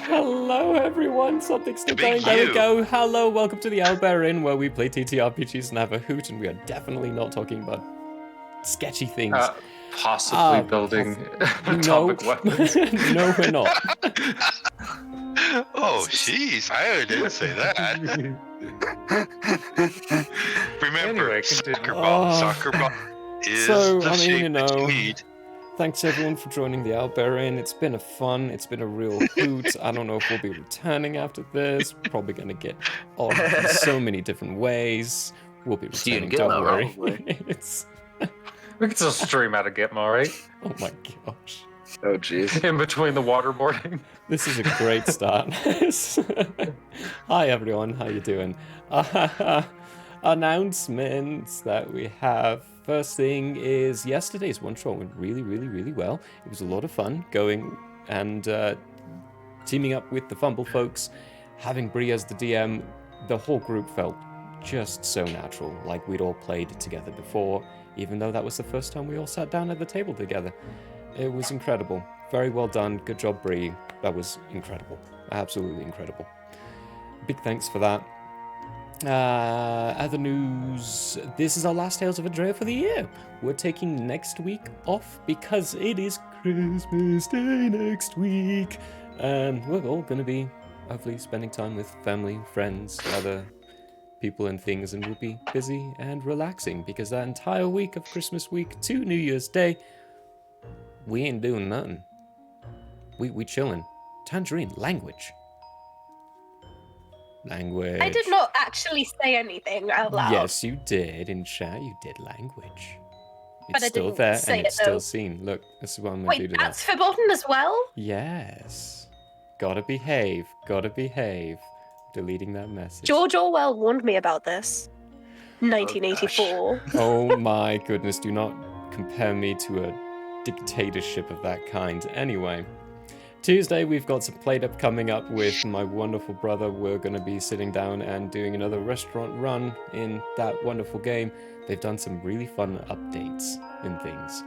Hello everyone, something's still going. There we go. Hello, welcome to the Owlbear Inn, where we play TTRPGs and have a hoot, and we are definitely not talking about sketchy things. Possibly building atomic weapons. No, we're not. Oh, jeez, I didn't say that. Remember, Anyway, soccer ball is the shape that you need. Thanks everyone for joining the Owlbear Inn. It's been a real hoot. I don't know if we'll be returning after this. We're probably going to get on in so many different ways. We'll be returning, don't worry. We could still stream out of Gitmo, right? Oh my gosh. Oh jeez. In between the waterboarding. This is a great start. Hi everyone, how you doing? Announcements that we have. First thing is yesterday's one shot went really well. It was a lot of fun going and teaming up with the Fumble folks, having Bree as the DM. The whole group felt just so natural, like we'd all played together before, even though that was the first time we all sat down at the table together. It was incredible. Very well done. Good job, Bree. That was incredible. Absolutely incredible. Big thanks for that. Other news. This is our last Tales of Andrea for the year. We're taking next week off because it is Christmas Day next week. And we're all going to be hopefully spending time with family, friends, other people and things, and we'll be busy and relaxing because that entire week of Christmas week to New Year's Day, we ain't doing nothing. We chilling. Tangerine, language. Language. I did not actually say anything out loud. Yes, you did. In chat, you did language. But It's I still didn't there, say and it's it, though. still seen. Look, this is what I'm going to do Wait, to that's that. forbidden as well? Yes. Gotta behave. Gotta behave. Deleting that message. George Orwell warned me about this. 1984. Oh my goodness, do not compare me to a dictatorship of that kind. Anyway, Tuesday we've got some plate up coming up with my wonderful brother. We're going to be sitting down and doing another restaurant run in that wonderful game. They've done some really fun updates and things.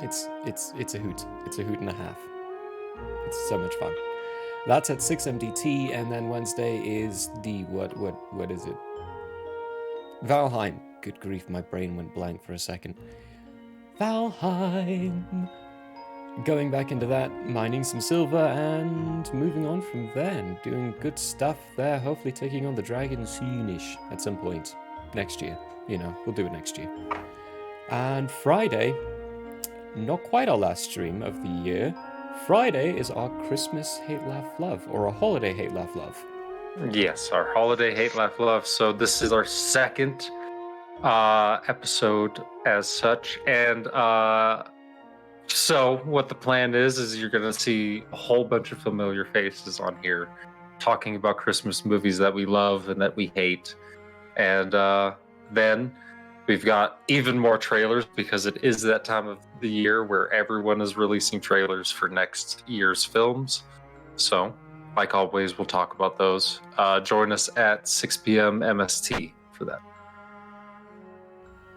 It's a hoot. It's a hoot and a half. It's so much fun. That's at 6 MDT, and then Wednesday is the what is it? Valheim. Good grief, my brain went blank for a second. Valheim. Going back into that, mining some silver, and moving on from there, and doing good stuff there. Hopefully taking on the dragon soonish at some point next year. You know, we'll do it next year. And Friday, not quite our last stream of the year. Friday is our Christmas Hate Laugh Love, or a holiday Hate Laugh Love. Yes, our holiday Hate Laugh Love. So this is our second episode as such, and so what the plan is you're gonna see a whole bunch of familiar faces on here talking about Christmas movies that we love and that we hate, and then we've got even more trailers because it is that time of the year where everyone is releasing trailers for next year's films. So like always, we'll talk about those. Join us at 6 p.m. MST for that.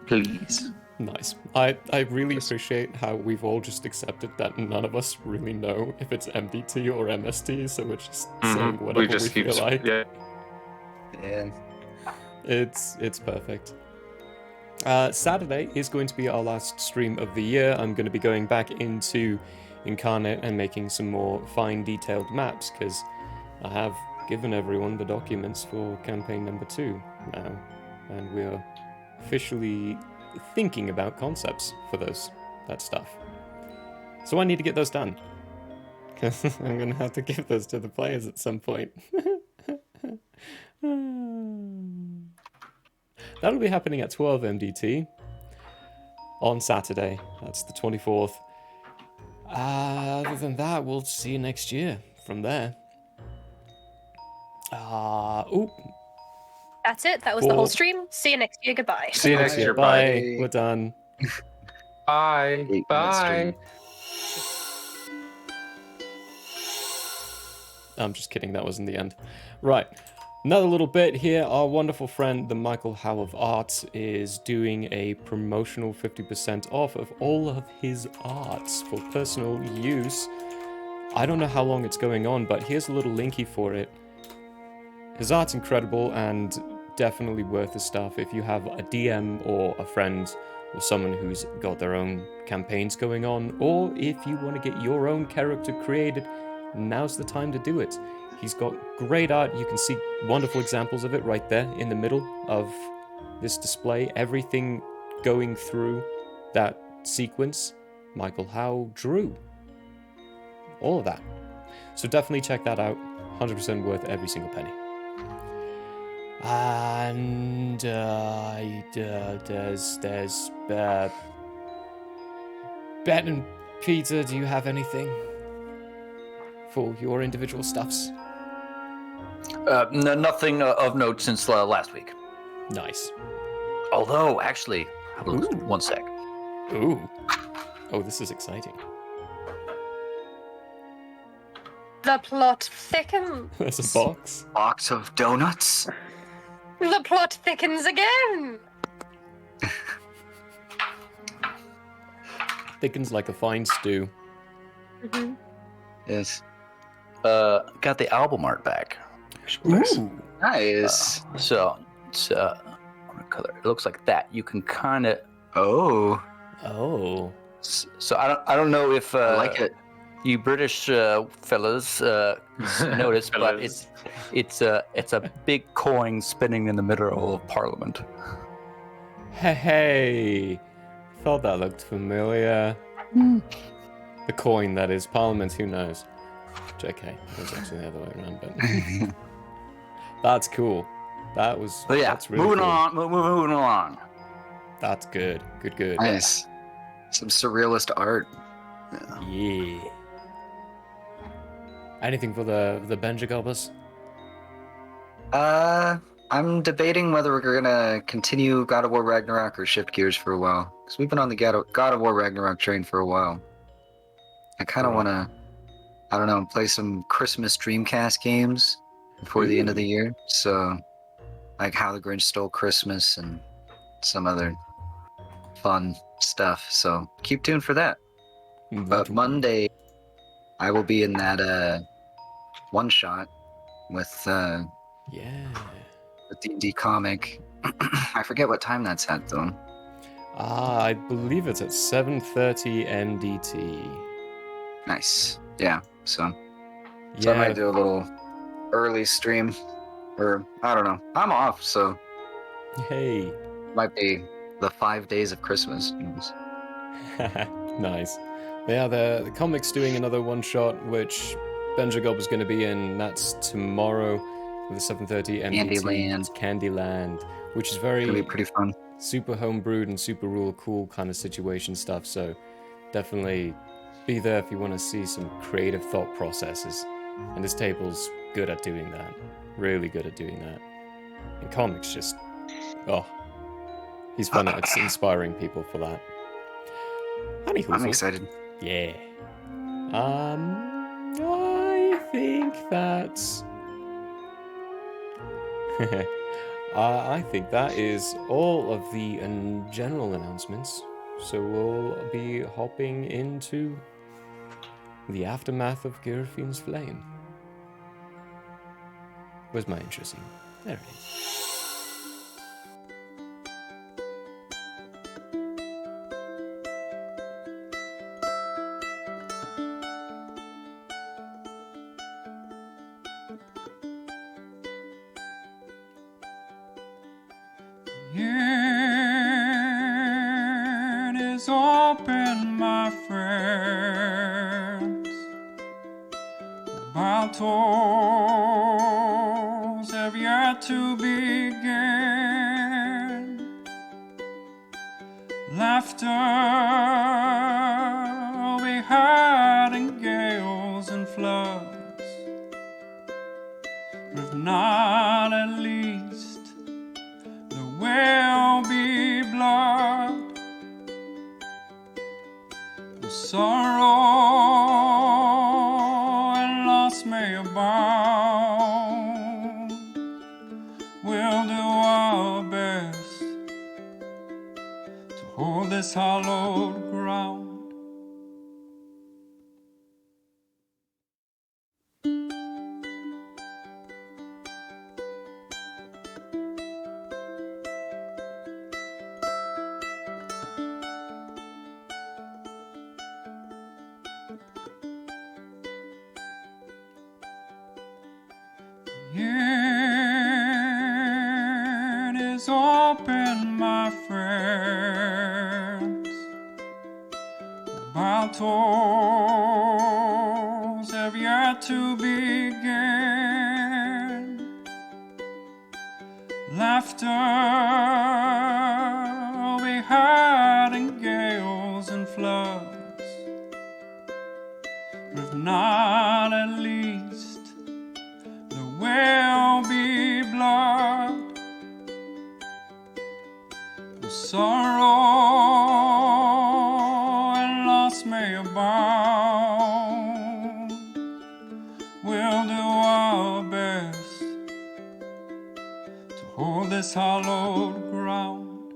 Please. Nice. I really appreciate how we've all just accepted that none of us really know if it's MDT or MST, so we're just saying whatever we feel like. Yeah. It's perfect. Saturday is going to be our last stream of the year. I'm going to be going back into Incarnate and making some more fine detailed maps, because I have given everyone the documents for campaign number 2 now, and we're officially thinking about concepts for that stuff. So I need to get those done, because I'm going to have to give those to the players at some point. That'll be happening at 12 MDT on Saturday. That's the 24th. Other than that, we'll see you next year from there. That's it. That was the whole stream. See you next year. Goodbye. See you next year. Bye. We're done. Bye. 8-minute Bye. stream. I'm just kidding. That wasn't the end. Right. Another little bit here. Our wonderful friend, the Michael Howe of Art, is doing a promotional 50% off of all of his arts for personal use. I don't know how long it's going on, but here's a little linky for it. His art's incredible and definitely worth the stuff. If you have a DM or a friend or someone who's got their own campaigns going on, or if you want to get your own character created, now's the time to do it. He's got great art. You can see wonderful examples of it right there in the middle of this display. Everything going through that sequence, Michael Howe drew. All of that. So definitely check that out. 100% worth every single penny. And there's Ben and Peter, do you have anything for your individual stuffs? Nothing of note since last week. Nice. Although, actually, Ooh. one sec. Ooh. Oh, this is exciting. The plot thickens. There's a box. Box of donuts? The plot thickens again. Thickens like a fine stew. Mm-hmm. Yes. Got the album art back. Ooh. Nice. So it's what color? It looks like that. You can kind of. Oh, Oh. So I don't know if I like it. you British fellas notice, but Fellas. it's a big coin spinning in the middle of Parliament. Hey, thought that looked familiar. The coin, that is. Parliament, who knows? JK. It was actually the other way around, but that's cool. That was. But yeah, that's really moving cool. on. Moving along. That's good. Good. Nice. Some surrealist art. Yeah. Anything for the Benja Gobbers? I'm debating whether we're gonna continue God of War Ragnarok or shift gears for a while. Because we've been on the God of War Ragnarok train for a while. I kind of Right. want to, I don't know, play some Christmas Dreamcast games before the end of the year. So, like How the Grinch Stole Christmas and some other fun stuff. So, keep tuned for that. But Monday, I will be in that one shot with Yeah. the D&D comic. I forget what time that's at though. I believe it's at 7:30 MDT. Nice. Yeah. So Yeah. I might do a little early stream, or I don't know. I'm off, so Hey. might be the 5 days of Christmas. Nice. Yeah, the comic's doing another one shot, which Benja Gob is going to be in. That's tomorrow with the 7:30 MDT. Candyland. It's Candyland, which is It's very gonna be pretty fun. super homebrewed and super rule cool kind of situation stuff. So definitely be there if you want to see some creative thought processes. And this table's good at doing that. Really good at doing that. And comics just, he's fun at inspiring people for that. Honey, I'm excited. yeah. I think that's. I think that is all of the general announcements. So we'll be hopping into the aftermath of Girafine's flame. Where's my intro scene? There it is. It is open, my friends. Battles have yet to begin. Laughter will be had in gales and floods, but if not, at least there will be blood. The sorrow and loss may abound. We'll do our best to hold this hallowed ground. It is open, my friends. Battles have yet to begin. Laughter will be had in gales and floods, but if not, at least there will be blood. The sorrow and loss may abound. We'll do our best to hold this hallowed ground.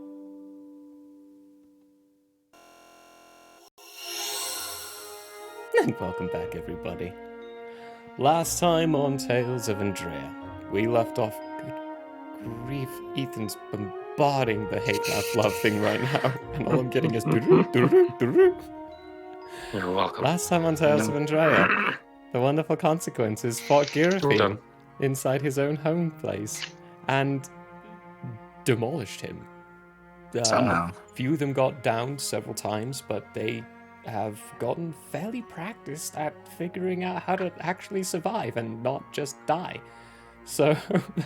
And welcome back, everybody. Last time on Tales of Andrea, we left off. Good grief, Ethan's bombarding the hate math love thing right now, and all I'm getting is. You're welcome. Last time on Tales of Andrea, the wonderful consequences fought Girafine Done. inside his own home place and demolished him. Somehow. Few of them got downed several times, but they have gotten fairly practiced at figuring out how to actually survive and not just die. So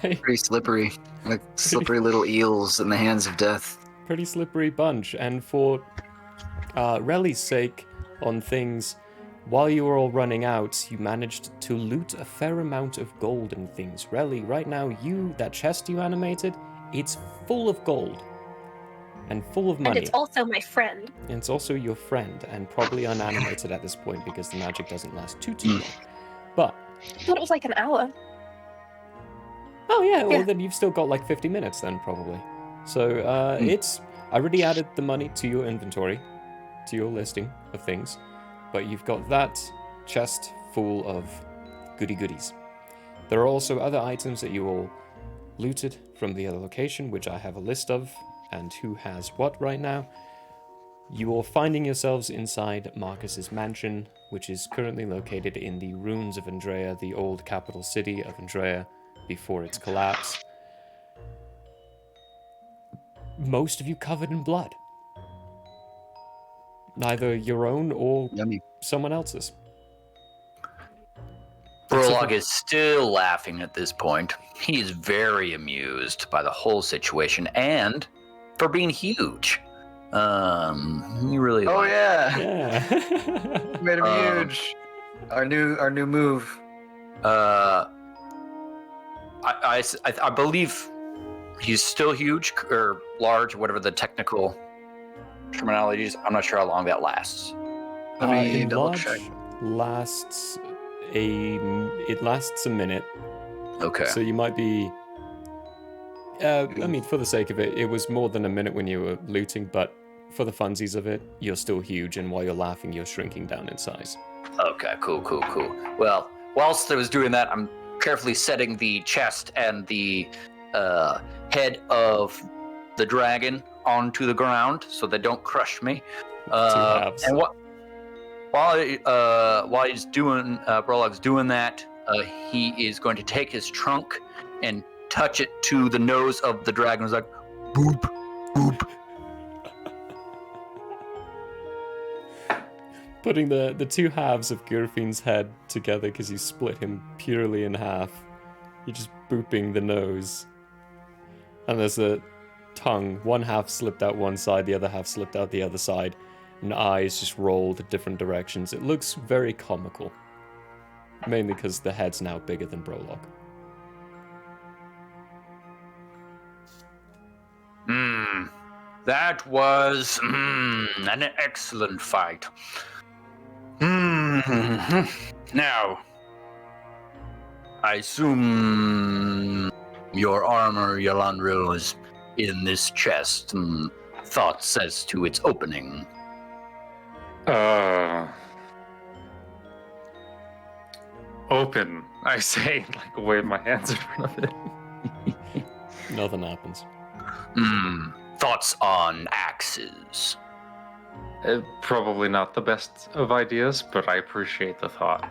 they Pretty slippery. Like slippery little eels in the hands of death. pretty slippery bunch. And for Reli's sake, on things, while you were all running out, you managed to loot a fair amount of gold and things. Reli, right now, that chest you animated, it's full of gold. And full of money. And it's also my friend. And it's also your friend, and probably unanimated at this point because the magic doesn't last too long. But I thought it was like an hour. oh yeah, well Yeah. then you've still got like 50 minutes then probably. So I already added the money to your inventory, to your listing of things, but you've got that chest full of goody goodies. There are also other items that you all looted from the other location, which I have a list of, and who has what right now. You are finding yourselves inside Marcus's mansion, which is currently located in the ruins of Andrea, the old capital city of Andrea, before its collapse. Most of you covered in blood. Neither your own or Yummy. someone else's. Prologue is still laughing at this point. He is very amused by the whole situation and for being huge. He really Oh likes yeah. Yeah. Made him huge. Our new move. I believe he's still huge or large, whatever the technical terminology is. I'm not sure how long that lasts. Let me double enlarge check. lasts a minute. Okay. So you might be. I mean, for the sake of it, it was more than a minute when you were looting, but for the funsies of it, you're still huge, and while you're laughing, you're shrinking down in size. Okay, cool. Well, whilst I was doing that, I'm carefully setting the chest and the head of the dragon onto the ground so they don't crush me. Two halves. And while he's doing, Prologue's doing that, he is going to take his trunk and touch it to the nose of the dragon. It's like, boop, boop. Putting the two halves of Girafine's head together because you split him purely in half. You're just booping the nose. And there's a tongue. One half slipped out one side, the other half slipped out the other side. And eyes just rolled in different directions. It looks very comical. Mainly because the head's now bigger than Prologue. That was an excellent fight. Now, I assume your armor, Yalandril, is in this chest. Thoughts as to its opening? Open, I say, like wave my hands in front of it. Nothing happens. Thoughts on axes? Probably not the best of ideas, but I appreciate the thought.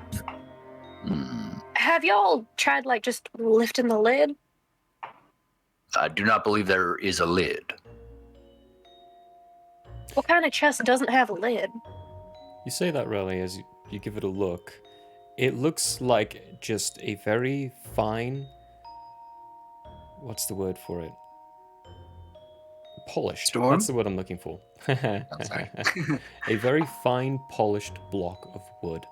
Have y'all tried, like, just lifting the lid? I do not believe there is a lid. What kind of chest doesn't have a lid? You say that, Raleigh, as you give it a look. It looks like just a very fine... What's the word for it? Polished. Storm? That's the word I'm looking for. sorry. A very fine, polished block of wood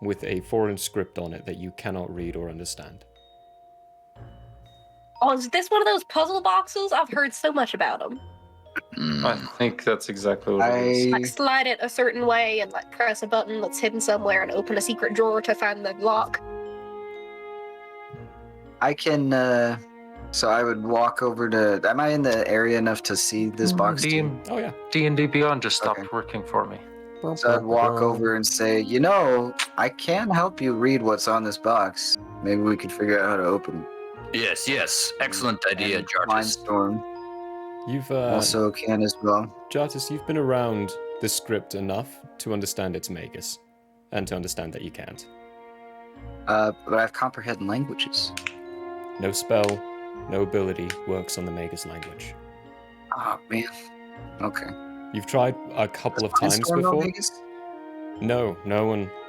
with a foreign script on it that you cannot read or understand. Oh, is this one of those puzzle boxes? I've heard so much about them. I think that's exactly what it is. Like, slide it a certain way and, like, press a button that's hidden somewhere and open a secret drawer to find the lock. I can, so I would walk over to, am I in the area enough to see this box? too? Oh yeah. D&D Beyond just stopped Okay. working for me. So I'd walk over and say, you know, I can help you read what's on this box. Maybe we could figure out how to open it. Yes. Excellent idea, And Jartis. Mindstorm. You've Also can as well. Jartis, you've been around the script enough to understand it's Magus, and to understand that you can't. But I have comprehend languages. No spell, no ability works on the Magus language. Oh man. Okay. You've tried a couple of times Firestorm know before. Vegas? No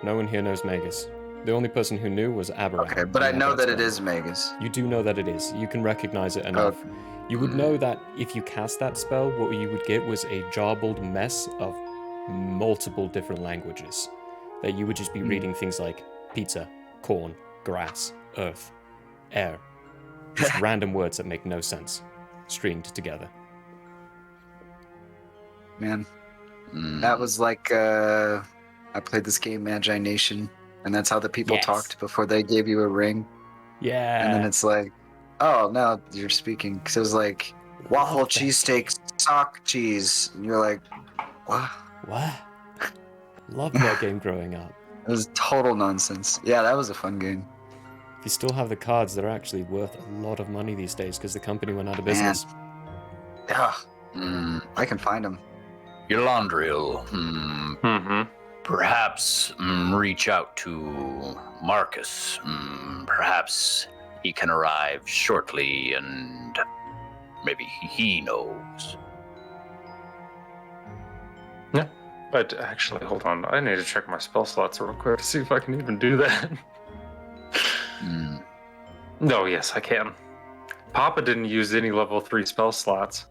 one here knows Magus. The only person who knew was Aberrant. Okay, but I know that it is Magus. You do know that it is. You can recognize it enough. Okay. You would know that if you cast that spell, what you would get was a jarbled mess of multiple different languages. That you would just be reading things like pizza, corn, grass, earth, air. Just random words that make no sense, stringed together. Man, that was like I played this game Magi Nation, and that's how the people Yes. talked before they gave you a ring. Yeah. And then it's like, oh, now you're speaking. Because it was like, waffle Love that. cheesesteak, sock cheese. And you're like, what? What? Loved that game growing up. It was total nonsense. Yeah, that was a fun game. If you still have the cards, they're actually worth a lot of money these days because the company went out of business. Ugh, I can find them. Yolandriel, Mm-hmm. perhaps reach out to Marcus. Perhaps he can arrive shortly and maybe he knows. Yeah. But actually, hold on. I need to check my spell slots real quick to see if I can even do that. No, yes, I can. Papa didn't use any level 3 spell slots.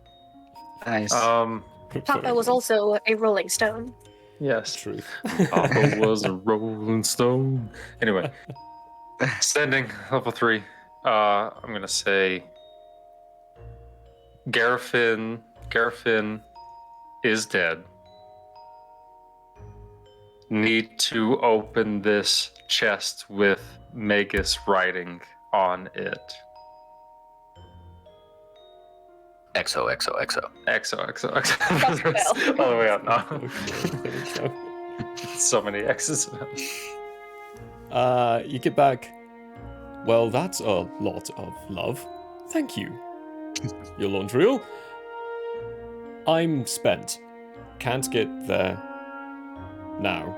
Nice. Papa was also a Rolling Stone. Yes. Truth. Papa was a rolling stone. Anyway, sending level 3. I'm gonna say Garafin is dead. Need to open this chest with Magus writing on it. XO. XOXO. All the way up now. There we go. So many X's. You get back. Well, that's a lot of love. Thank you. Yolandriel. I'm spent. Can't get there now.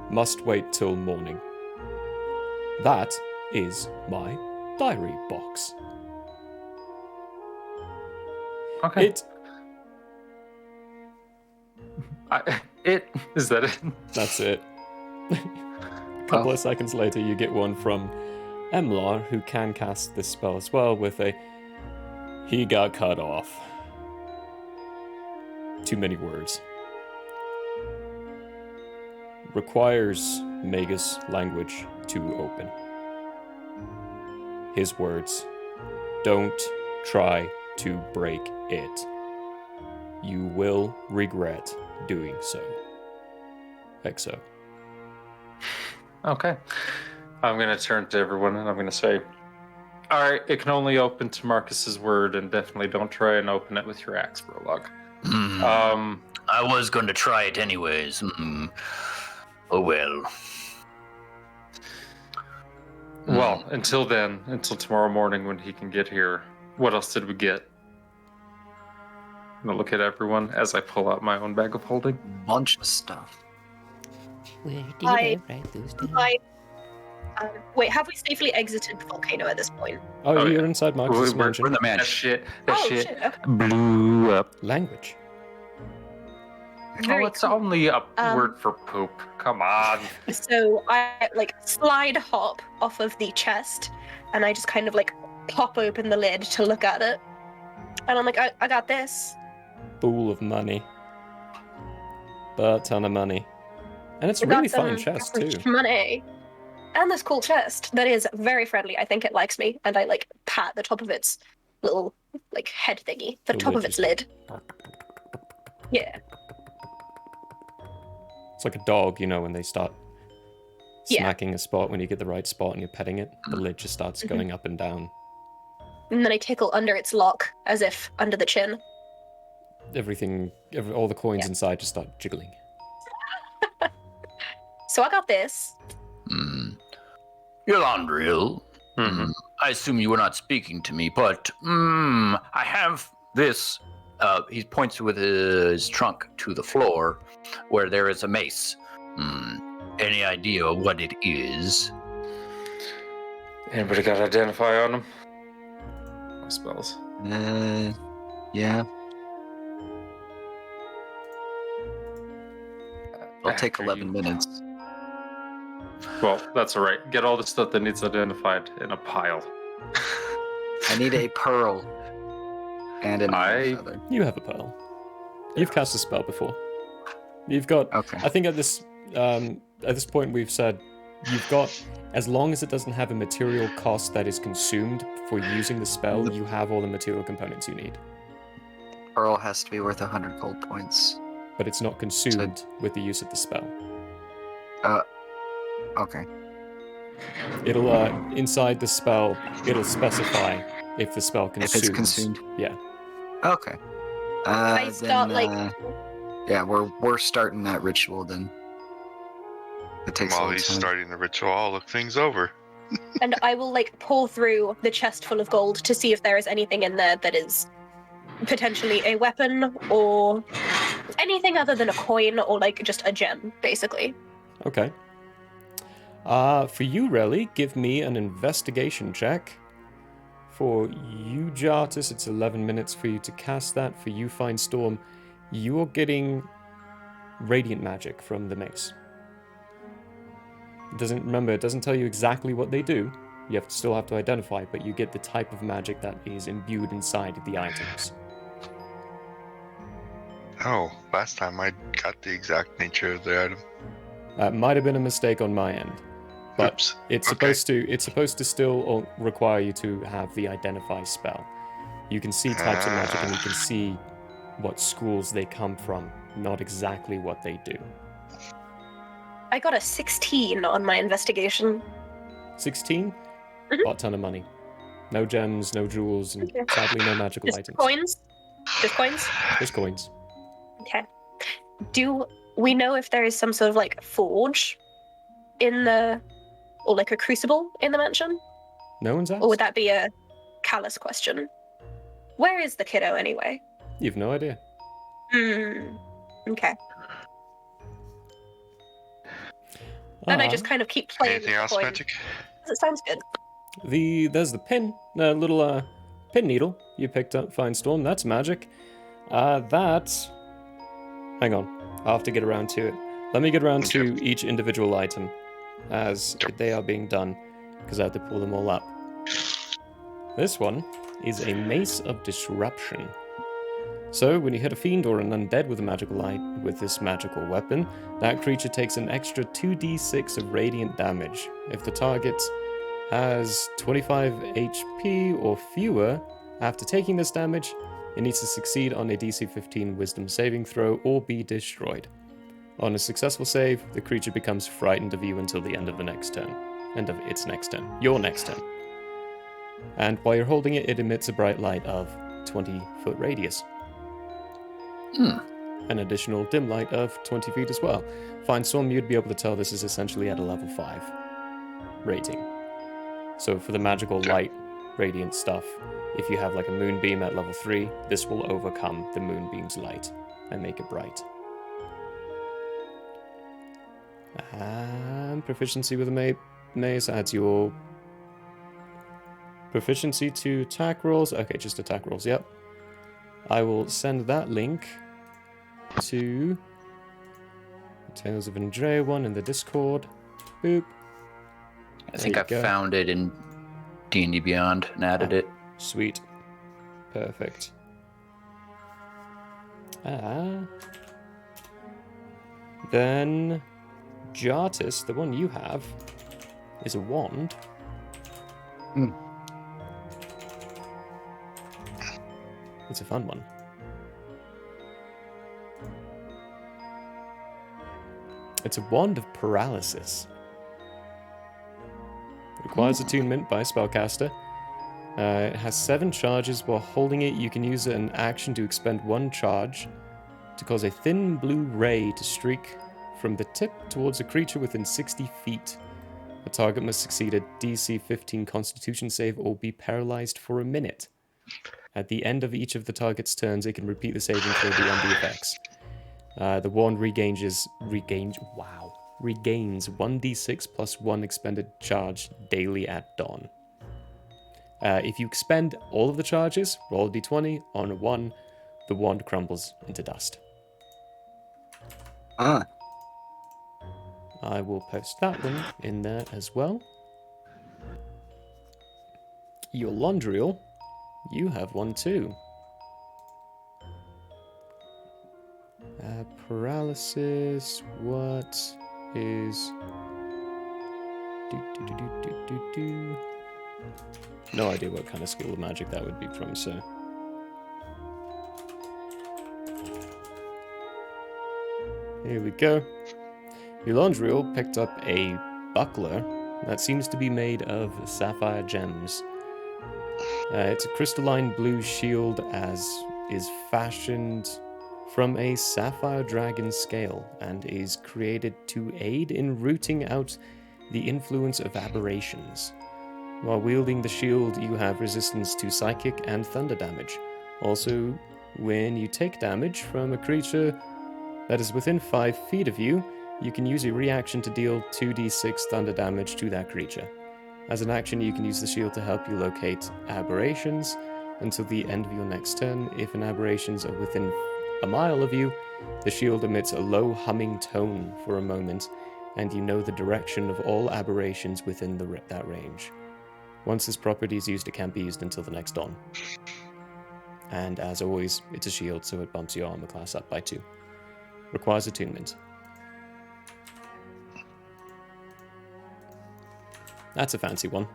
Must wait till morning. That is my diary box. Okay. It. Is that it? That's it. A couple of seconds later, you get one from Emlar, who can cast this spell as well, with a "He got cut off." Too many words. Requires Magus language to open. His words. Don't try to break it. You will regret doing so. XO. Okay. I'm going to turn to everyone and I'm going to say, all right, it can only open to Marcus's word, and definitely don't try and open it with your axe, Prologue. I was going to try it anyways. Oh well. Well, until then, until tomorrow morning when he can get here, what else did we get? I'm going to look at everyone as I pull out my own bag of holding. Bunch of stuff. Where did I- I write those down? Wait, have we safely exited the volcano at this point? Oh, Oh, you're yeah. inside Marcus's We're mansion. in the That mansion. shit Okay. blew up. Language. Very Oh, it's cool. only a word for poop. Come on. So I slide hop off of the chest, and I just kind of pop open the lid to look at it, and I'm like, I got this. Pool of money. But ton of money. And it's a I got really some fine chest, too. money, and this cool chest that is very friendly. I think it likes me, and I pat the top of its little head thingy, the The top lid of its just- lid. Yeah. It's like a dog, you know, when they start Yeah. smacking a spot, when you get the right spot and you're petting it, the lid just starts going up and down. And then I tickle under its lock, as if under the chin. All the coins Yeah. inside just start jiggling. So I got this. Yolandriel, Mhm. I assume you were not speaking to me, but I have this, he points with his trunk to the floor where there is a mace. Any idea what it is? Anybody got identify on them? My spells. Yeah. It'll take After 11 you- minutes. Well, that's all right. Get all the stuff that needs identified in a pile. I need a pearl and an I- feather. You have a pearl. You've cast a spell before. You've got. Okay. I think at this point we've said you've got, as long as it doesn't have a material cost that is consumed for using the spell, you have all the material components you need. Pearl has to be worth 100 gold points. But it's not consumed with the use of the spell. Okay. It'll inside the spell, it'll specify if the spell consumes. If it's consumed. Yeah. Okay. I start, yeah, we're starting that ritual then. It takes a While little he's time. starting the ritual, I'll look things over. and I will pull through the chest full of gold to see if there is anything in there that is potentially a weapon or anything other than a coin or just a gem, basically. Okay. For you, Relly, give me an investigation check. For you, Jartis, it's 11 minutes for you to cast that. For you, Finestorm, you're getting radiant magic from the mace. It doesn't tell you exactly what they do. You still have to identify, but you get the type of magic that is imbued inside the items. Oh, last time I got the exact nature of the item. That might have been a mistake on my end. But Oops. it's Okay. supposed to still require you to have the identify spell. You can see types of magic and you can see what schools they come from, not exactly what they do. I got a 16 on my investigation. 16? Mhm. Bought a ton of money. No gems, no jewels, and Okay. sadly no magical Just items. coins? Just coins? Just coins. Okay. Do we know if there is some sort of forge in the, or a crucible in the mansion? No one's asked? Or would that be a callous question? Where is the kiddo anyway? You've no idea. Okay. Then I Ah, just kind of keep playing Anything with the else, coin. Magic? It sounds good. there's the pin, little pin needle you picked up, Finestorm. That's magic. Hang on, I'll have to get around to it. Let me get around to each individual item as they are being done, because I have to pull them all up. This one is a Mace of Disruption. So, when you hit a fiend or an undead with a magical light with this magical weapon, that creature takes an extra 2d6 of radiant damage. If the target has 25 HP or fewer after taking this damage, it needs to succeed on a DC 15 Wisdom saving throw or be destroyed. On a successful save, the creature becomes frightened of you until the end of the next turn. End of its next turn. Your next turn. And while you're holding it, it emits a bright light of 20-foot radius. An additional dim light of 20 feet as well. Finestorm, you'd be able to tell this is essentially at a level 5 rating. So for the magical light radiant stuff, if you have a moonbeam at level 3, this will overcome the moonbeam's light and make it bright. And proficiency with a mace adds your proficiency to attack rolls. Okay, just attack rolls, yep. I will send that link to the Tales of Andrea one in the Discord. Boop. I think There I you go. found it in D&D Beyond and added it. Sweet. Perfect. Then Jartis, the one you have, is a wand. It's a fun one. It's a wand of paralysis. Requires attunement by a spellcaster. It has 7 charges. While holding it, you can use an action to expend 1 charge to cause a thin blue ray to streak from the tip towards a creature within 60 feet. The target must succeed a DC 15 Constitution save or be paralyzed for a minute. At the end of each of the target's turns, it can repeat the saving throw beyond the effects. The wand regains 1d6 plus 1 expended charge daily at dawn. If you expend all of the charges, roll a d20. On a 1, the wand crumbles into dust. Ah, I will post that one in there as well. Your Londriel, you have one too. Paralysis, what is... No idea what kind of school of magic that would be from, so... Here we go. Elandriel picked up a buckler that seems to be made of sapphire gems. It's a crystalline blue shield as is fashioned from a sapphire dragon scale and is created to aid in rooting out the influence of aberrations. While wielding the shield, you have resistance to psychic and thunder damage. Also, when you take damage from a creature that is within 5 feet of you, you can use a reaction to deal 2d6 thunder damage to that creature. As an action, you can use the shield to help you locate aberrations until the end of your next turn. If an aberrations are within a mile of you, the shield emits a low humming tone for a moment, and you know the direction of all aberrations within that range. Once this property is used, it can't be used until the next dawn. And as always, it's a shield, so it bumps your armor class up by 2. Requires attunement. That's a fancy one.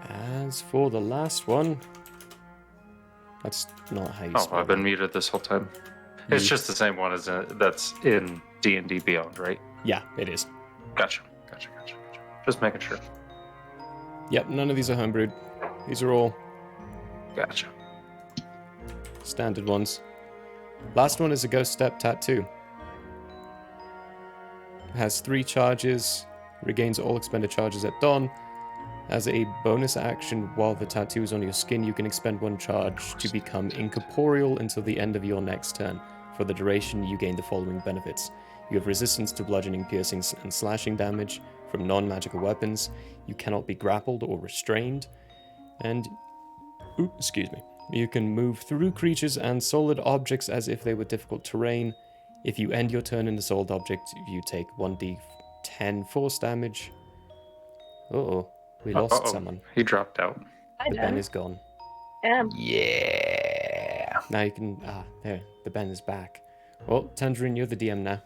As for the last one, that's not how you spell I've been it. muted this whole time. It's just the same one as that's in D&D Beyond, right? Yeah, it is. Gotcha. Just making sure. Yep, none of these are homebrewed. These are all Gotcha. standard ones. Last one is a Ghost Step Tattoo. Has 3 charges, regains all expended charges at dawn. As a bonus action, while the tattoo is on your skin, you can expend 1 charge to become incorporeal until the end of your next turn. For the duration, you gain the following benefits. You have resistance to bludgeoning, piercing, and slashing damage from non-magical weapons. You cannot be grappled or restrained. And... excuse me. You can move through creatures and solid objects as if they were difficult terrain. If you end your turn in a solid object, you take 1d10 force damage. Uh-oh. We lost someone. He dropped out. The Ben is gone. Yeah. Now you can... there. The Ben is back. Well, Tangerine, you're the DM now.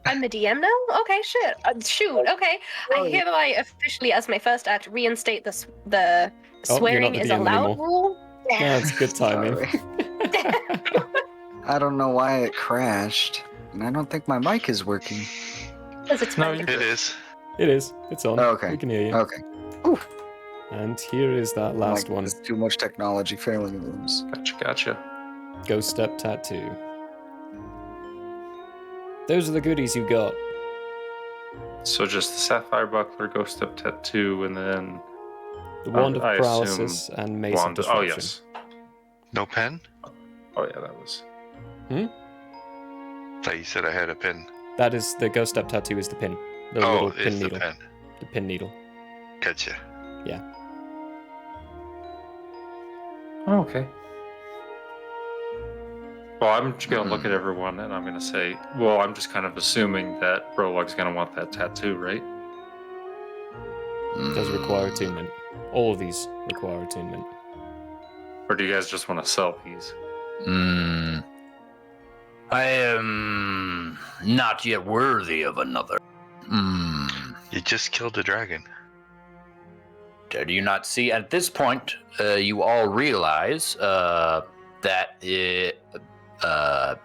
I'm the DM now? Okay, shit. Shoot, okay. I hereby officially, as my first act, reinstate the you're swearing not the is DM allowed anymore. rule. No, it's good timing. I don't know why it crashed, and I don't think my mic is working. Because it's No, my It is. It is. It's on. Okay. We can hear you. Okay. And here is that last Like, one. there's too much technology failing rooms. Gotcha. Ghost Step Tattoo. Those are the goodies you got. So just the Sapphire Buckler, Ghost Step Tattoo, and then... The Wand of I Paralysis and Mace of Wand. Disruption. Oh, yes. No pen? Oh, yeah, that was... Thought you said I had a pen. That is the Ghost Step Tattoo is the pin. The little pin it's the needle. pen. The pin needle. Gotcha. Oh, okay. Well, I'm just going to look at everyone and I'm going to say, well, I'm just kind of assuming that Prologue's going to want that tattoo, right? It does require attunement. All of these require attunement. Or do you guys just want to sell these? I am not yet worthy of another. You just killed a dragon. Do you not see? At this point, you all realize that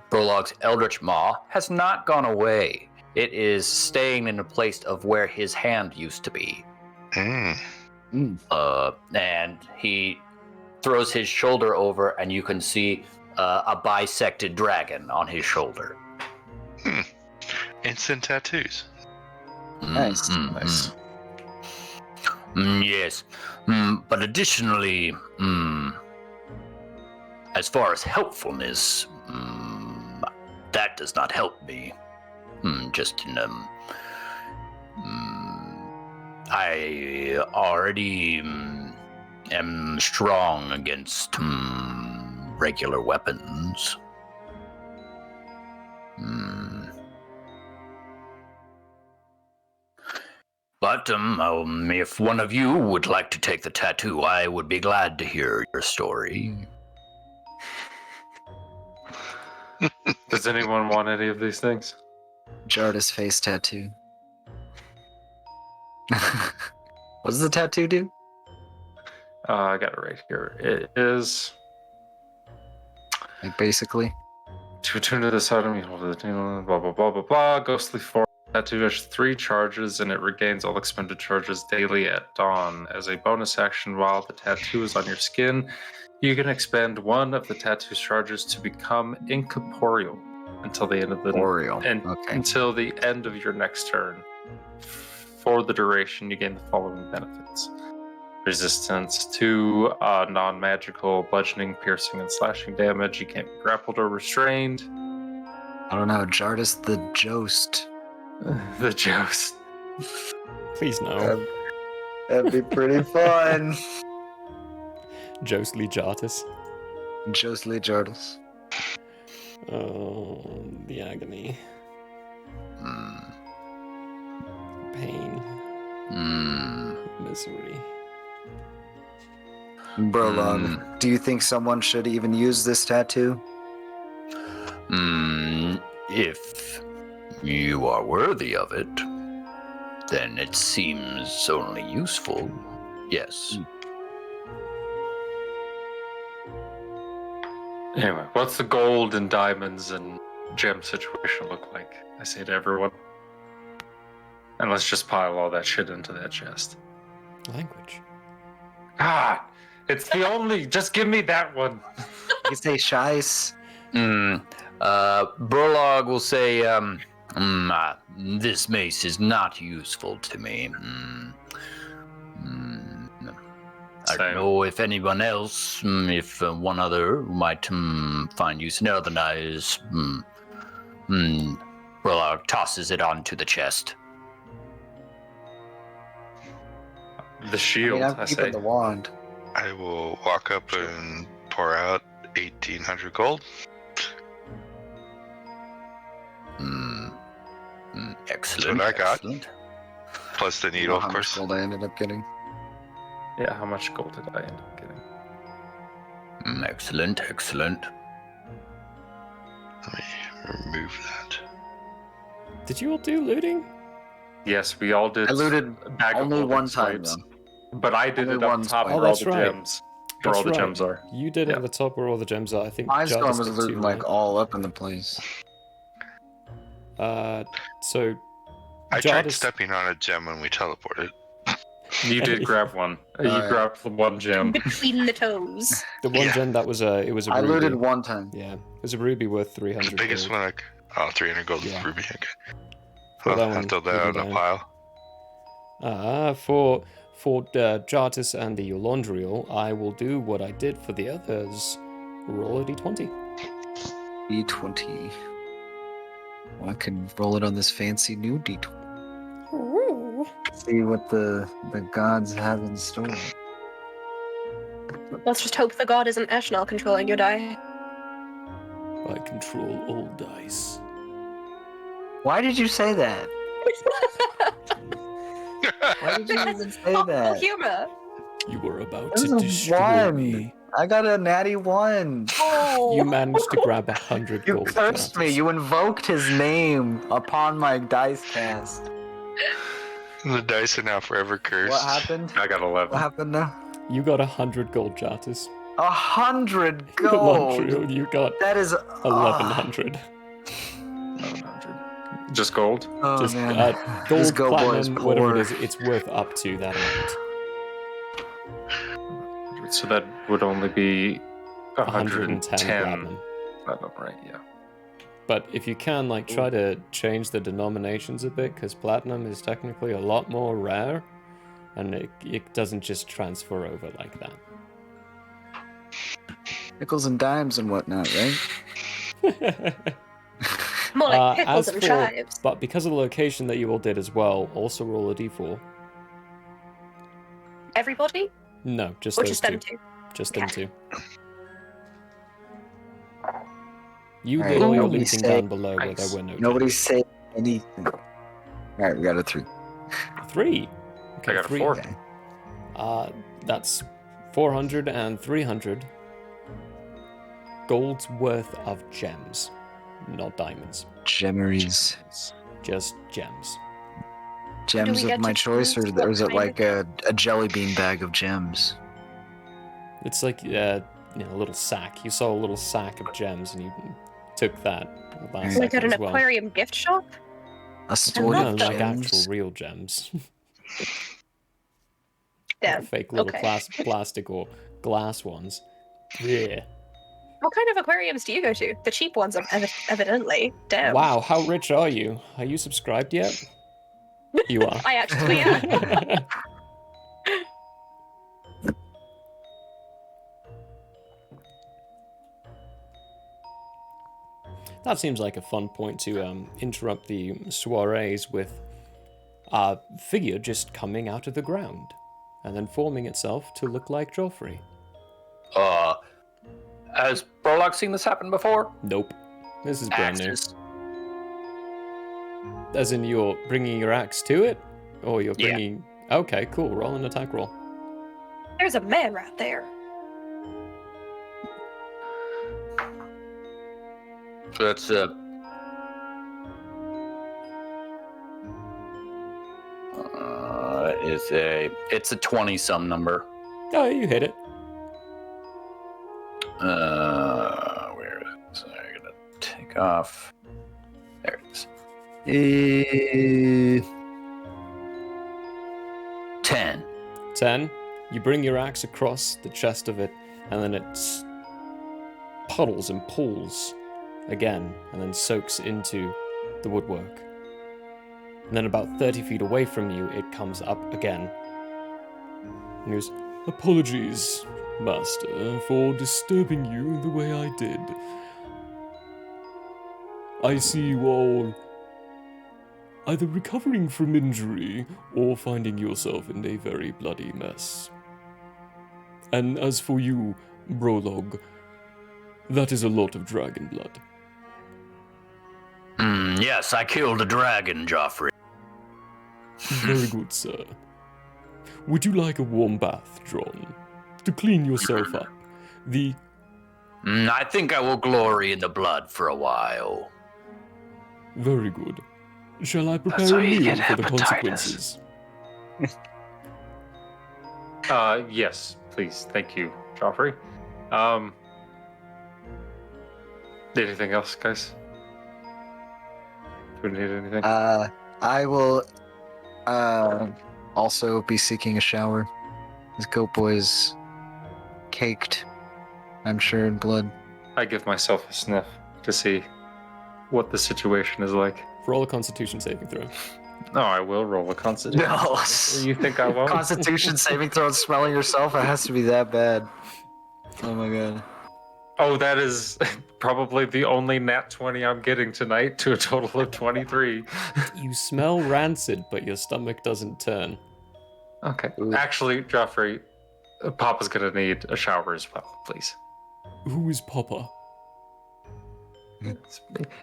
Prologue's Eldritch Maw has not gone away. It is staying in the place of where his hand used to be. And he throws his shoulder over, and you can see a bisected dragon on his shoulder. Instant tattoos. Nice. Nice. Yes. But additionally, as far as helpfulness, that does not help me. I already am strong against regular weapons. But if one of you would like to take the tattoo, I would be glad to hear your story. Does anyone want any of these things? Jardis face tattoo. What does the tattoo do? I got it right here. It is Like basically. to attune to this item, you hold the blah blah blah blah blah. Ghostly form tattoo has 3 charges and it regains all expended charges daily at dawn. As a bonus action, while the tattoo is on your skin, you can expend one of the tattoo's charges to become incorporeal until the end of the until the end of your next turn. For the duration, you gain the following benefits: resistance to non-magical bludgeoning, piercing, and slashing damage. You can't be grappled or restrained. I don't know, Jardis the Jost. The Joust. Please no. That'd be pretty fun. Jostly Jartis. Jostly Jardis. Oh, the agony. Pain. Misery. Brolog, do you think someone should even use this tattoo? If you are worthy of it, then it seems only useful. Yes. Anyway, what's the gold and diamonds and gem situation look like? I say to everyone. And let's just pile all that shit into that chest. Language. Ah! It's the only. Just give me that one. You say shice. Burlog will say, this mace is not useful to me. I don't know if anyone else, if one other might find use in other eyes. Burlog tosses it onto the chest. The shield, I'm keeping the wand. I will walk up and pour out 1,800 gold. Excellent. That's what I got. Excellent. Plus the needle, of course. How much gold I ended up getting? Yeah, how much gold did I end up getting? Excellent. Excellent. Let me remove that. Did you all do looting? Yes, we all did. I looted bag of only holding one time, swipes. though. But I did Only it up one top swipe. where all that's the right. gems. Where all the gems are. You did it Yeah. at the top where all the gems are. I think My storm Jarvis was did looting too, like right? all up in the place. So I tried Jarvis- stepping on a gem when we teleported. You did grab one. You yeah. grabbed the one gem. Between the toes. the one Yeah. gem that was a ruby. I looted one time. Yeah, it was a ruby worth 300 The biggest gold. one, 300 gold Yeah. ruby. Okay. Put Well, that I'll one throw that out in hidden a down. pile. For Jartis and the Eulondriel, I will do what I did for the others. Roll a d20. D20. Well, I can roll it on this fancy new D20. Ooh. See what the gods have in store. Let's just hope the god isn't Eshnar controlling your die. I control all dice. Why did you say that? Why did you Because even it's say thoughtful that? humor. You were about It was to a destroy 1. me. I got a natty 1. Oh. You managed to grab 100 You gold. cursed me. Jartis. You invoked his name upon my dice cast. The dice are now forever cursed. What happened? I got 11. What happened now? You got 100 gold, Jartis. 100 gold. Eulondriel, you got That is 1100. 1100. Just gold? Oh Just man, gold, this go boy is platinum, whatever it poor. is, it's worth up to that amount. So that would only be 110 110 platinum. platinum, right? Yeah. But if you can, like, try to change the denominations a bit, because platinum is technically a lot more rare and it doesn't just transfer over like that. Nickels and dimes and whatnot, right? More like pickles as and for- chives. But because of the location that you all did as well, also roll a d4. Everybody? No, just Or those just two. them two? Just them Okay. two. You Alright, did all your nobody looting say- down below where Nice. there were no Nobody gems. say anything. All right, we got a 3. 3. Okay, I got a 3. 4. Okay. That's 400 and 300 gold's worth of gems, not diamonds. Gemmeries. Just gems. Gems we of get my to choice, choose or what is it kind like of- a jelly bean bag of gems? It's like a little sack. You saw a little sack of gems, and you took that last Like at second an as well. aquarium gift shop? A store love No, of like gems? actual real gems. Yeah. Fake little Okay. plastic or glass ones. Yeah. What kind of aquariums do you go to? The cheap ones, evidently. Damn. Wow, how rich are you? Are you subscribed yet? You are. I actually am. That seems like a fun point to interrupt the soirees with a figure just coming out of the ground and then forming itself to look like Joffrey. Has Prologue seen this happen before? Nope. This is brand new. Axes. As in you're bringing your axe to it? Or you're Yeah. bringing... Okay, cool. Roll an attack roll. There's a man right there. So that's it's a 20-some number. Oh, you hit it. Where is it? I'm gonna take off. There it is. 10. 10. You bring your axe across the chest of it, and then it puddles and pulls again, and then soaks into the woodwork. And then about 30 feet away from you, it comes up again. And goes, "Apologies, Master, for disturbing you the way I did. I see you all either recovering from injury or finding yourself in a very bloody mess. And as for you, Brolog, that is a lot of dragon blood." Yes, I killed a dragon, Joffrey. Very good, sir. Would you like a warm bath drawn? To clean yourself up? I think I will glory in the blood for a while. Very good. Shall I That's prepare how a you meal get for the hepatitis. consequences? Yes, please. Thank you, Joffrey. Anything else, guys? Do we need anything? I will also be seeking a shower. This goat boy is caked, I'm sure, in blood. I give myself a sniff to see what the situation is like. Roll a constitution saving throw. No, I will roll a constitution. No. You think I won't? Constitution saving throw and smelling yourself? It has to be that bad. Oh my god. Oh, that is probably the only nat 20 I'm getting tonight to a total of 23. You smell rancid, but your stomach doesn't turn. Okay. Ooh. Actually, Joffrey, Papa's gonna need a shower as well, please. Who is Papa?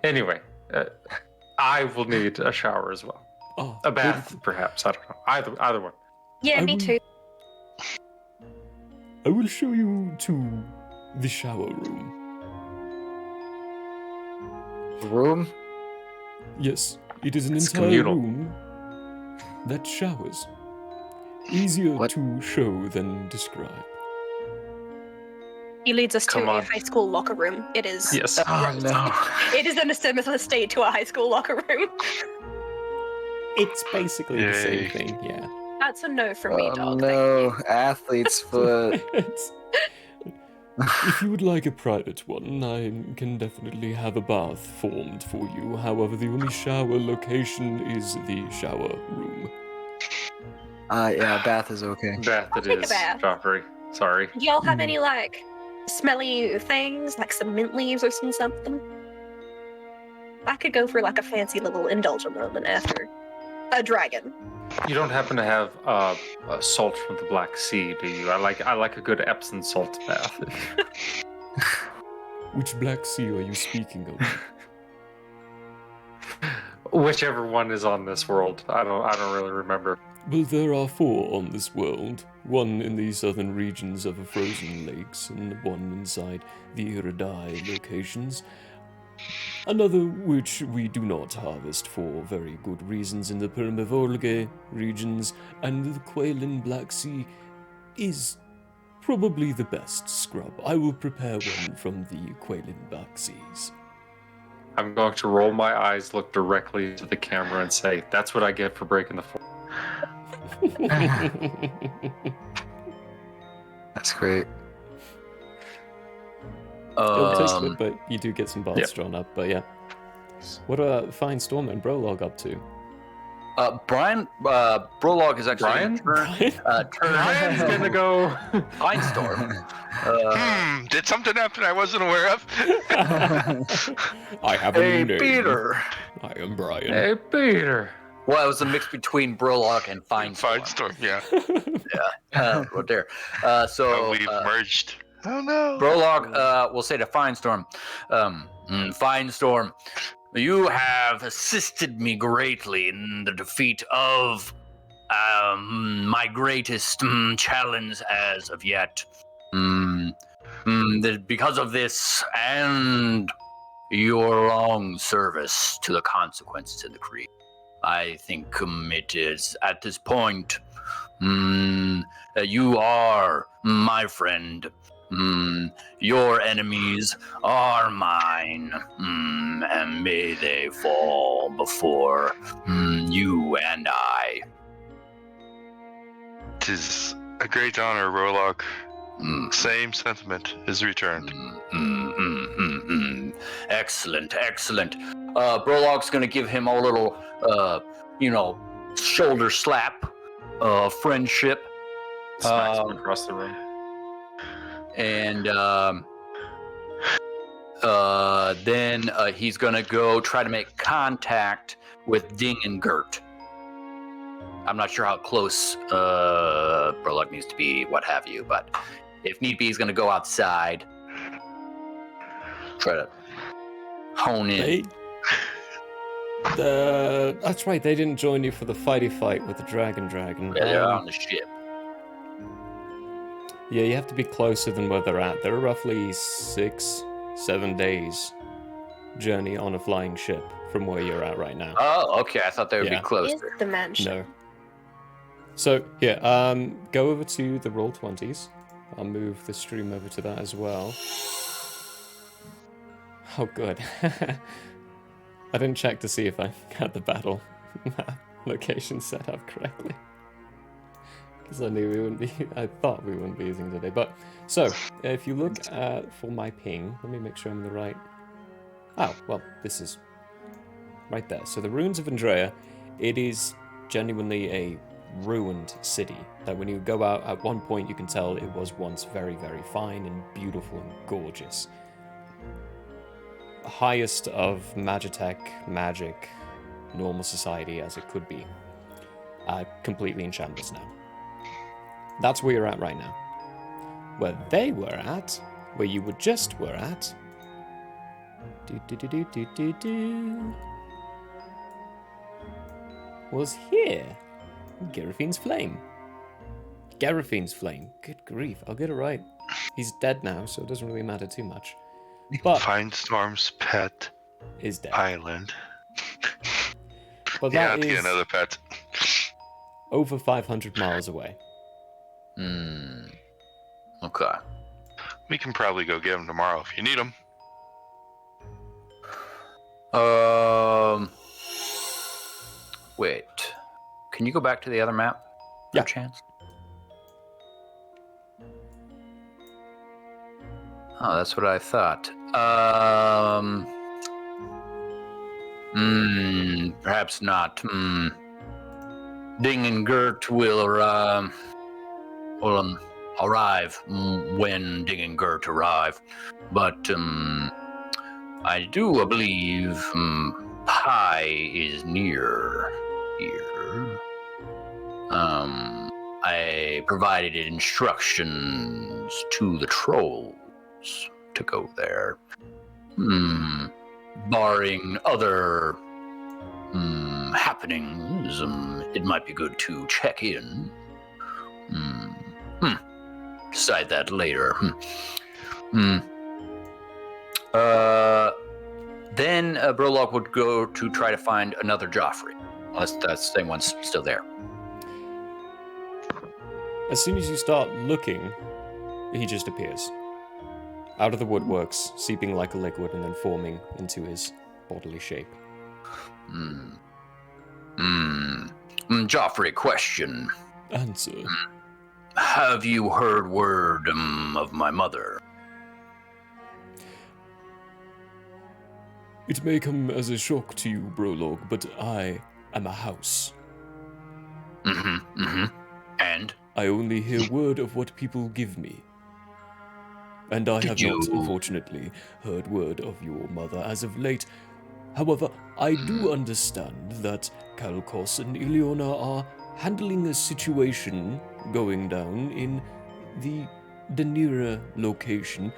Anyway, I will need a shower as well. Oh, A bath, perhaps. I don't know. Either one. Yeah, I me will- too. I will show you to the shower room. Room? Yes, it is an It's entire communal. room that showers. Easier What? to show than describe. He leads us to Come a on. high school locker room. It is. Yes. Oh no. It is in a similar state to a high school locker room. It's basically the same Yay. thing, yeah. That's a no from me, Oh dog. no. Athlete's foot. It's- if you would like a private one, I can definitely have a bath formed for you. However, the only shower location is the shower room. Yeah, bath is okay. Bath I'll it take a is, bath. Joffrey. Sorry. Do y'all have any like smelly things, like some mint leaves or something? I could go for like a fancy little indulgent moment after a dragon. You don't happen to have salt from the Black Sea, do you? I like a good Epsom salt bath. Which Black Sea are you speaking of? Whichever one is on this world. I don't really remember. Well, there are 4 on this world. One in the southern regions of the frozen lakes, and one inside the Iridai locations. Another which we do not harvest for very good reasons in the Permivolge regions, and the Quailin Black Sea is probably the best scrub. I will prepare one from the Quailin Black Seas. I'm going to roll my eyes, look directly into the camera, and say, "That's what I get for breaking the fourth." That's great. It'll taste good, but you do get some bars Yep. drawn up, but yeah. What are Fine Storm and Brolog up to? Brian, Brolog is actually Brian? Brian's gonna go. Pine Storm. Did something happen I wasn't aware of? I have a Hey, new name. Peter. I am Brian. Hey, Peter. Well, it was a mix between Brolog and Fine Storm. Fine storm, yeah. Right there. So Oh, we've merged. Oh no. Brolog will say to Fine Storm, Fine Storm, you have assisted me greatly in the defeat of my greatest challenge as of yet. Because of this and your long service to the consequences of the creed, I think it is at this point that you are my friend. Your enemies are mine, and may they fall before you and I. 'Tis a great honor, Rollock. Same sentiment is returned. Excellent, excellent. Brolog's gonna give him a little, shoulder slap, friendship. Smacks him across the room. And then he's gonna go try to make contact with Ding and Gert. I'm not sure how close Brolog needs to be, what have you, but if need be, he's gonna go outside, try to hone in. That's right, they didn't join you for the fighty fight with the dragon. Yeah, they're on the ship. Yeah, you have to be closer than where they're at. They're roughly 6-7 days journey on a flying ship from where you're at right now. Oh, okay. I thought they would Yeah. be Is closer. the mansion? No. So, yeah, go over to the Roll20s. I'll move the stream over to that as well. Oh, good. I didn't check to see if I had the battle location set up correctly. Because I thought we wouldn't be using it today. But, so, if you look for my ping, let me make sure I'm in the right... Oh, well, this is right there. So the Ruins of Andrea, it is genuinely a ruined city. That when you go out, at one point you can tell it was once very, very fine and beautiful and gorgeous. Highest of Magitech, magic, normal society as it could be. Completely in shambles now. That's where you're at right now. Where they were at, where you were at, was here. Gariffine's Flame. Gariffine's Flame. Good grief, I'll get it right. He's dead now, so it doesn't really matter too much. But Fine Storm's pet is dead. island. But Yeah, that I'll get is another pet. over 500 miles away. Okay. We can probably go get him tomorrow if you need him. Wait. Can you go back to the other map? Yeah. Per chance? Oh, that's what I thought. Perhaps not. Ding and Gert will arrive when Ding and Gert arrive. But I believe Pi is near here. I provided instructions to the trolls to go there. Barring other happenings, it might be good to check in. Decide that later. Then Brolock would go to try to find another Joffrey, unless that same one's still there. As soon as you start looking, he just appears. Out of the woodworks, seeping like a liquid and then forming into his bodily shape. Joffrey, question. Answer. Have you heard word of my mother? It may come as a shock to you, Brolog, but I am a house. And? I only hear word of what people give me. And I have not, unfortunately, heard word of your mother as of late. However, I do understand that Kalkos and Ileona are handling a situation going down in the Danira location.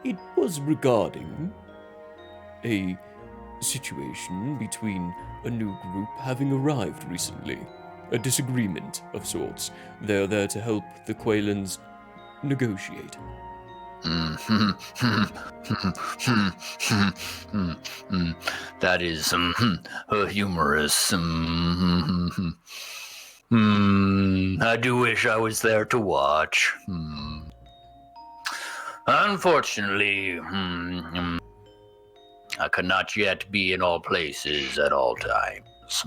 It was regarding a situation between a new group having arrived recently. A disagreement of sorts. They're there to help the Quailans negotiate. That is humorous. I do wish I was there to watch. Unfortunately, I cannot yet be in all places at all times.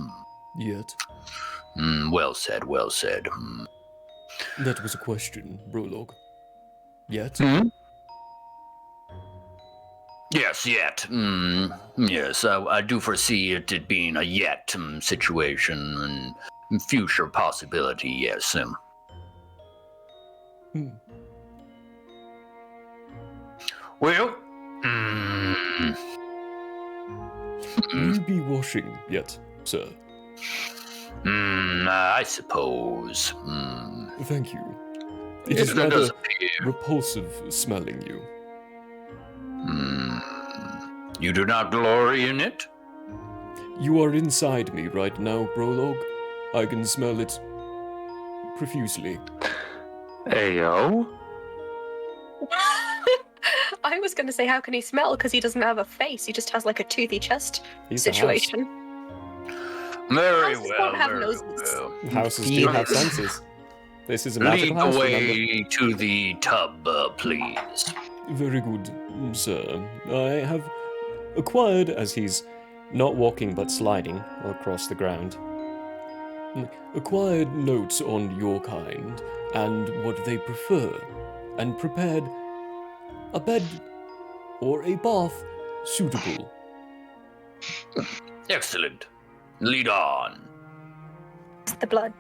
Yet? Well said, well said. That was a question, Brolog. Yet? Yes, yet. Yes, I do foresee it being a yet situation and future possibility, yes. Well, Will you be washing yet, sir? I suppose. Thank you. It Yes, is that rather does appear. repulsive smelling you. You do not glory in it? You are inside me right now, Brolog. I can smell it profusely. Ayo. I was going to say, how can he smell? Because he doesn't have a face. He just has like a toothy chest He's a house. situation. Very Houses well, don't have very noses. well. Houses do have senses. This is a Lead magical the house, remember? way to the tub, please. Very good, sir. I have acquired, as he's not walking but sliding across the ground, acquired notes on your kind and what they prefer, and prepared a bed or a bath suitable. Excellent. Lead on.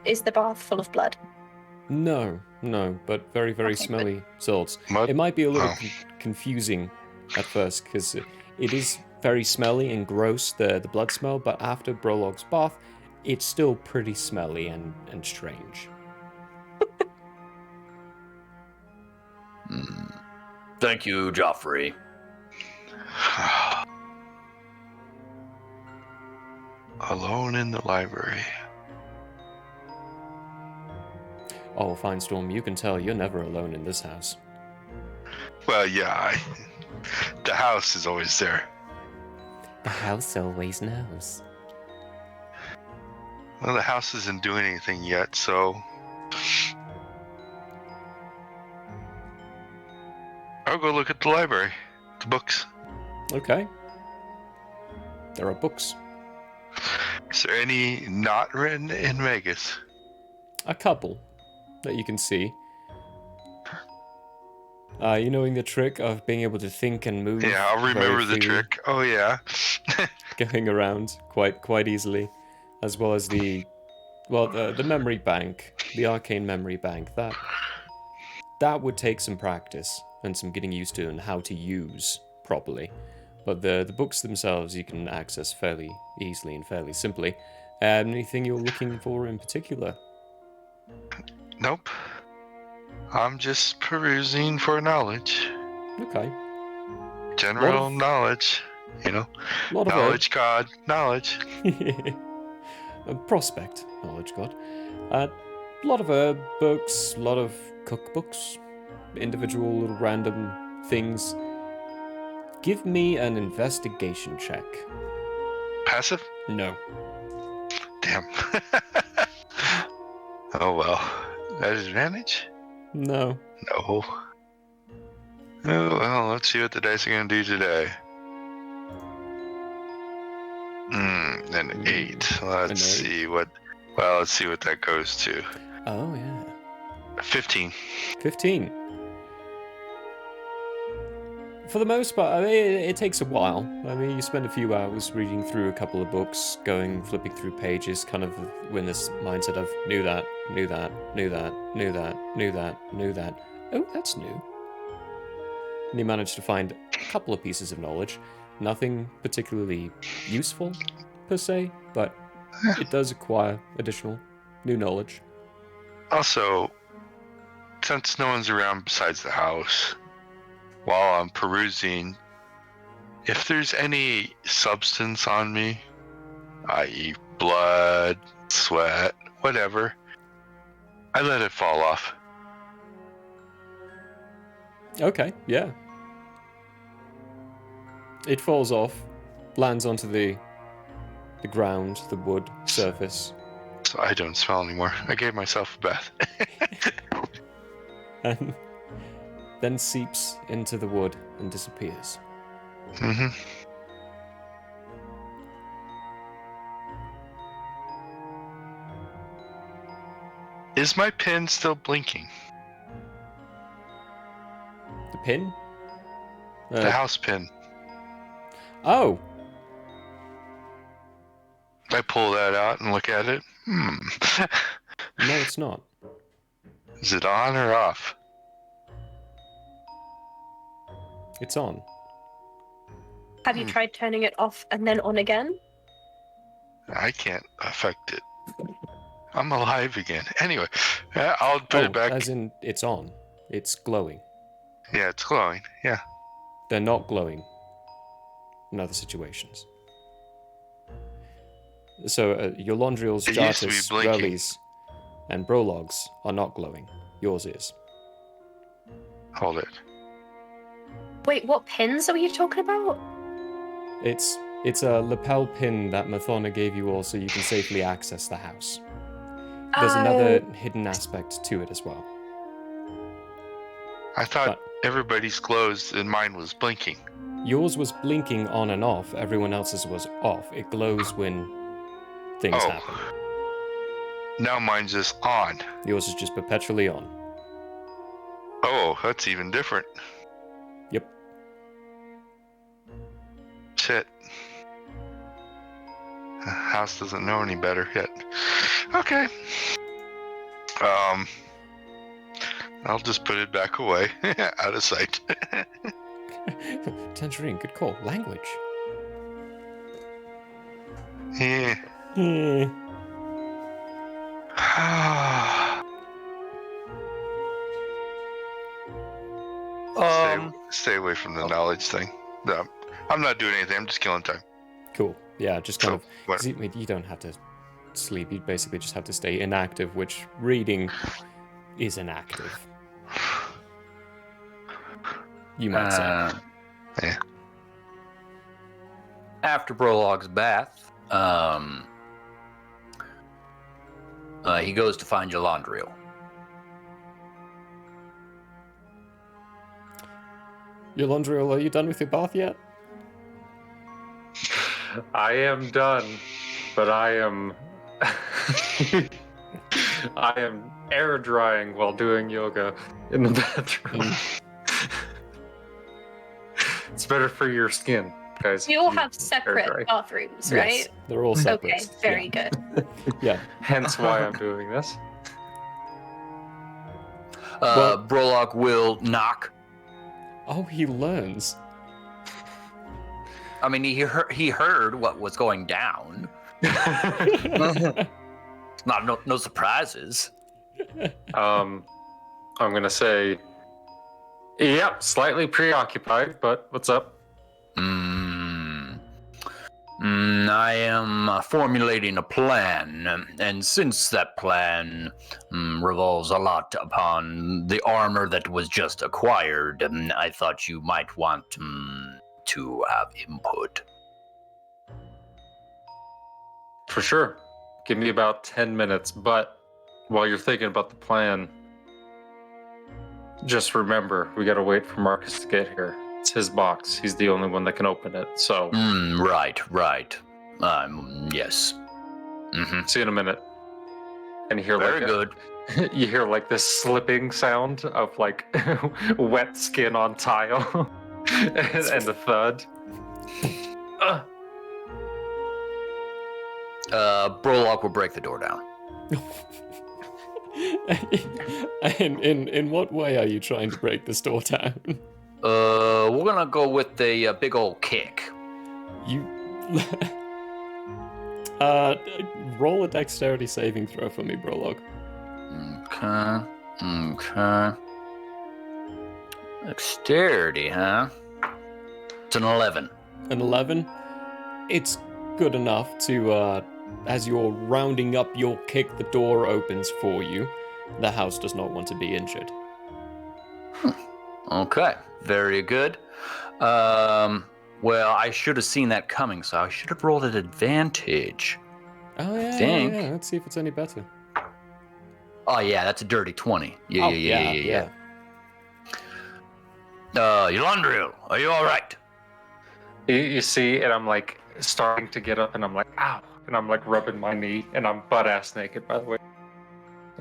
Is the bath full of blood? No, but very, very Okay, smelly salts. Mud? It might be a little Oh. confusing at first, because it is very smelly and gross, the blood smell, but after Brolog's bath, it's still pretty smelly and strange. Thank you, Joffrey. Alone in the library. Oh, Finestorm, you can tell you're never alone in this house. Well, yeah, the house is always there. The house always knows. Well, the house isn't doing anything yet, so I'll go look at the library, the books. Okay. There are books. Is there any not written in Vegas? A couple that you can see. You knowing the trick of being able to think and move. Yeah, I'll very remember the freely. trick. Oh, yeah. going around quite easily, as well as the memory bank, the arcane memory bank. That would take some practice and some getting used to and how to use properly. But the books themselves you can access fairly easily and fairly simply. Anything you're looking for in particular? Nope. I'm just perusing for knowledge. Okay. General knowledge. Lot of Knowledge God. Knowledge. prospect knowledge, God. A lot of herb books, a lot of cookbooks, individual little random things. Give me an investigation check. Passive? No. Damn. Oh well. That is advantage? No. No. Oh well, let's see what the dice are gonna do today. An 8. Let's see what that goes to. Oh, yeah. 15. 15. For the most part, I mean, it takes a while. I mean, you spend a few hours reading through a couple of books, flipping through pages, kind of with this mindset of knew that. Oh, that's new. And you manage to find a couple of pieces of knowledge. Nothing particularly useful, per se, but it does acquire additional new knowledge. Also, since no one's around besides the house, while I'm perusing, if there's any substance on me, i.e. blood, sweat, whatever, I let it fall off. Okay, yeah. It falls off, lands onto the ground, the wood surface. So I don't smell anymore. I gave myself a bath. And then seeps into the wood and disappears. Mm-hmm. Is my pin still blinking? The pin? The house pin. Oh! I pull that out and look at it. No, it's not. Is it on or off? It's on. Have you tried turning it off and then on again? I can't affect it. I'm alive again. Anyway, I'll put it back. As in, it's on. It's glowing. Yeah, it's glowing. Yeah. They're not glowing in other situations. So, your Londriel's, It used to be Jartis, blinking. Relies, and Brologs are not glowing. Yours is. Hold it. Wait, what pins are you talking about? It's a lapel pin that Mathona gave you all so you can safely access the house. There's another hidden aspect to it as well. I thought everybody's closed and mine was blinking. Yours was blinking on and off, everyone else's was off. It glows when things happen. Now mine's just on. Yours is just perpetually on. Oh, that's even different. Yep. Shit. The house doesn't know any better yet. Okay. I'll just put it back away, out of sight. Tangerine, good call. Language. Yeah. Stay away from the knowledge thing. No, I'm not doing anything. I'm just killing time. Cool. Yeah, just kind of. What? You don't have to sleep. You basically just have to stay inactive, which reading is inactive. You might say. Yeah. After Brolog's bath, he goes to find Jalandriel. Yolandriel, are you done with your bath yet? I am done, but I am I am air drying while doing yoga in the bathroom. It's better for your skin. guys. You all keep have air separate dry. bathrooms, right? Yes, they're all separate. Okay, very good. Yeah. Hence why I'm doing this. Well- Brolock will knock. Oh, he learns. I mean, he heard what was going down. Not no surprises. I'm gonna say, yep, slightly preoccupied, but what's up? I am formulating a plan, and since that plan revolves a lot upon the armor that was just acquired, I thought you might want to have input. For sure. Give me about 10 minutes, but while you're thinking about the plan, just remember, we gotta wait for Marcus to get here. It's his box. He's the only one that can open it. So, Right. Yes. see you in a minute. And you hear Very like good. you hear like this slipping sound of like wet skin on tile and the thud. Brolock will break the door down. In what way are you trying to break this door down? We're gonna go with the big old kick. You roll a dexterity saving throw for me, Brolog. Okay. Dexterity, huh? It's an 11. An 11. It's good enough to, as you're rounding up your kick, the door opens for you. The house does not want to be injured. Okay, very good. Well, I should have seen that coming, so I should have rolled at advantage. Oh, yeah, Think. yeah. Let's see if it's any better. Oh, yeah, that's a dirty 20. Yeah. Yolandriel, are you all right? You see, and I'm like starting to get up, and I'm like, ow, and I'm like rubbing my knee, and I'm butt ass naked, by the way.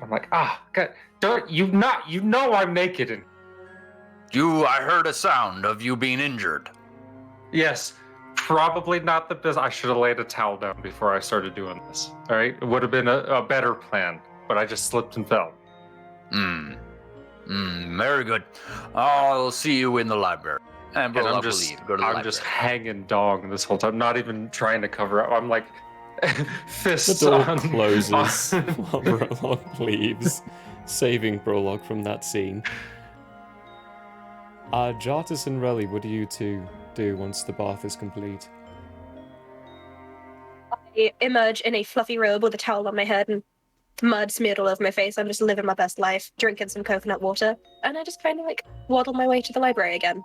I'm like, God, don't you know I'm naked, and I heard a sound of you being injured. yes, probably not the best. I should have laid a towel down before I started doing this. All right, it would have been a better plan, but I just slipped and fell. Very good. I'll see you in the library. And And Brolock I'm will just, leave. Go to the I'm library. just hanging dong this whole time, not even trying to cover up. I'm like, The fists door on. closes while Brolog leaves, saving Brolog from that scene. Jartis and Relly, what do you two do once the bath is complete? I emerge in a fluffy robe with a towel on my head and mud smeared all over my face. I'm just living my best life, drinking some coconut water, and I just kind of like waddle my way to the library again,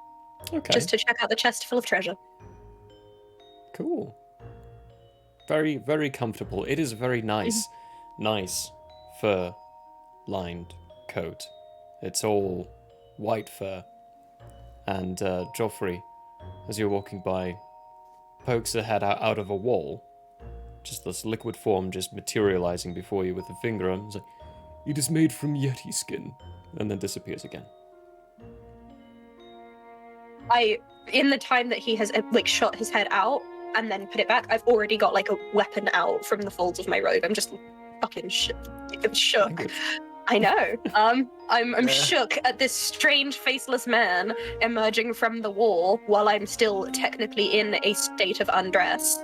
Okay, just to check out the chest full of treasure. cool. Very, very comfortable. It is a very nice fur-lined coat. It's all white fur. And Joffrey, as you're walking by, pokes her head out of a wall. Just this liquid form just materializing before you with a finger and it's like, it is made from yeti skin, and then disappears again. In the time that he has like shot his head out and then put it back, I've already got like a weapon out from the folds of my robe. I'm just fucking I'm shook. Language. I know. I'm shook at this strange faceless man emerging from the wall while I'm still technically in a state of undress.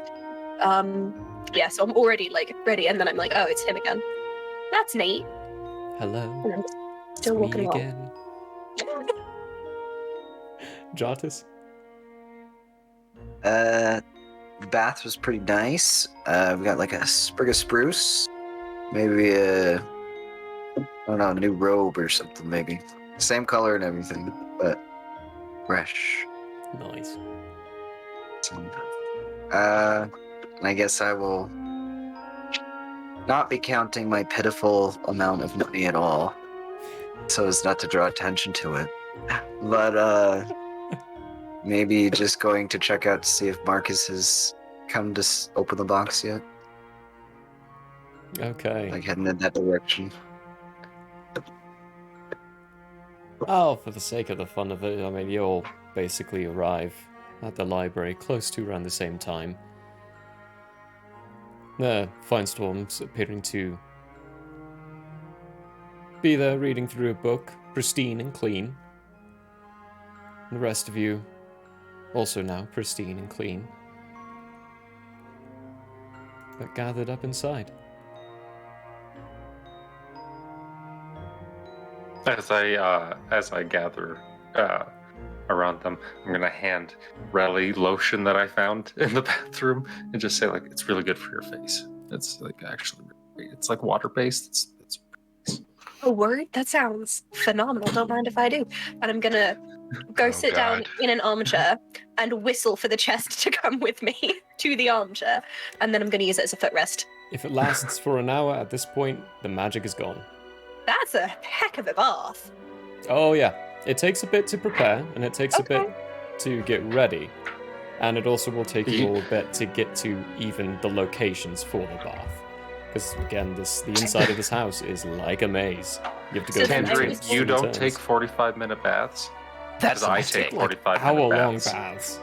Yeah, so I'm already like ready, and then I'm like, oh, it's him again. That's neat. Hello. And I'm still It's walking me along. again. Jartis? The bath was pretty nice. We got like a sprig of spruce, maybe I don't know, a new robe or something, maybe. Same color and everything, but fresh. Nice. I guess I will not be counting my pitiful amount of money at all, so as not to draw attention to it. But maybe just going to check out to see if Marcus has come to open the box yet. Okay. Like heading in that direction. Oh, for the sake of the fun of it, I mean, you'll basically arrive at the library, close to around the same time. Finestorm's appearing to be there reading through a book, pristine and clean. The rest of you, also now pristine and clean, but gathered up inside. As I gather around them, I'm gonna hand Relly lotion that I found in the bathroom and just say like, it's really good for your face. It's like actually, it's like water based. It's A word? That sounds phenomenal. Don't mind if I do. And I'm gonna go sit down in an armchair and whistle for the chest to come with me to the armchair, and then I'm gonna use it as a footrest. If it lasts for an hour at this point, the magic is gone. That's a heck of a bath. Oh yeah, it takes a bit to prepare, and it takes a bit to get ready, and it also will take you all a bit to get to even the locations for the bath. Because again, the inside of this house is like a maze. You have to go So through Tangerine, twists you and don't turns. take 45-minute baths. That's a I mistake. take 45-minute Hour-long baths. baths.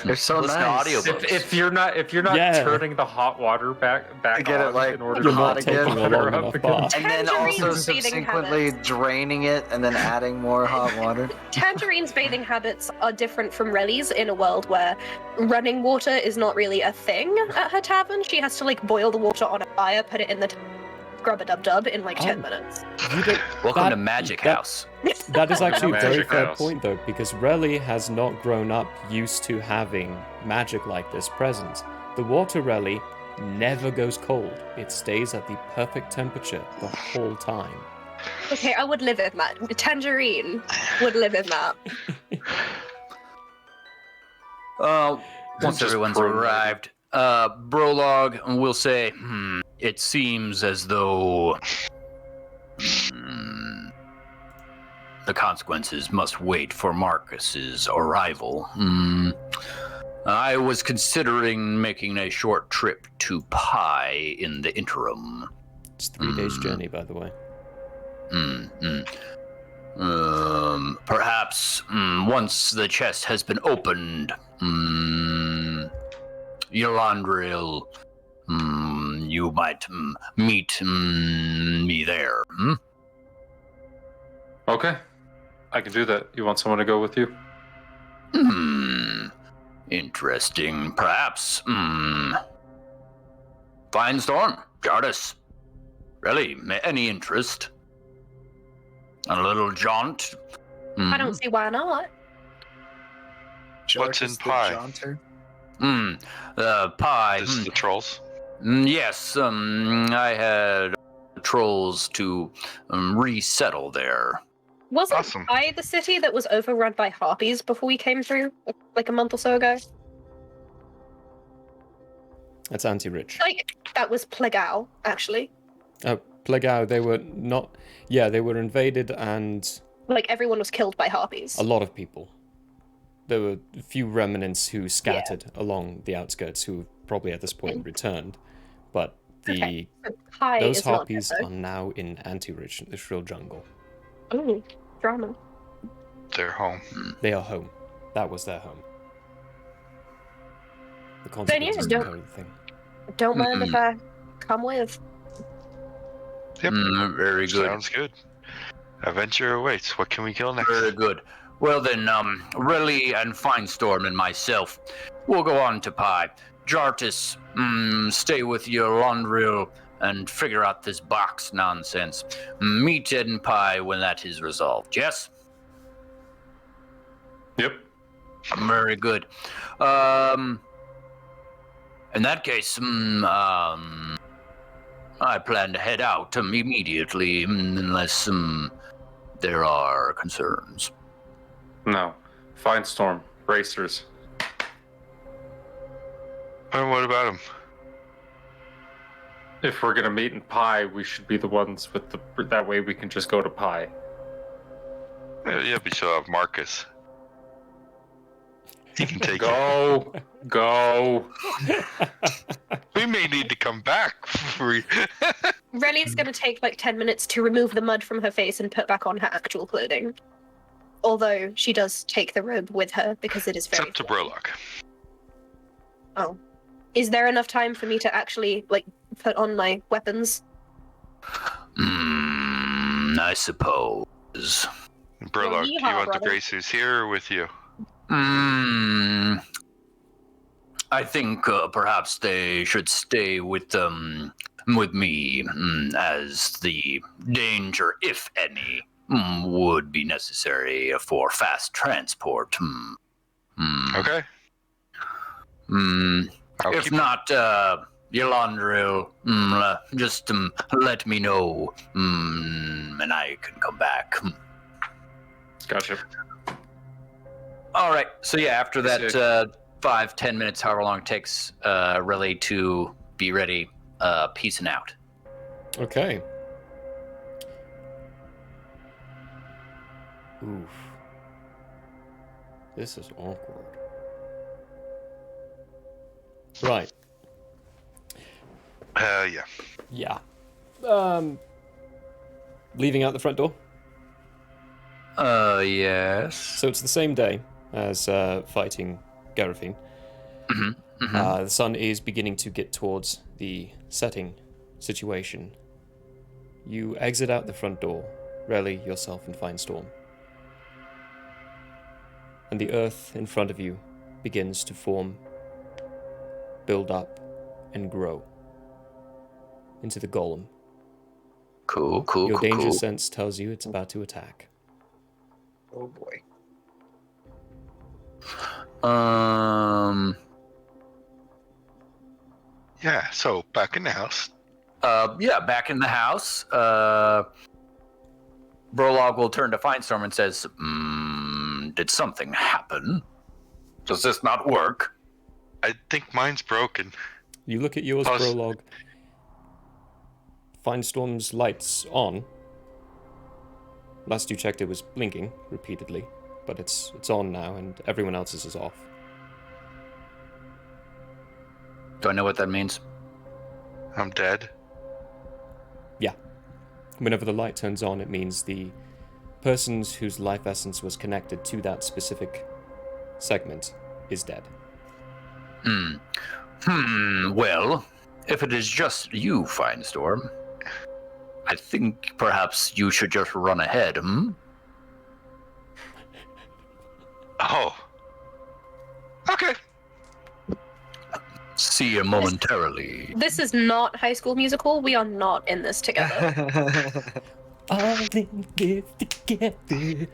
They're so Listen to nice. audiobooks. If you're not Yeah. turning the hot water back To get on it, like, in order You're to not hot taking again. a water long up enough again. bath. And then also Tangerine's bathing subsequently habits. draining it and then adding more hot water. Tangerine's bathing habits are different from Relly's in a world where running water is not really a thing at her tavern. She has to like boil the water on a fire, put it in the grub-a-dub-dub in like 10 minutes. You don't, Welcome that- to Magic that- House. That is actually a very Magic fair house. point, though, because Relly has not grown up used to having magic like this present. The water Relly never goes cold. It stays at the perfect temperature the whole time. Okay, I would live in that. Tangerine would live in that. Once Just everyone's prune arrived, Brolog will say, it seems as though the consequences must wait for Marcus's arrival. I was considering making a short trip to Pi in the interim. It's 3 days journey, by the way. Perhaps once the chest has been opened, Yolandril, you might meet me there. Okay, I can do that. You want someone to go with you? Interesting. Perhaps. Finestorm, Jardis. Really, any interest? A little jaunt? I don't see why not. What's in Jarkus the pie? Jaunter. Pie. This is the trolls. Yes, I had trolls to resettle there. Wasn't Awesome. I the city that was overrun by harpies before we came through, like a month or so ago? That's anti-rich. Like, that was Plagao, actually. Oh, Plagao, they were not... Yeah, they were invaded and Like, everyone was killed by harpies. a lot of people. There were a few remnants who scattered along the outskirts who have probably at this point returned. But Okay, so Pi those is not harpies dead, are now in anti-rich, the Shrill Jungle. though. Ooh, drama. They're home. They are home. That was their home. The Then yeah, consequences of don't- everything. Don't mind if I come with. Yep. Very good. Sounds good. Adventure awaits. What can we kill next? Very good. Well then, Relly and Finestorm and myself, we'll go on to Pi. Jartis, stay with your Londril and figure out this box nonsense. Meet Ed and Pi when that is resolved. Yes? Yep. Very good. In that case, I plan to head out immediately, unless there are concerns. No. Finestorm. Bracers. And what about him? If we're gonna meet in Pi, we should be the ones with the. That way we can just go to Pi. Yeah, but you'll have Marcus. He can take it. Go. Go. We may need to come back. Relly's gonna take like 10 minutes to remove the mud from her face and put back on her actual clothing. Although she does take the robe with her because it is It's very up to fluffy. Brolock. Oh. Is there enough time for me to actually, like, put on my weapons? I suppose. Brolock, do you yeehaw, want brother. the bracers here or with you? I think perhaps they should stay with me, as the danger, if any, would be necessary for fast transport. Okay. I'll If keep not, Yolandril, just let me know, and I can come back. Gotcha. All right. So yeah, after Sick. that 5-10 minutes, however long it takes, Relly to be ready, peacing out. Okay. Oof. This is awkward. Right. Yeah. Yeah. Leaving out the front door. Yes. So it's the same day as fighting Garifine. The sun is beginning to get towards the setting situation. You exit out the front door, Relly, yourself, and Finestorm. And the earth in front of you begins to form, build up, and grow into the golem. Cool. Your danger sense tells you it's about to attack. Oh boy. Yeah, so back in the house. Yeah, back in the house, Brolog will turn to Finestorm and says, did something happen? Does this not work? I think mine's broken. You look at yours, Plus- Prologue. Finestorm's lights on. Last you checked, it was blinking repeatedly, but it's on now, and everyone else's is off. Do I know what that means? I'm dead. Yeah. Whenever the light turns on, it means the persons whose life essence was connected to that specific segment is dead. Well, if it is just you, Finestorm, I think perhaps you should just run ahead, Oh. Okay. See you momentarily. This is not High School Musical. We are not in this together. All in this together. Oh, dear.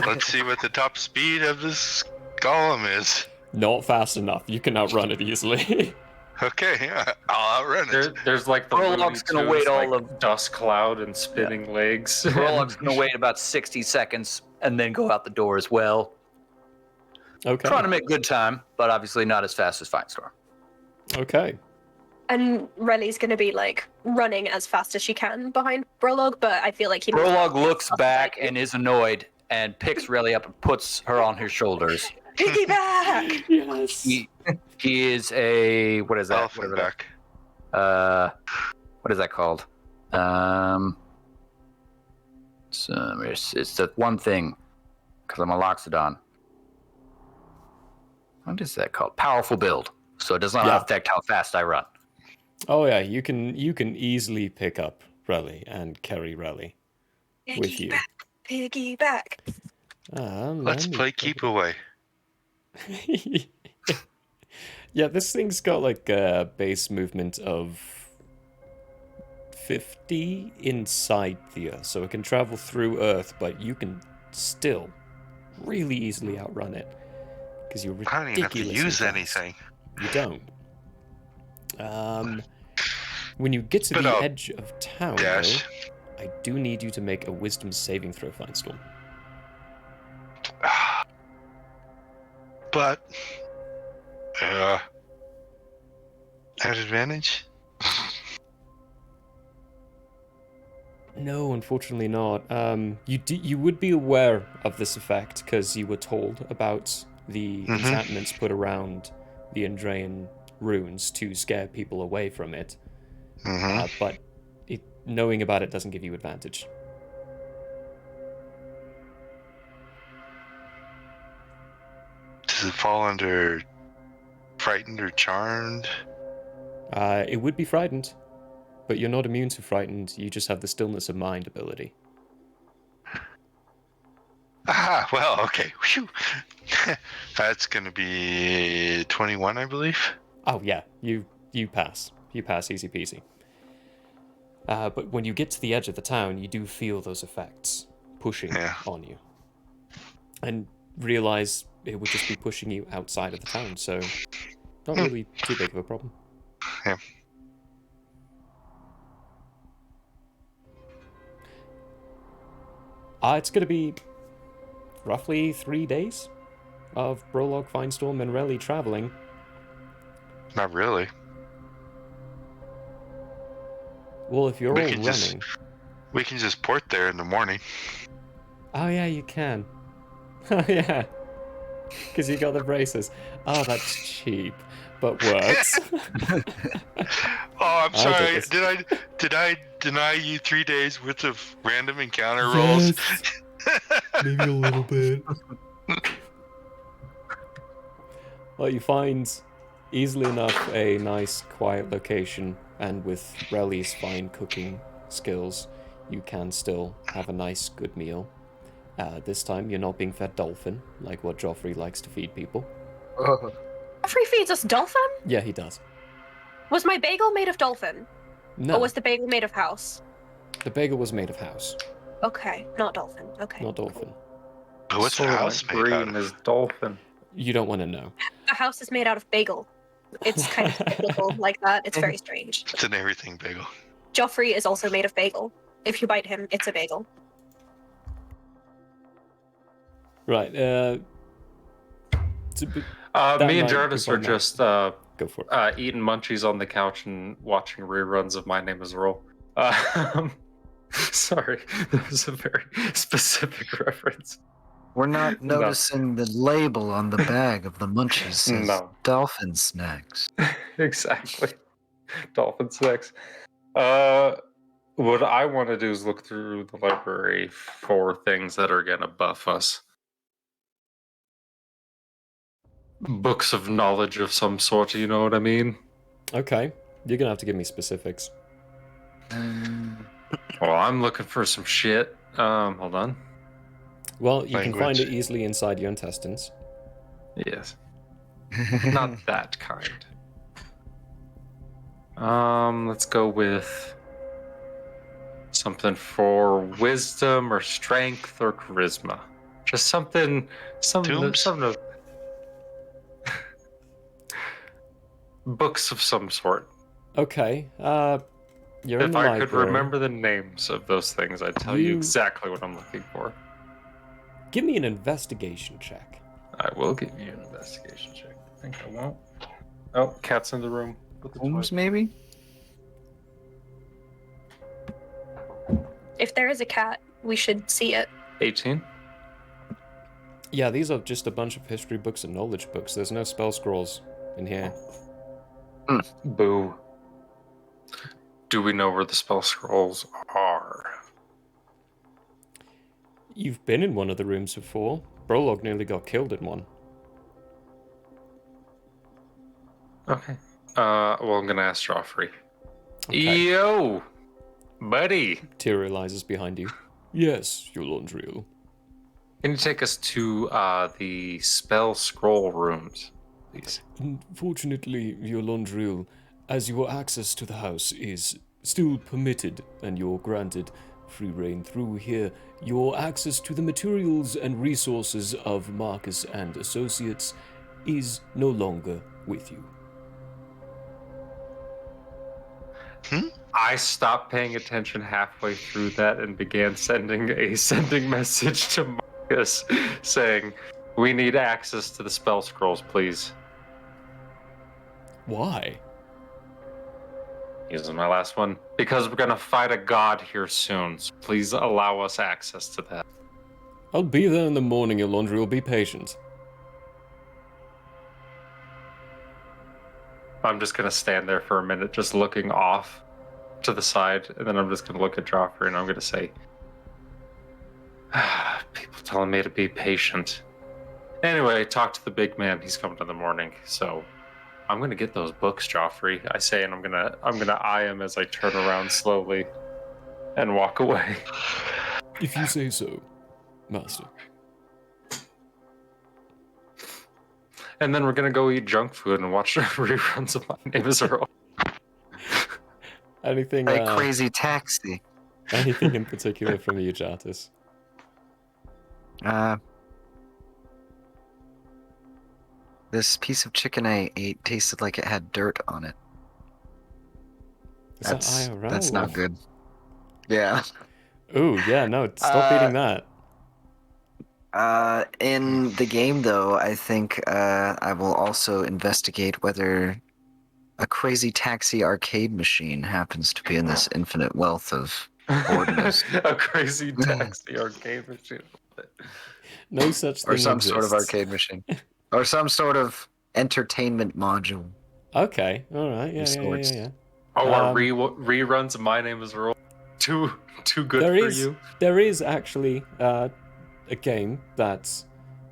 Let's see what the top speed of this golem is. Not fast enough. You can outrun it easily. Okay, yeah, I'll outrun it. There's like the Prologue's Looney gonna wait Tunes, all like, of- dust cloud and spinning legs. Prolog's gonna wait about 60 seconds and then go out the door as well. Okay. Trying to make good time, but obviously not as fast as Finestorm. Okay. And Relly's gonna be like running as fast as she can behind Brolog, but I feel like he Prolog looks back and is annoyed and picks Relly up and puts her on his shoulders. piggyback. Yes. He is a, what is that? Elephant back. What is that called? It's the one thing, because I'm a Loxodon. What is that called? Powerful build. So it does not affect how fast I run. Oh yeah, you can easily pick up Relly and carry Relly with you. Piggyback. Let's play keep away. Yeah, this thing's got like a base movement of 50 inside the Earth, so it can travel through Earth, but you can still really easily outrun it because you're I don't even have to ridiculously use fast. anything. You don't. When you get to But, the edge of town, Dash. though, I do need you to make a wisdom saving throw, Finestorm. But at advantage? No, unfortunately not. You would be aware of this effect because you were told about the enchantments put around the Andrean runes to scare people away from it. But knowing about it doesn't give you advantage. Does it fall under frightened or charmed? It would be frightened, but you're not immune to frightened. You just have the stillness of mind ability. Ah, well, okay. Whew. That's gonna be 21, I believe. Oh yeah, you pass. You pass easy peasy. But when you get to the edge of the town, you do feel those effects pushing on you, and realize it would just be pushing you outside of the town. So, not really too big of a problem. Yeah. It's going to be roughly 3 days of Brolog, Finestorm, and Relly traveling. Not really. Well, if you're We all can running... We can just port there in the morning. Oh yeah, you can. Oh yeah. Because you got the braces. Oh, that's cheap, but works. Oh, I'm sorry. this. Did I deny you 3 days worth of random encounter rolls? Maybe a little bit. Well, you find easily enough a nice, quiet location, and with Relly's fine cooking skills, you can still have a nice, good meal. This time, you're not being fed dolphin, like what Joffrey likes to feed people. Joffrey feeds us dolphin? Yeah, he does. Was my bagel made of dolphin? No, Or was the bagel made of house? the bagel was made of house, Okay, not dolphin. Okay. not dolphin. But what's the Soylent house made out Green of? is dolphin. You don't want to know. The house is made out of bagel. It's kind of biblical like that. It's very strange. It's an everything bagel. Joffrey is also made of bagel. If you bite him, it's a bagel. Right, Me That and night Jardis before are night. just go for it. eating munchies on the couch and watching reruns of My Name is Earl. Sorry, that was a very specific reference. We're not No. noticing the label on the bag of the munchies says No. dolphin snacks. Exactly. Dolphin snacks. What I want to do is look through the library for things that are going to buff us. Books of knowledge of some sort, you know what I mean? Okay, you're gonna have to give me specifics. Well, I'm looking for some shit. Hold on. Well, you can find Language. it easily inside your intestines. Yes. Not that kind. Let's go with something for wisdom or strength or charisma. Just something Tombs? of books of some sort. Okay, you're in If the I library. could remember the names of those things, I'd tell you You- exactly what I'm looking for. Give me an investigation check. I will give you an investigation check. I think I won't. Oh, cat's in the room. With the Holmes, toy. maybe? If there is a cat, we should see it. 18. Yeah, these are just a bunch of history books and knowledge books. There's no spell scrolls in here. Boo. Do we know where the spell scrolls are? You've been in one of the rooms before. Brolog nearly got killed in one. Okay. Well, I'm gonna ask Joffrey. Okay. Yo, buddy, Materializes behind you. Yes, Yolondriel. can you take us to the spell scroll rooms, please? Unfortunately, Yolondriel, as your access to the house is still permitted and you're granted free reign through here, your access to the materials and resources of Marcus and Associates is no longer with you. I stopped paying attention halfway through that and began sending a sending message to Marcus saying, "We need access to the spell scrolls, please." Why? Using my last one because we're gonna fight a god here soon. So please allow us access to that. I'll be there in the morning, Yolondriel. Be patient. I'm just gonna stand there for a minute, just looking off to the side, and then I'm just gonna look at Joffrey and I'm gonna say, "People telling me to be patient. Anyway, talk to the big man. He's coming in the morning, so I'm gonna get those books, Joffrey. I say, and I'm gonna eye him as I turn around slowly and walk away. If you say so, master. And then we're gonna go eat junk food and watch reruns of My Name Is Earl. Anything? Like Crazy Taxi. Anything in particular from you, Jartis? This piece of chicken I ate tasted like it had dirt on it. Is that IRL? That's not good. Yeah. Ooh, yeah, no, stop eating that. In the game, though, I think I will also investigate whether a Crazy Taxi arcade machine happens to be in this infinite wealth of ordinance. A Crazy Taxi arcade machine. No such thing Or some exists. sort of arcade machine. Or some sort of entertainment module. Okay, all right, yeah. Oh, are reruns of My Name Is Earl too good There for is- you? There is actually a game that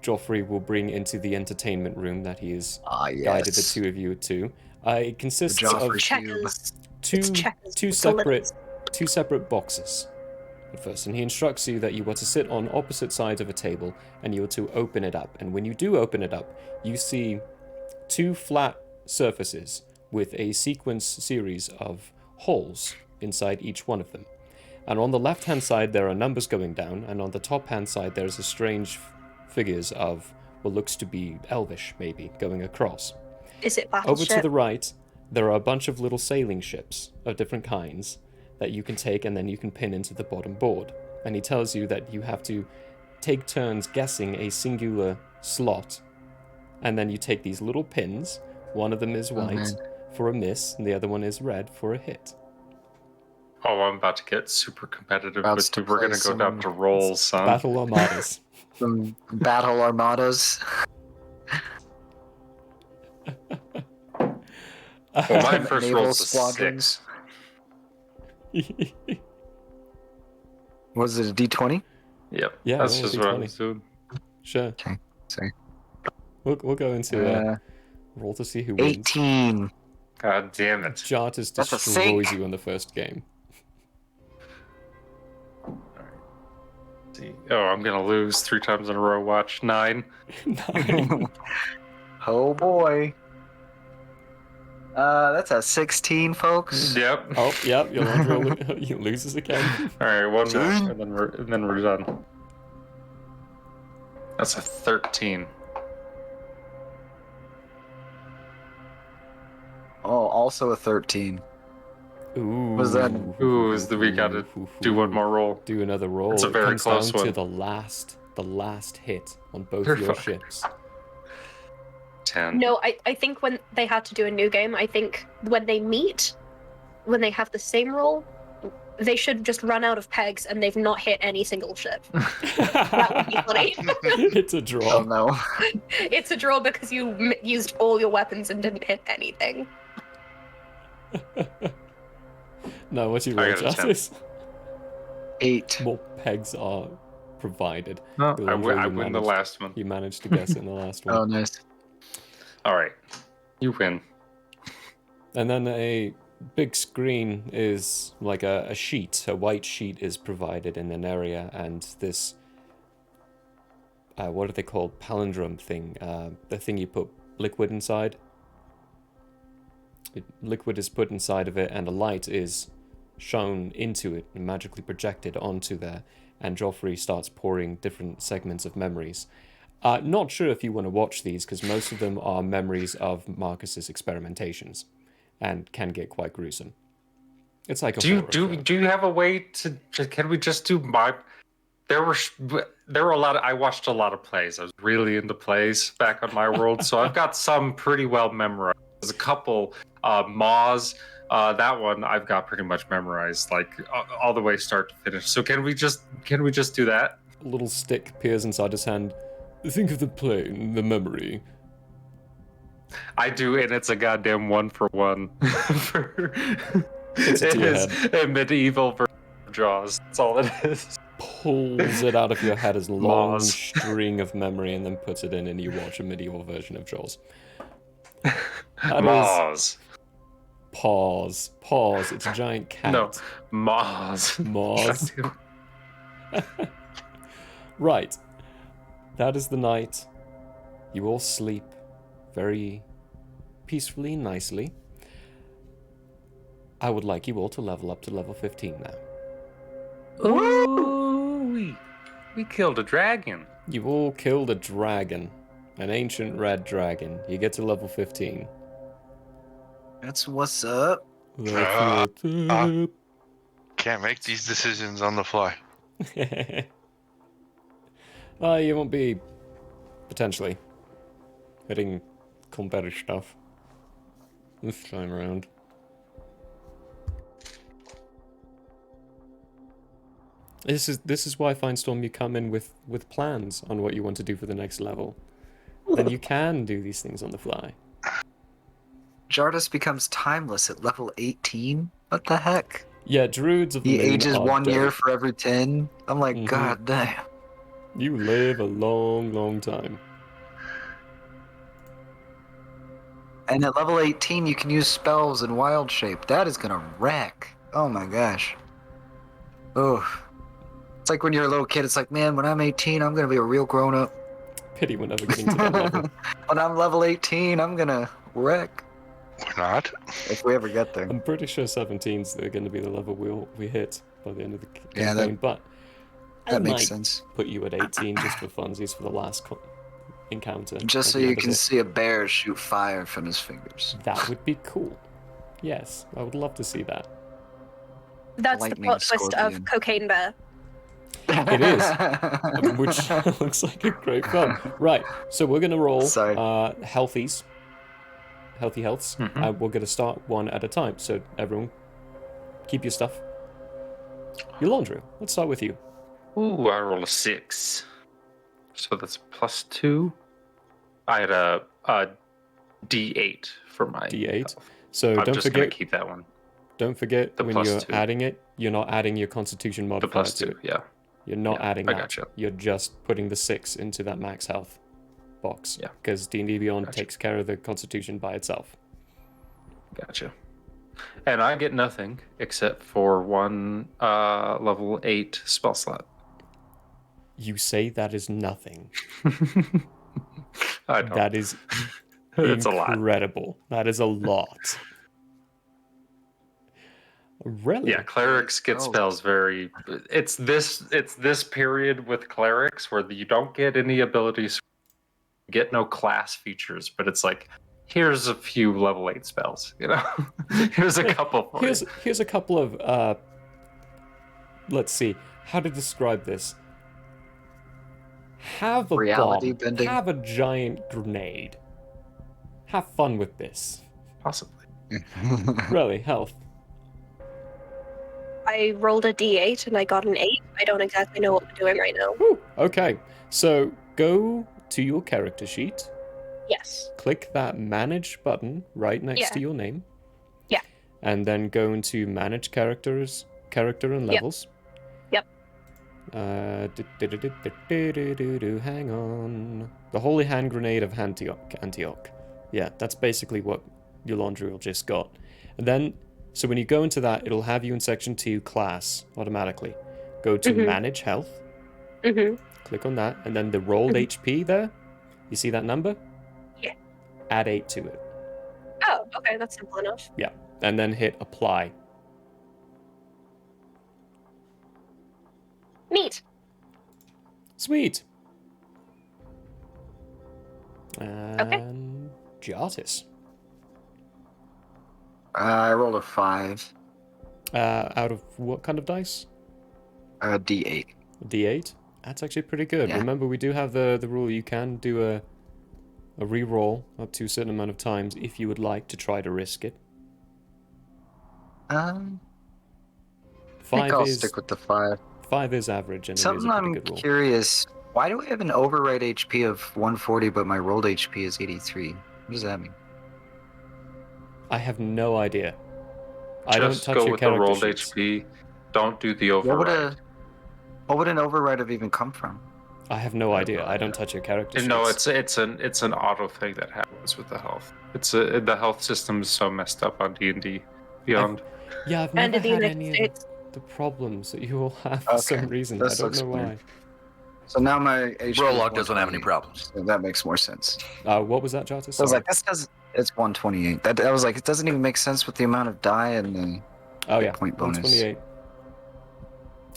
Joffrey will bring into the entertainment room that he has Yes. guided the two of you to. It consists The Joffrey of Checkers. two It's checkers. two It's all it separate is. two separate boxes at first, and he instructs you that you are to sit on opposite sides of a table and you are to open it up. And when you do open it up, you see two flat surfaces with a series of holes inside each one of them. And on the left-hand side, there are numbers going down, and on the top-hand side, there's a strange figures of what looks to be elvish, maybe, going across. Is it Over Battleship? to the right, there are a bunch of little sailing ships of different kinds that you can take and then you can pin into the bottom board. And he tells you that you have to take turns guessing a singular slot, and then you take these little pins. One of them is white man. for a miss, and the other one is red for a hit. Oh, I'm about to get super competitive About with to you. We're play gonna go some down to rolls, son. Battle Armadas. Some battle armadas. Well, my first Naval roll was a squadrons. 6. Was it a D20? Yep. Yeah, that's roll a just what I D20. was doing. Sure. Okay, sorry. We'll go into roll to see who wins. 18. God damn it. Jartis That's a destroys sink. you in the first game. See. Oh, I'm gonna lose 3 times in a row. Watch 9. 9. Oh boy. That's a 16, folks. Yep. Oh, yep, you loses again. All right, one more, Dang. and then we're done. That's a 13. Oh, also a 13. Ooh. Was that- Ooh, we gotta do one more roll. Do another roll. It's a It very comes close down to one. the last hit on both You're your fine. ships. 10. No, I think when they had to do a new game, I think when they meet, when they have the same roll, they should just run out of pegs and they've not hit any single ship. That would be funny. It's a Oh draw. no. It's a draw because you used all your weapons and didn't hit anything. No, what's your I roll, got a 10. Justice? 8. More pegs are provided. No, The I ones win, where I you win the managed- last one. You managed to guess it in the last one. Oh, nice. All right, you win. And then a big screen is like a sheet, a white sheet is provided in an area, and this, what are they called? Palindrome thing. The thing you put liquid inside. Liquid is put inside of it, and a light is shown into it and magically projected onto there. And Joffrey starts pouring different segments of memories. Not sure if you want to watch these, because most of them are memories of Marcus's experimentations, and can get quite gruesome. It's like a Do horror show. you have a way to? Can we just do my? There were a lot. I watched a lot of plays. I was really into plays back on my world, so I've got some pretty well memorized. There's a couple. Moz. That one I've got pretty much memorized, like all the way start to finish. So can we just do that? A little stick peers inside his hand. Think of the play, the memory. I do, and it's a goddamn 1-for-1. Puts it to It your is a medieval version of Jaws. That's all it is. pulls it out of your head as a long Mars. string of memory and then puts it in, and you watch a medieval version of Jaws. That is Mars. Pause. Pause. It's a giant cat. No, Mars. Mars. Right. That is the night. You all sleep very peacefully and nicely. I would like you all to level up to level 15 now. Ooh, we killed a dragon. You all killed a dragon. An ancient red dragon. You get to level 15. That's what's up. That's what's up. Can't make these decisions on the fly. You won't be potentially hitting combat stuff this time around. This is why, Finestorm, you come in with plans on what you want to do for the next level. Then you can do these things on the fly. Jardus becomes timeless at level 18? What the heck? Yeah, Druids of the He Moon ages are 1 year dope. for every 10? I'm like, Mhm. god damn. You live a long, long time. And at level 18, you can use spells in wild shape. That is gonna wreck. Oh my gosh. Oh. It's like when you're a little kid, it's like, man, when I'm 18, I'm gonna be a real grown up. Pity we're never getting to that level. When I'm level 18, I'm gonna wreck. Or not. If we ever get there. I'm pretty sure 17's going to be the level we hit by the end of the Yeah, campaign, but I That makes might sense. put you at 18 just for funsies for the last encounter. Just at so the you end of can it. see a bear shoot fire from his fingers. That would be cool. Yes, I would love to see that. That's the Lightning plot twist of scorpion. Cocaine Bear. It is. Which looks like a great film. Right, so we're going to roll Sorry. healthies. Healthy healths. Mhm. And we're going to start one at a time. So everyone, keep your stuff. Yolandru, let's start with you. Ooh, I roll a 6. So that's +2. I had a D8 for my D8. health. So I'm don't just gonna forget. keep that one. Don't forget The when plus you're 2. adding it, you're not adding your Constitution The modifier +2, to it. yeah. You're not Yeah, adding I that. gotcha. You're just putting the 6 into that max health box. Yeah. Because D&D Beyond Gotcha. takes care of the Constitution by itself. Gotcha. And I get nothing except for one level 8 spell slot. You say that is nothing. I know. That is It's a lot. incredible. That is a lot. Really? Yeah, clerics get Oh. spells very. It's this period with clerics where you don't get any abilities, get no class features, but it's like, here's a few level 8 spells. You know, here's a couple for you. Here's a couple of let's see how to describe this. Have a Reality bomb. bending. Have a giant grenade. Have fun with this. Possibly. Really, health. I rolled a d8 and I got an 8. I don't exactly know what I'm doing right now. Whew. Okay, so go to your character sheet. Yes. Click that manage button right next Yeah. to your name. Yeah. And then go into manage character and levels. Yep. Hang on. The Holy Hand Grenade of Antioch. Yeah, that's basically what Yolandriel just got. And then, so when you go into that, it'll have you in section 2 class automatically. Go to Mhm. manage health. Mm-hmm. Click on that, and then the rolled Mhm. HP there. You see that number? Yeah. Add 8 to it. Oh, okay, that's simple enough. Yeah. And then hit apply. Neat. Sweet. And Jartis. I rolled a 5. Out of what kind of dice? D8. D8. That's actually pretty good. Yeah. Remember, we do have the rule you can do a re-roll up to a certain amount of times if you would like to try to risk it. I 5 think I'll is stick with the 5. 5 is average, and it is Something a pretty I'm good roll. curious. Why do I have an override HP of 140, but my rolled HP is 83? What does that mean? I have no idea. I don't Just touch go your with the character rolled sheets. HP. Don't do the What would override. What would an override have even come from? I have no idea. I don't touch your character sheets. No, it's an auto thing that happens with the health. The health system is so messed up on D&D Beyond. Yeah, I've And never in the had United any States. of the problems that you all have for some reason. I This don't know explains. why. So now my HP is Brolock doesn't have any 128, problems. So that makes more sense. What was that, Jartis? So I was Sorry. like, this does. It's 128. I was like, it doesn't even make sense with the amount of die and the Oh hit yeah, point bonus. 128.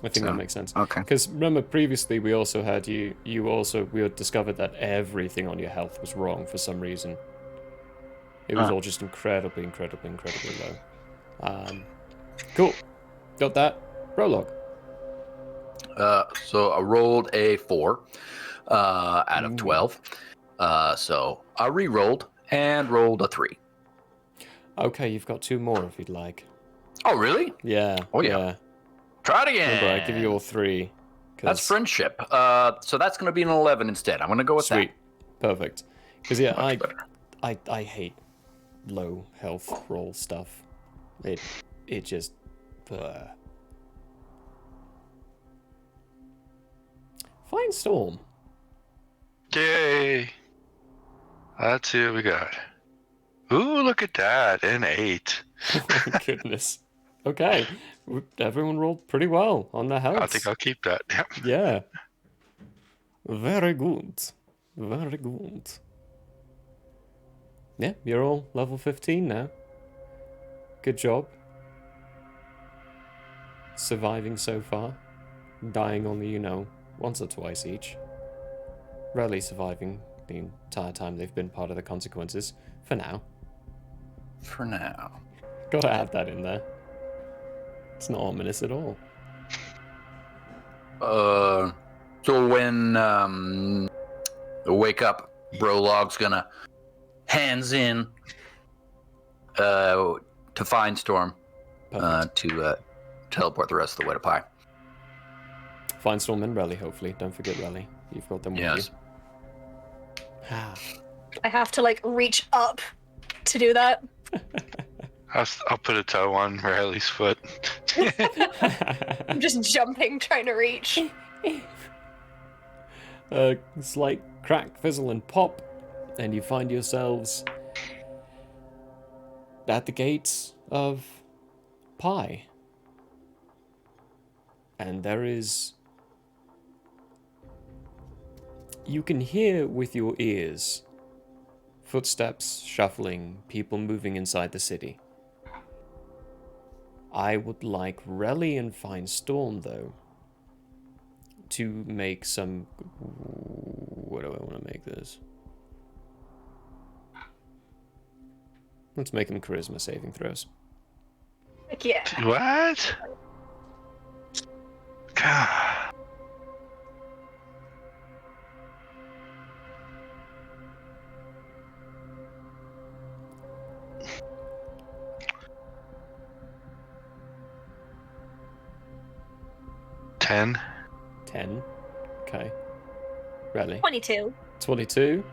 I think that So, makes sense. Okay. Because remember, previously we also had we had discovered that everything on your health was wrong for some reason. It was all just incredibly low. Cool. Got that. Prologue. So I rolled a 4 out of 12. So I re-rolled and rolled a 3. Okay, you've got 2 more if you'd like. Oh, really? Yeah. Oh, yeah. Try it again. Remember, I give you all 3. That's friendship. So that's going to be an 11 instead. I'm going to go with Sweet. Perfect. Because yeah, Much better. I hate low health roll stuff. It just. Fine Storm. Yay! Let's see what we got. Ooh, look at that. An 8. Oh my goodness. Okay. Everyone rolled pretty well on their health. I think I'll keep that. Yep. Yeah. Very good. Very good. Yeah, you're all level 15 now. Good job. Surviving so far. Dying only, once or twice each. Rarely surviving the entire time they've been part of the consequences. For now. For now. Gotta add that in there. It's not ominous at all. So when we wake up, Brolog's gonna hands in to find Storm to teleport the rest of the way to Pi. Find Storm and Rally, hopefully. Don't forget Rally. You've got them with Yes. you. I have to reach up to do that. I'll put a toe on Riley's foot. I'm just jumping, trying to reach. Slight crack, fizzle, and pop, and you find yourselves at the gates of Pi. And there is... You can hear with your ears footsteps shuffling, people moving inside the city. I would like Relly and Fine Storm, though, to make some... What do I want to make this? Let's make them charisma saving throws. Heck yeah. What? God. Ten. 10. Okay. Relly. 22. 22.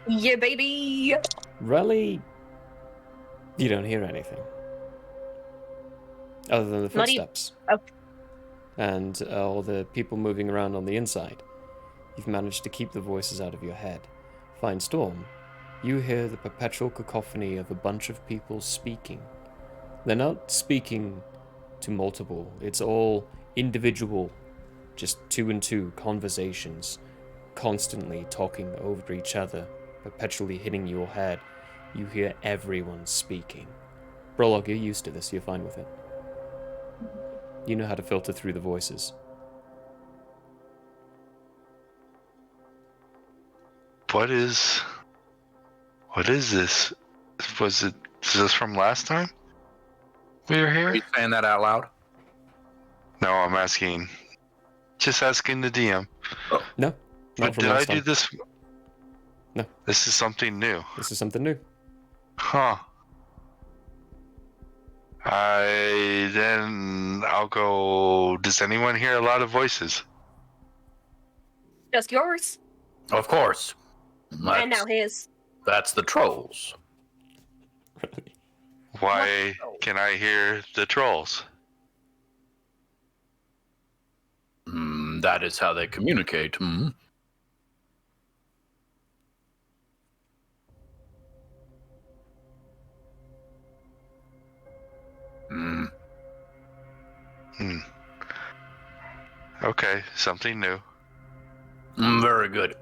Yeah, baby. Relly, you don't hear anything. Other than the Not footsteps. Oh. And all the people moving around on the inside. You've managed to keep the voices out of your head. Fine Storm, you hear the perpetual cacophony of a bunch of people speaking. They're not speaking to multiple. It's all individual, just 2 and 2 conversations, constantly talking over each other, perpetually hitting your head. You hear everyone speaking. Brolog, you're used to this. You're fine with it. You know how to filter through the voices. What is this? Is this from last time we were Are here? you saying that out loud? No, I'm asking. Just asking the DM. No, not But from did I last do time. this? No. This is something new. This is something new. Huh. I'll go. Does anyone hear a lot of voices? Just yours. Of course. And now his. That's the trolls. Why can I hear the trolls? That is how they communicate. Hmm. Hmm. Okay, something new. Very good.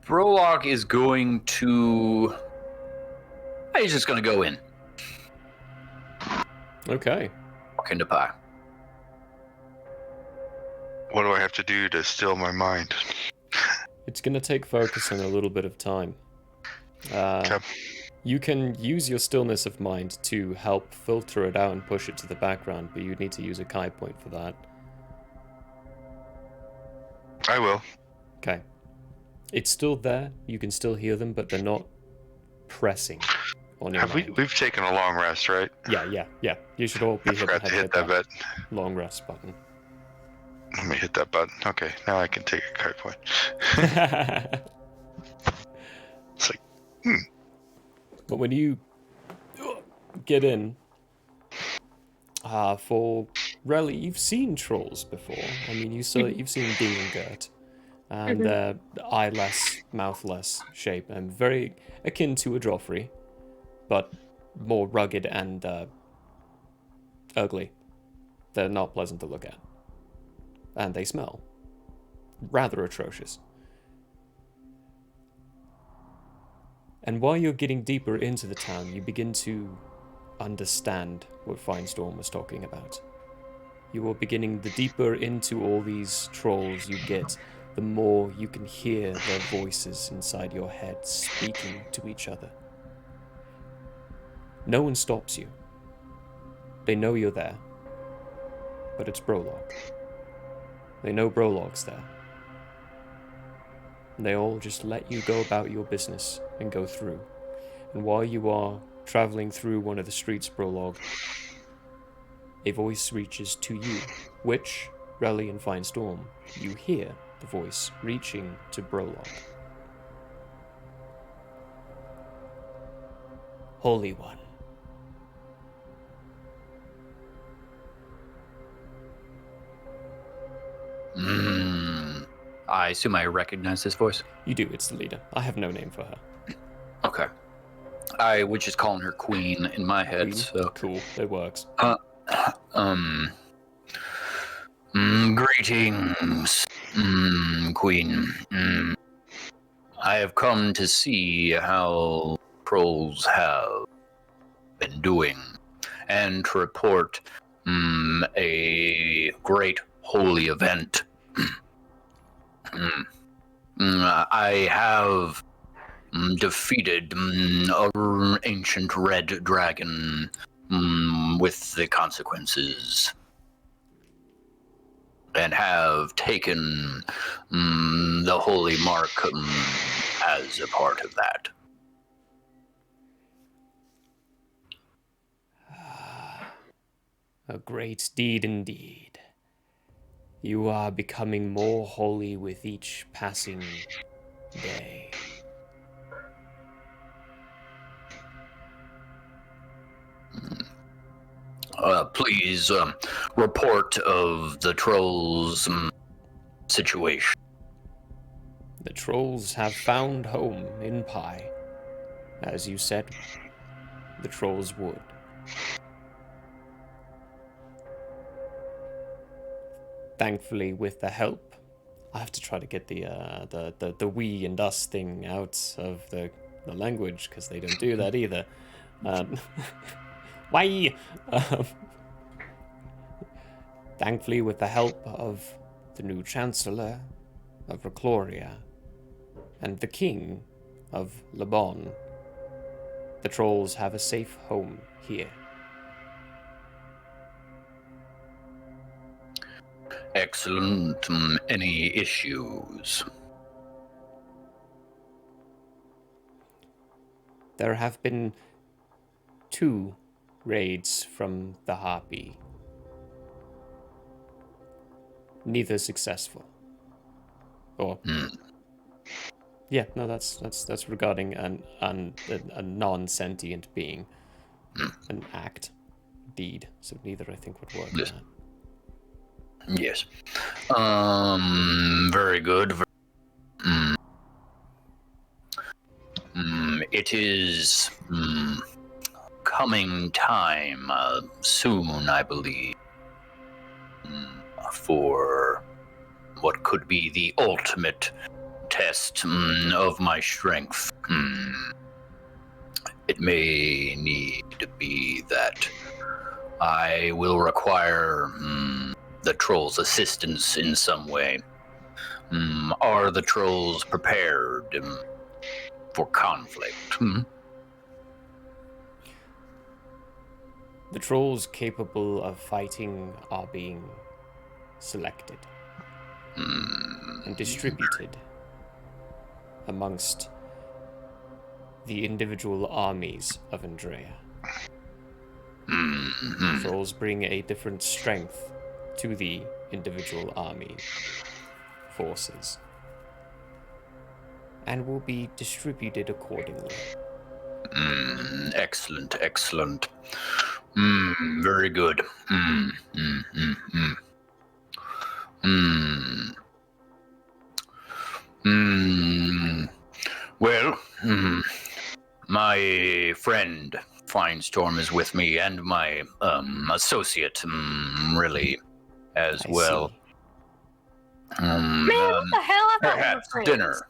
Brolock is going to. He's just going to go in. Okay. Walk into pie. What do I have to do to still my mind? It's going to take focus and a little bit of time. Okay. You can use your stillness of mind to help filter it out and push it to the background, but you'd need to use a Kai point for that. I will. Okay. It's still there. You can still hear them, but they're not pressing on your mind. We've taken a long rest, right? Yeah. You should all be I forgot to hit that button. long rest button. Let me hit that button. Okay, now I can take a card point. It's like, But when you get in, for Relly, you've seen trolls before. I mean, you've seen Ding and Gert, and they're eyeless, mouthless shape, and very akin to a Joffrey, but more rugged and ugly. They're not pleasant to look at, and they smell rather atrocious. And while you're getting deeper into the town, you begin to understand what Firestorm was talking about. You are beginning, the deeper into all these trolls you get, the more you can hear their voices inside your head speaking to each other. No one stops you. They know you're there, but it's Brolog. They know Brolog's there. And they all just let you go about your business and go through. And while you are traveling through one of the streets, Brolog, a voice reaches to you, which, Relly and Firestorm, you hear the voice reaching to Brolog. Holy One. I assume I recognize this voice. You do, it's the leader. I have no name for her. Okay. I was just calling her Queen in my head, Queen? so. Cool, it works. Greetings, Queen. I have come to see how trolls have been doing, and to report a great holy event. I have defeated an ancient red dragon with the consequences, and have taken the holy mark as a part of that. A great deed indeed. You are becoming more holy with each passing day. Please report of the trolls' situation. The trolls have found home in Pi. As you said, the trolls would. Thankfully, with the help, I have to try to get the we and us thing out of the language, because they don't do that either. Why? Thankfully, with the help of the new Chancellor of Recloria and the King of Lebon, the trolls have a safe home here. Excellent. Any issues? There have been 2 raids from the Harpy. Neither successful. Or yeah, no, that's regarding a non-sentient being, an act. deed, so neither I think would work. Yes. That. Yes. Very good. It is coming time soon, I believe, for what could be the ultimate test of my strength. It may need to be that I will require the troll's assistance in some way. Are the trolls prepared for conflict? The trolls capable of fighting are being selected and distributed amongst the individual armies of Andrea. Trolls bring a different strength to the individual army forces and will be distributed accordingly. Excellent, excellent. Very good. Well, my friend Finestorm is with me, and my associate, really, as I well. see. Man, what the hell? I thought we were Perhaps friends. dinner.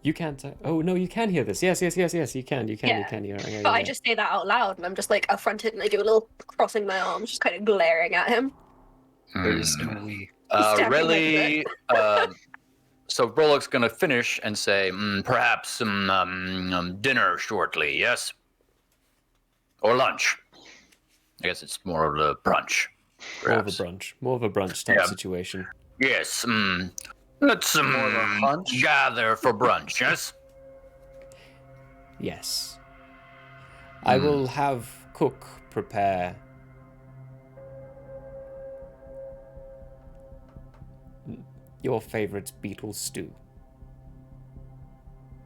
You can't. Oh no, you can hear this. Yes. You can. You Yeah, can hear. But I just say that out loud, and I'm just like affronted, and I do a little crossing my arms, just kind of glaring at him. Very snowy. Stabbing my Really, so Brolok's gonna finish and say, perhaps dinner shortly, yes? Or lunch. I guess it's more of a brunch. Perhaps. More of a brunch type Yeah. situation. Yes, let's More of a hunch? gather for brunch, yes? Yes. I will have Cook prepare your favorite beetle stew.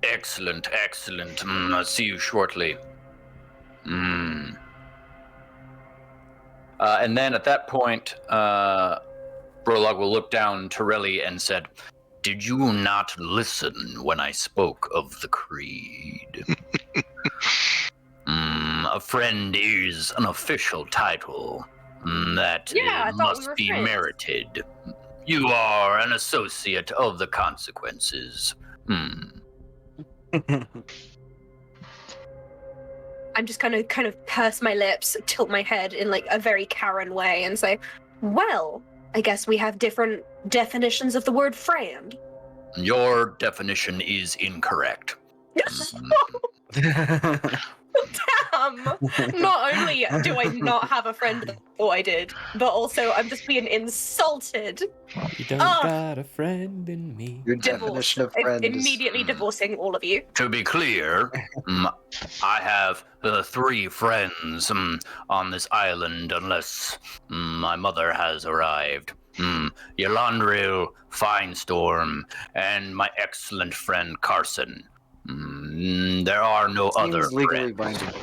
Excellent, excellent. I'll see you shortly. And then at that point, Brolog will look down to Relly and said, "Did you not listen when I spoke of the creed? A friend is an official title that Yeah, I thought we must were be friends. merited. You are an associate of the consequences. I'm just kind of purse my lips, tilt my head in like a very Karen way, and say, "Well, I guess we have different definitions of the word friend." Your definition is incorrect. Damn! Not only do I not have a friend that I thought I did, but also I'm just being insulted. You don't got a friend in me. Your Divorce. definition of I'm friend is immediately divorcing all of you. To be clear, I have 3 friends on this island unless my mother has arrived. Yolandril, Finestorm, and my excellent friend Carson. There are no other seems legally friends. binding.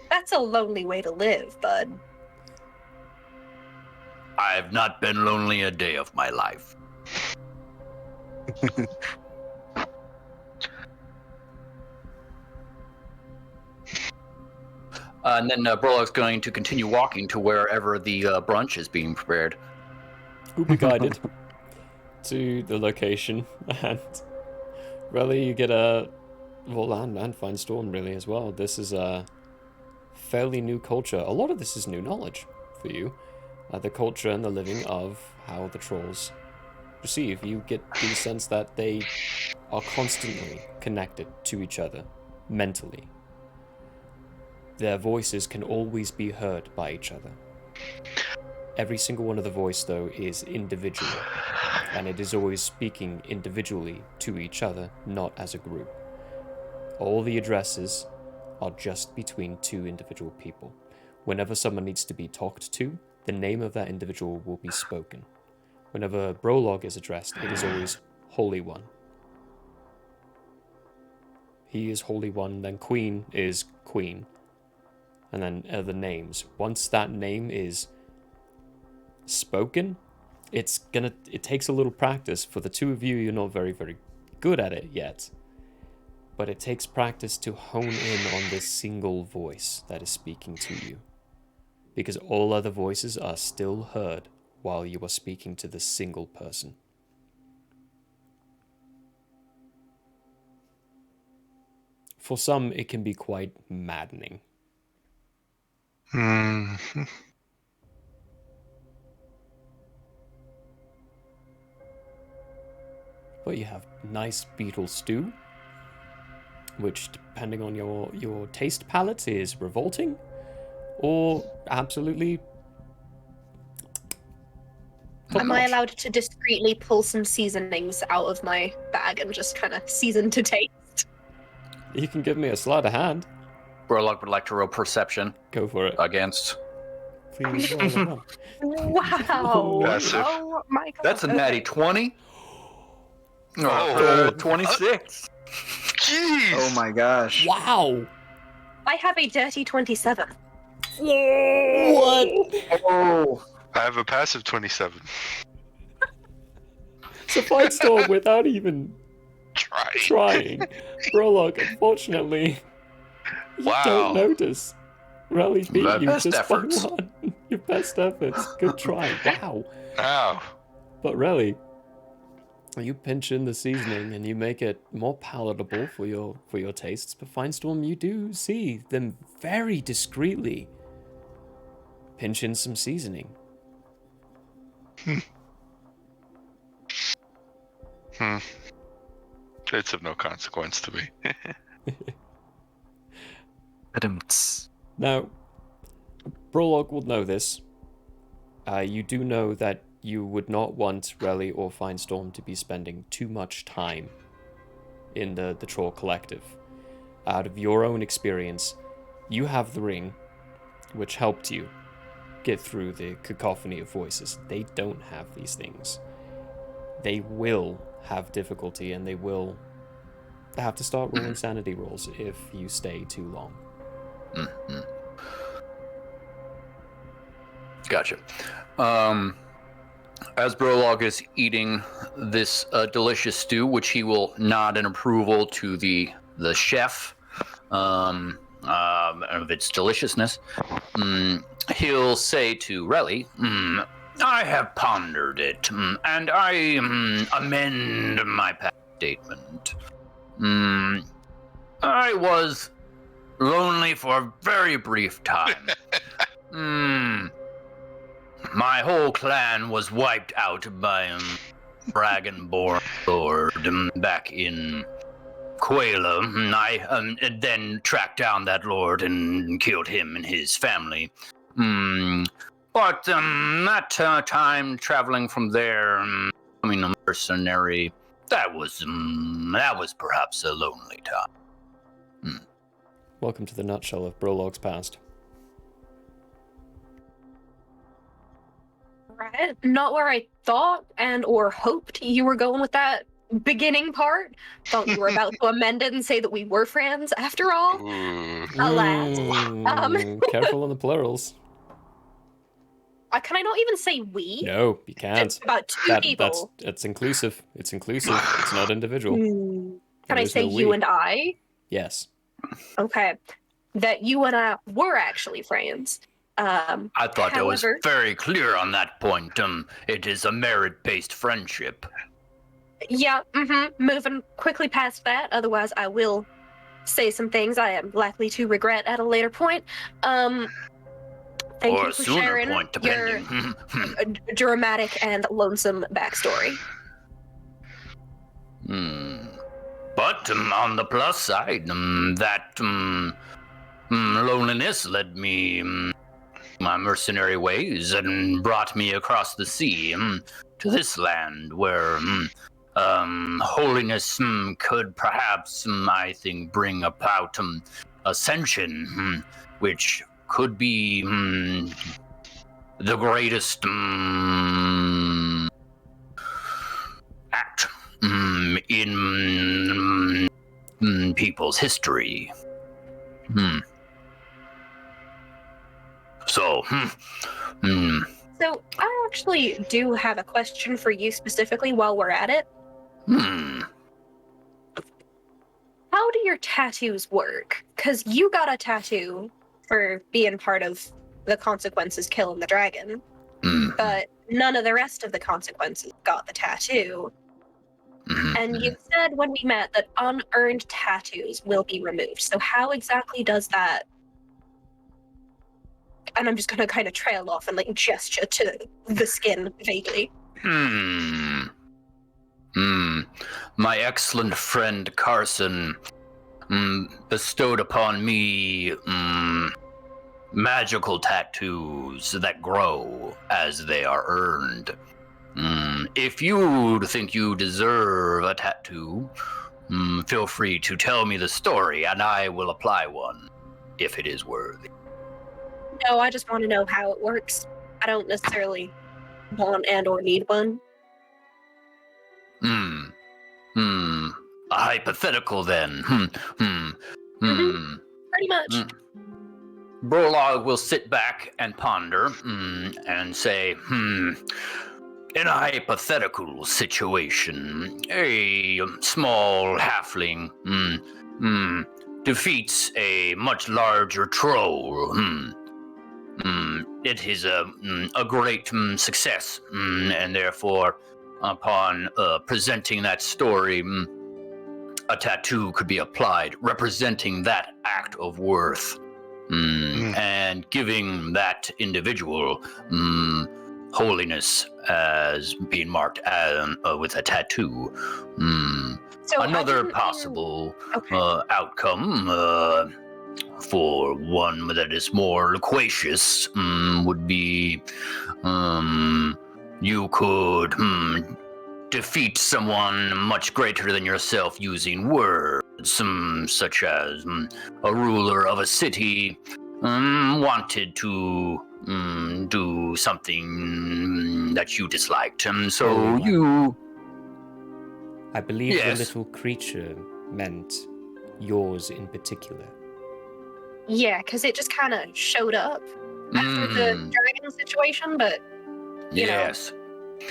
That's a lonely way to live, bud. I've not been lonely a day of my life. And then Brolog's going to continue walking to wherever the brunch is being prepared. You'll be guided to the location, and really you get and Finestorm really as well. This is a fairly new culture. A lot of this is new knowledge for you. The culture and the living of how the trolls perceive. You get the sense that they are constantly connected to each other mentally. Their voices can always be heard by each other. Every single one of the voice, though, is individual, and it is always speaking individually to each other, not as a group. All the addresses are just between 2 individual people. Whenever someone needs to be talked to, the name of that individual will be spoken. Whenever Brolog is addressed, it is always Holy One. He is Holy One, then Queen is Queen. and then the names. Once that name is spoken, it takes a little practice. For the two of you, you're not very, very good at it yet. But it takes practice to hone in on this single voice that is speaking to you. Because all other voices are still heard while you are speaking to this single person. For some, it can be quite maddening. But you have nice beetle stew, which, depending on your taste palette, is revolting or absolutely Am I top-notch. allowed to discreetly pull some seasonings out of my bag and just kind of season to taste? You can give me a sleight of hand. Burlock would like to roll perception Go for it. against. Please roll a one. Wow! Massive. Oh my god! That's a natty 20. Oh. 26. Jeez. Oh my gosh. Wow! I have a dirty 27. What? Oh. I have a passive 27. It's a fight storm without even trying. Prologue, unfortunately, you Wow. don't notice. Rally beat My you best just efforts. by one. Your best efforts. Good try. Wow. Ow. But really, you pinch in the seasoning and you make it more palatable for your tastes. But Finestorm, you do see them very discreetly pinch in some seasoning. It's of no consequence to me. Ba-dum-ts. Now, Prologue will know this. You do know that you would not want Relly or Finestorm to be spending too much time in the Troll Collective. Out of your own experience, you have the ring, which helped you get through the cacophony of voices. They don't have these things. They will have difficulty, and they will have to start rolling sanity rolls if you stay too long. Mm-hmm. Gotcha. As Brolog is eating this delicious stew, which he will nod in approval to the chef of its deliciousness, he'll say to Relly, I have pondered it, and I amend my past statement. I was lonely for a very brief time. My whole clan was wiped out by Dragonborn Lord back in Quayla. I then tracked down that lord and killed him and his family. But that time traveling from there, becoming a mercenary, that was perhaps a lonely time. Welcome to the nutshell of Brolog's past. Right? Not where I thought and or hoped you were going with that beginning part. Thought you were about to amend it and say that we were friends after all. Ooh. Alas. Careful on the plurals. Can I not even say we? No, you can't. It's about two people. It's inclusive. It's inclusive. It's not individual. Can There I is say no you we. and I? Yes. Okay. That you and I were actually friends. I thought I was however- very clear on that point. It is a merit-based friendship. Yeah, moving quickly past that, otherwise I will say some things I am likely to regret at a later point. Thank Or you a for sooner sharing point, your depending. dramatic and lonesome backstory. But on the plus side, that loneliness led me my mercenary ways and brought me across the sea to this land where holiness could perhaps, I think, bring about ascension, which could be the greatest act in people's history. So, hmm. So I actually do have a question for you specifically while we're at it. Hmm. How do your tattoos work? Because you got a tattoo for being part of the consequences killing the dragon, but none of the rest of the consequences got the tattoo. And you said when we met that unearned tattoos will be removed. So how exactly does that? And I'm just going to kind of trail off and like gesture to the skin vaguely. My excellent friend Carson bestowed upon me magical tattoos that grow as they are earned. If you think you deserve a tattoo, feel free to tell me the story and I will apply one if it is worthy. No, I just want to know how it works. I don't necessarily want and or need one. A hypothetical then. Pretty much. Brolog will sit back and ponder and say, in a hypothetical situation, a small halfling defeats a much larger troll. It is a great success, and therefore, upon presenting that story, a tattoo could be applied representing that act of worth, and giving that individual holiness as being marked with a tattoo. So Another possible outcome for one that is more loquacious would be you could defeat someone much greater than yourself using words, such as a ruler of a city wanted to do something that you disliked. So you... I believe Yes. the little creature meant yours in particular. Yeah, because it just kind of showed up after the dragon situation, but you know,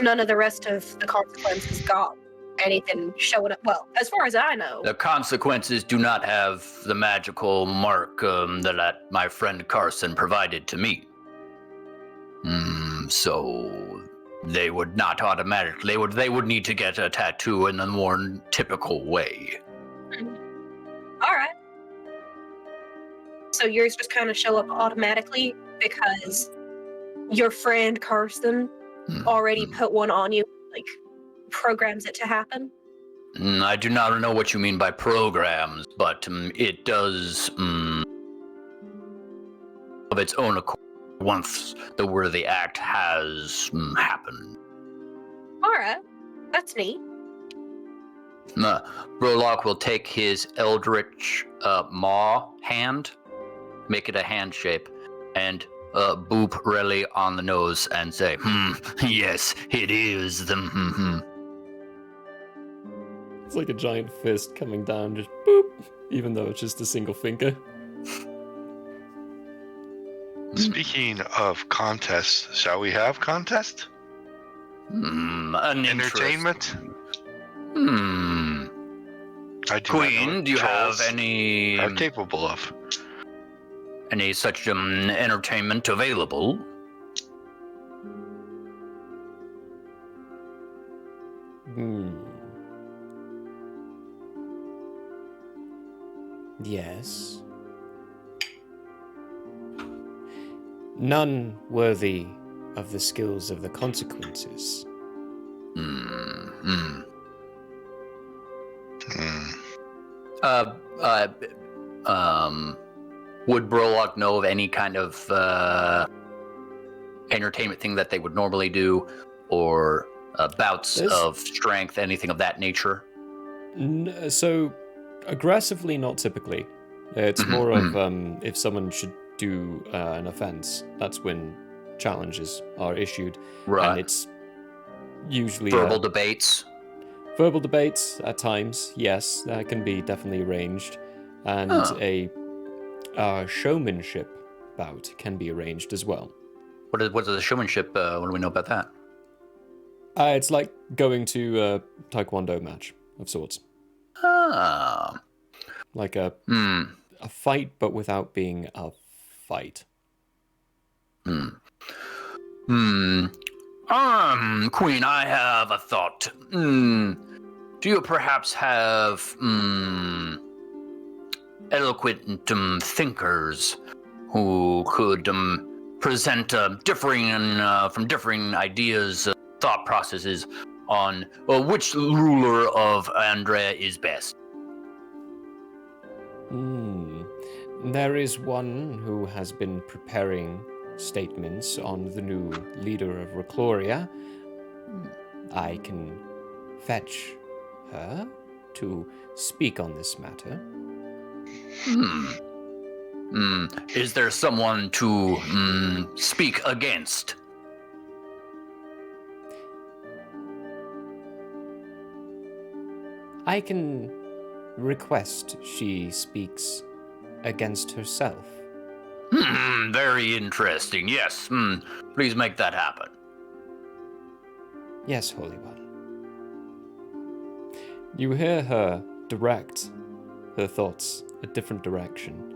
none of the rest of the consequences got anything showing up. Well, as far as I know. The consequences do not have the magical mark that my friend Carson provided to me. So they would not automatically. They would need to get a tattoo in a more typical way. All right. So yours just kind of show up automatically because your friend Carson already put one on you, like programs it to happen? I do not know what you mean by programs, but it does of its own accord once the worthy act has happened. All right, that's neat. Brolok will take his eldritch maw hand, make it a hand shape, and boop Relly on the nose and say, yes, it is the It's like a giant fist coming down, just boop, even though it's just a single finger. Speaking of contests, shall we have contest? An Entertainment? I do Queen, not know do you have trolls any are capable of? Any such entertainment available? Yes. None worthy of the skills of the consequences. Would Brolok know of any kind of entertainment thing that they would normally do, or bouts of strength, anything of that nature? So, aggressively, not typically. It's more of if someone should do an offense, that's when challenges are issued. Right. And it's usually verbal debates. Verbal debates at times, yes, that can be definitely arranged. And a showmanship bout can be arranged as well. What's the showmanship? What do we know about that? It's like going to a taekwondo match of sorts. Ah. Like a Hmm. fight, but without being a fight. Queen, I have a thought. Do you perhaps have eloquent thinkers who could present differing from differing ideas, thought processes on which ruler of Andrea is best? There is one who has been preparing statements on the new leader of Recloria. I can fetch her to speak on this matter. Is there someone to speak against? I can request she speaks against herself. Very interesting. Yes. Please make that happen. Yes, Holy One. You hear her direct her thoughts a different direction.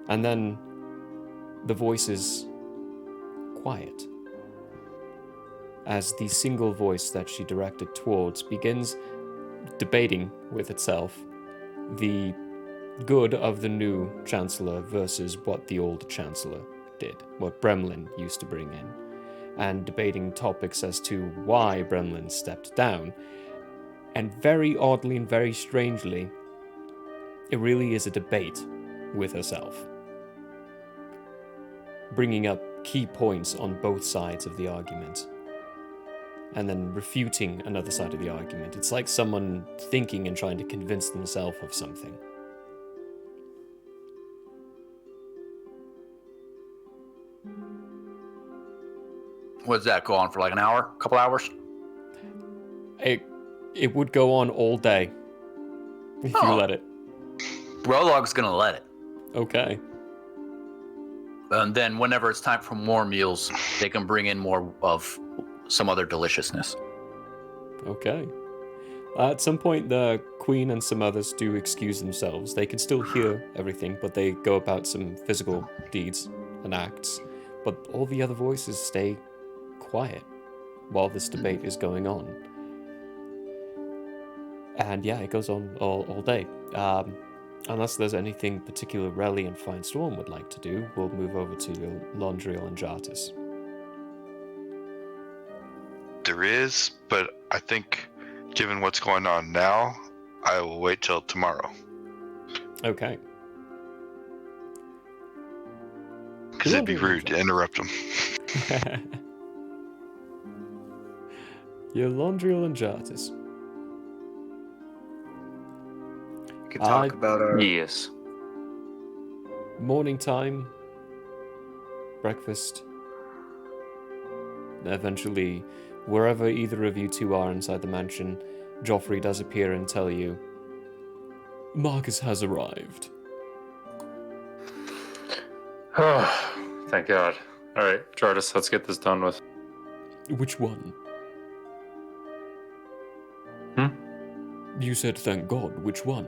And then the voice is quiet. As the single voice that she directed towards begins debating with itself the good of the new Chancellor versus what the old Chancellor did, what Bremlin used to bring in, and debating topics as to why Bremlin stepped down. And very oddly and very strangely, it really is a debate with herself, bringing up key points on both sides of the argument, and then refuting another side of the argument. It's like someone thinking and trying to convince themselves of something. What does that go on for, like an hour? A couple hours? It would go on all day if you let it. Prologue's gonna let it. Okay. And then whenever it's time for more meals, they can bring in more of some other deliciousness. Okay. At some point, the Queen and some others do excuse themselves. They can still hear everything, but they go about some physical deeds and acts. But all the other voices stay quiet while this debate is going on. And yeah, it goes on all day. Unless there's anything particular Relly and Fine Storm would like to do, we'll move over to Londriel and Jartis. There is, but I think given what's going on now, I will wait till tomorrow. Okay. Because it'd be rude to interrupt them. Your Londriel and Jartis. We could talk about our Yes. Morning time, breakfast. Eventually, wherever either of you two are inside the mansion, Joffrey does appear and tell you, Marcus has arrived. Oh, thank God. All right, Jardis, let's get this done with. Which one? You said thank God. Which one?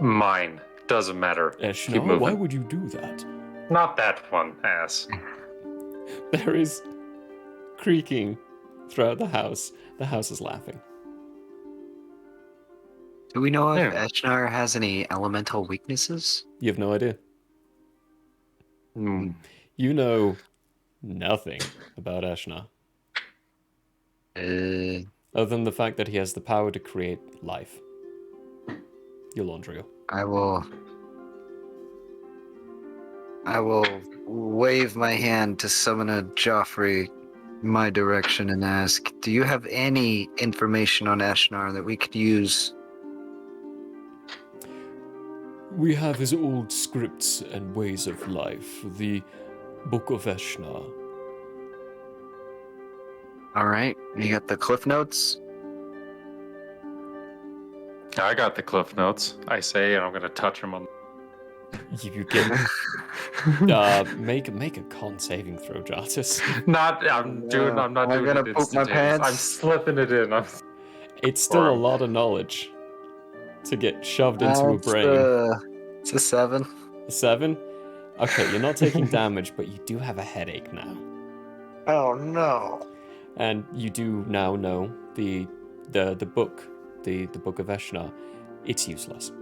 Mine. Doesn't matter. Keep Eshnar, moving. why would you do that? Not that one, ass. There is creaking throughout the house. The house is laughing. Do we know if Yeah. Eshnar has any elemental weaknesses? You have no idea. Hmm. You know nothing about Eshnar, other than the fact that he has the power to create life. Yolondrio. I will wave my hand to summon a Joffrey in my direction and ask, do you have any information on Eshnar that we could use? We have his old scripts and ways of life, the Book of Eshnar. All right, you got the cliff notes? I got the cliff notes. I say, and I'm gonna touch him on. You get make a con saving throw, Jartus. I'm not Am I doing gonna it poop my instantaneous. pants? I'm slipping it in. It's still a Or- lot of knowledge to get shoved into a brain. It's a 7. A 7? Okay, you're not taking damage, but you do have a headache now. Oh no. And you do now know the book, the book of Eshnar. It's useless.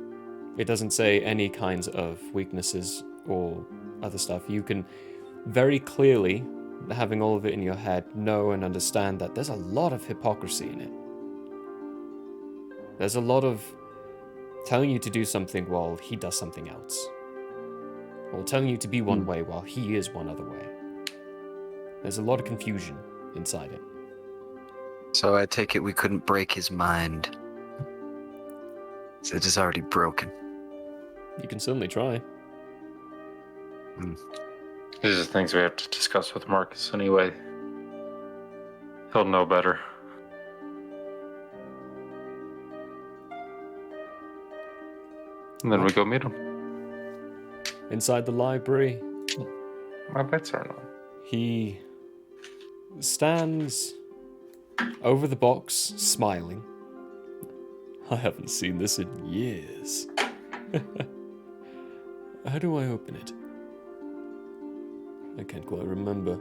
It doesn't say any kinds of weaknesses or other stuff. You can very clearly, having all of it in your head, know and understand that there's a lot of hypocrisy in it. There's a lot of telling you to do something while he does something else. Or telling you to be one way while he is one other way. There's a lot of confusion inside it. So I take it we couldn't break his mind. So it is already broken. You can certainly try. These are things we have to discuss with Marcus anyway. He'll know better. And then we go meet him. Inside the library, My bets aren't on. he stands over the box, smiling. I haven't seen this in years. How do I open it? I can't quite remember.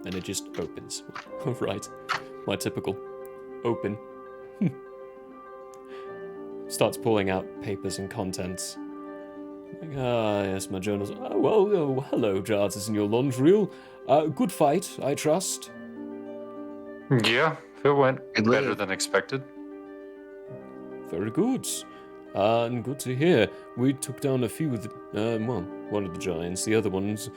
And it just opens. Right. My typical open. Starts pulling out papers and contents. Like, yes, my journals. Hello, Jartus, in your laundry. Good fight, I trust. Yeah, it went Good better live. than expected. Very good. And good to hear. We took down a few of the, one of the giants. The other one's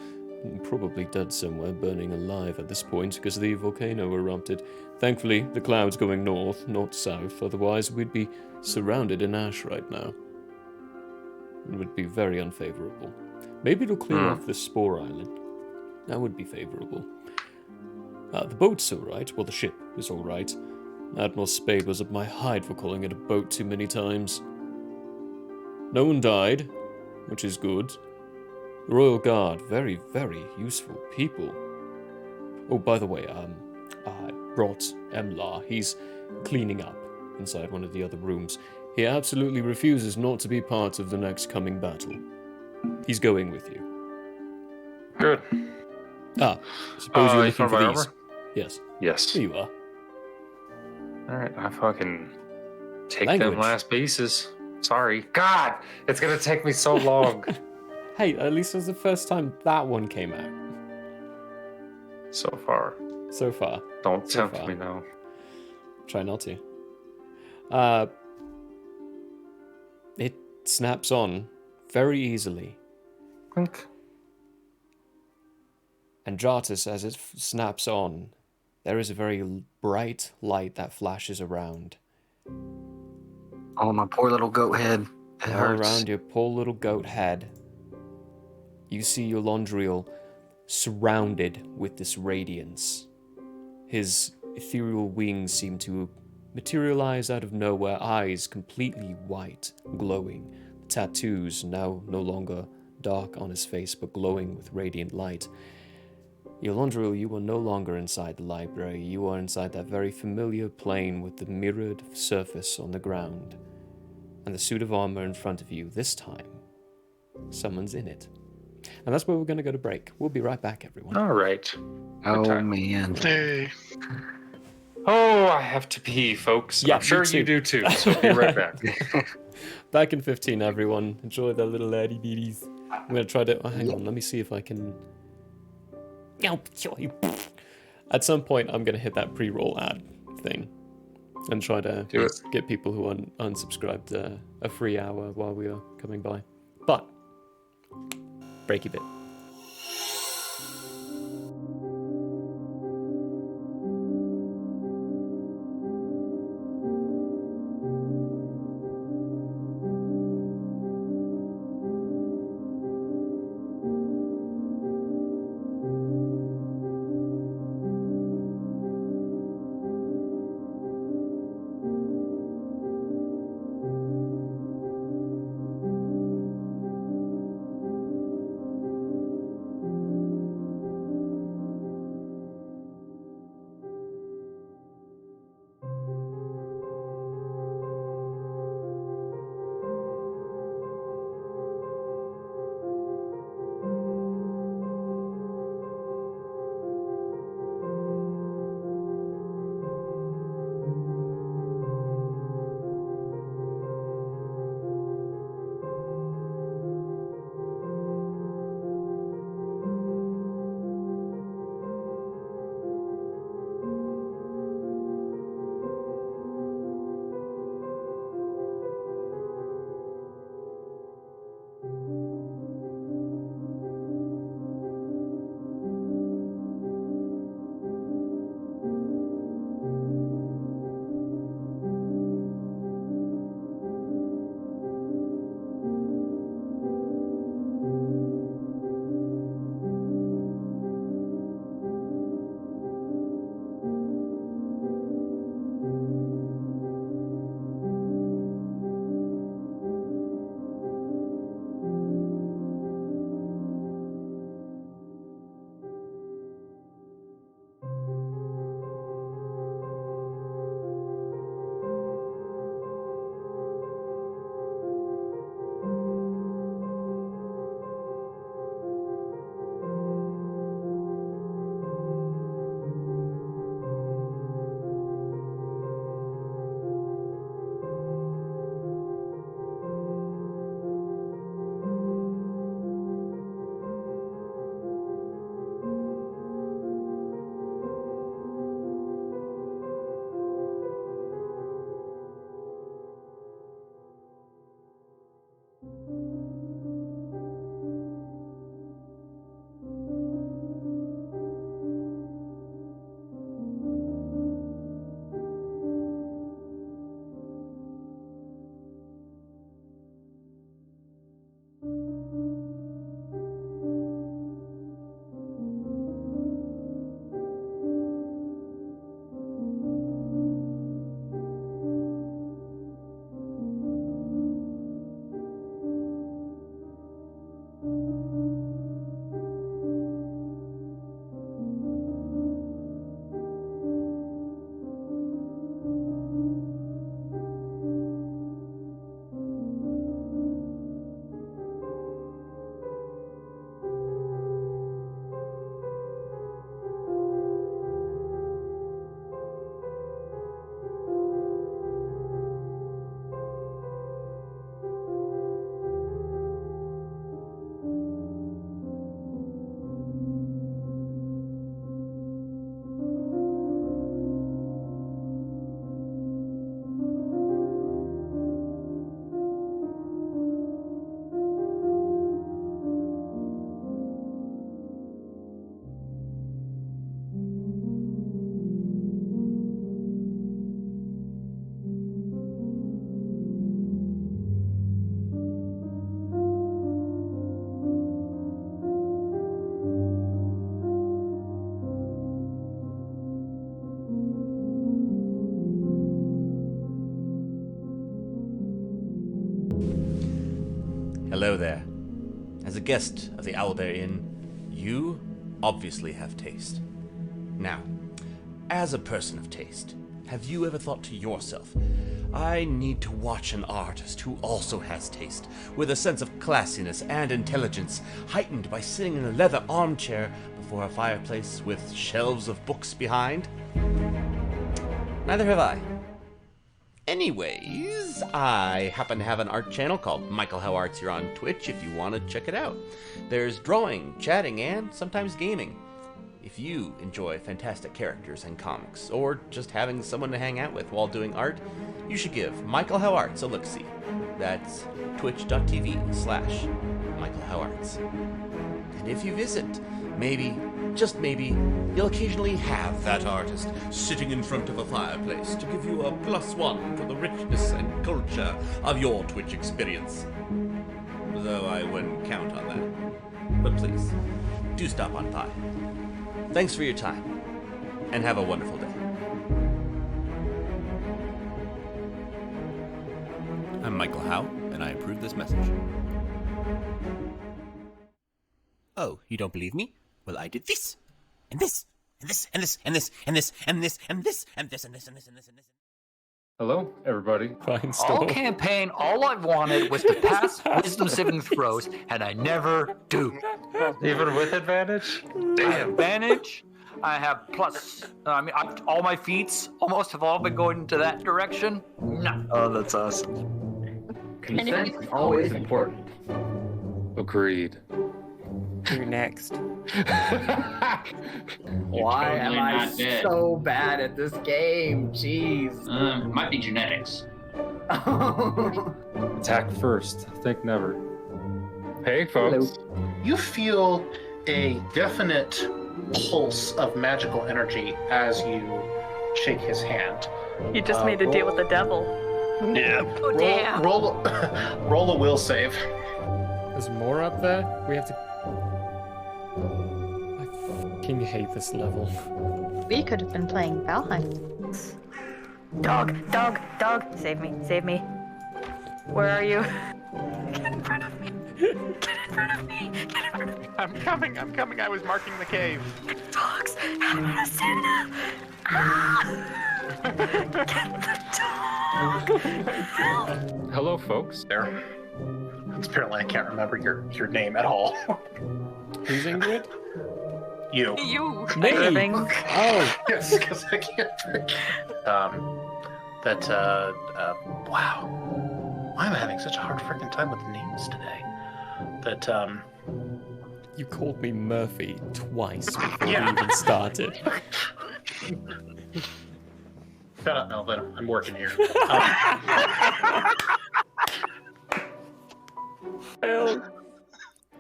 probably dead somewhere, burning alive at this point because the volcano erupted. Thankfully, the cloud's going north, not south. Otherwise, we'd be surrounded in ash right now. It would be very unfavorable. Maybe it'll clear off this spore island. That would be favorable. The boat's alright. Well, the ship is alright. Admiral Spade was up my hide for calling it a boat too many times. No one died, which is good. The Royal Guard, very, very useful people. Oh, by the way, I brought Emlar. He's cleaning up inside one of the other rooms. He absolutely refuses not to be part of the next coming battle. He's going with you. Good. Suppose you're You looking found for my these. armor? Yes, Yes. here you are. Alright, I fucking take Language. them last pieces. Sorry. God! It's gonna take me so long. Hey, at least it was the first time that one came out. So far. So far. Don't So tempt far. me now. Try not to. It snaps on very easily. Clink. And Jartus, as it snaps on, there is a very bright light that flashes around. Oh, my poor little goat head. It All hurts. around your poor little goat head, you see your Londriel surrounded with this radiance. His ethereal wings seem to materialize out of nowhere, eyes completely white, glowing. Tattoos now no longer dark on his face, but glowing with radiant light. Yolandril, you are no longer inside the library. You are inside that very familiar plane with the mirrored surface on the ground. And the suit of armor in front of you, this time, someone's in it. And that's where we're going to go to break. We'll be right back, everyone. Alright. Oh, time. man. Hey. Oh, I have to pee, folks. Yeah, I'm sure me too. you do too, so be right back. Back in 15, everyone. Enjoy their little laddie beaties. I'm going to try to... Oh, hang on, let me see if I can... At some point, I'm going to hit that pre-roll ad thing and try to Do it. get people who unsubscribed a free hour while we are coming by. But, breaky bit. Hello there. As a guest of the Owlbear Inn, you obviously have taste. Now, as a person of taste, have you ever thought to yourself, I need to watch an artist who also has taste, with a sense of classiness and intelligence, heightened by sitting in a leather armchair before a fireplace with shelves of books behind? Neither have I. Anyways, I happen to have an art channel called Michael How Arts here on Twitch if you want to check it out. There's drawing, chatting, and sometimes gaming. If you enjoy fantastic characters and comics, or just having someone to hang out with while doing art, you should give Michael How Arts a look-see. That's twitch.tv/Michael How Arts. And if you visit, maybe, just maybe, you'll occasionally have that artist sitting in front of a fireplace to give you a +1 to the richness and culture of your Twitch experience. Though I wouldn't count on that. But please, do stop on by. Thanks for your time, and have a wonderful day. I'm Michael Howe, and I approve this message. Oh, you don't believe me? Well, I did this, and this, and this, and this, and this, and this, and this, and this, and this, and this, and this, and this, and this. Hello, everybody. Fine All store. campaign, all I wanted was to pass wisdom saving throws, and I never do. Even with advantage? I have advantage. I have plus. All my feats almost have all been going into that direction. No. Oh, that's awesome. Consent is always important. Agreed. You're next. Why am totally I not dead. so bad at this game? Jeez. Might be genetics. Attack first. Think never. Hey, folks. You feel a definite pulse of magical energy as you shake his hand. You just made a deal with the devil. Yeah. Oh, damn. Roll a will save. There's more up there? We have to... I fucking hate this level. We could have been playing Valheim. Dog, dog, dog. Save me, save me. Where are you? Get in front of me. Get in front of me. Get in front of me. I'm coming. I was marking the cave. Dogs. How do I stand up? Ah! Get the dog. Help. Hello, folks. There. Apparently, I can't remember your name at all. Who's Ingrid? You. You. Me? Irving. Oh. Yes, because I can't think. Wow. Why am I having such a hard freaking time with names today? You called me Murphy twice before we Yeah. even started. Shut up, Melvin. I'm working here.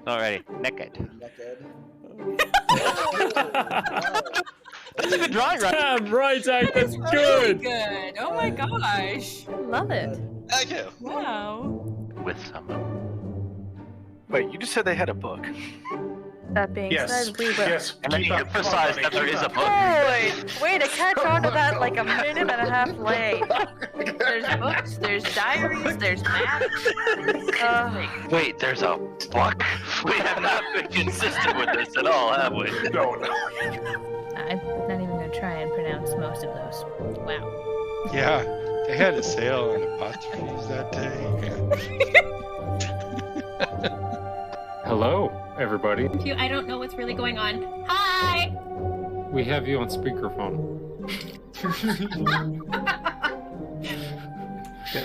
Alrighty, naked. That's a good drawing, right? Damn right, Zach, that's Really good. good. Oh my gosh. Love it. Thank you. Wow. With someone. Wait, you just said they had a book. That being Yes. said, we will. Yes. And then you emphasized that there is a book. Holy! Way to catch on to that like a minute and a half late. There's books, there's diaries, there's maps. Wait, there's a book? We have not been consistent with this at all, have we? No. I'm not even gonna try and pronounce most of those. Wow. Yeah, they had a sale on apostrophes that day. Hello, everybody. I don't know what's really going on. Hi! We have you on speakerphone.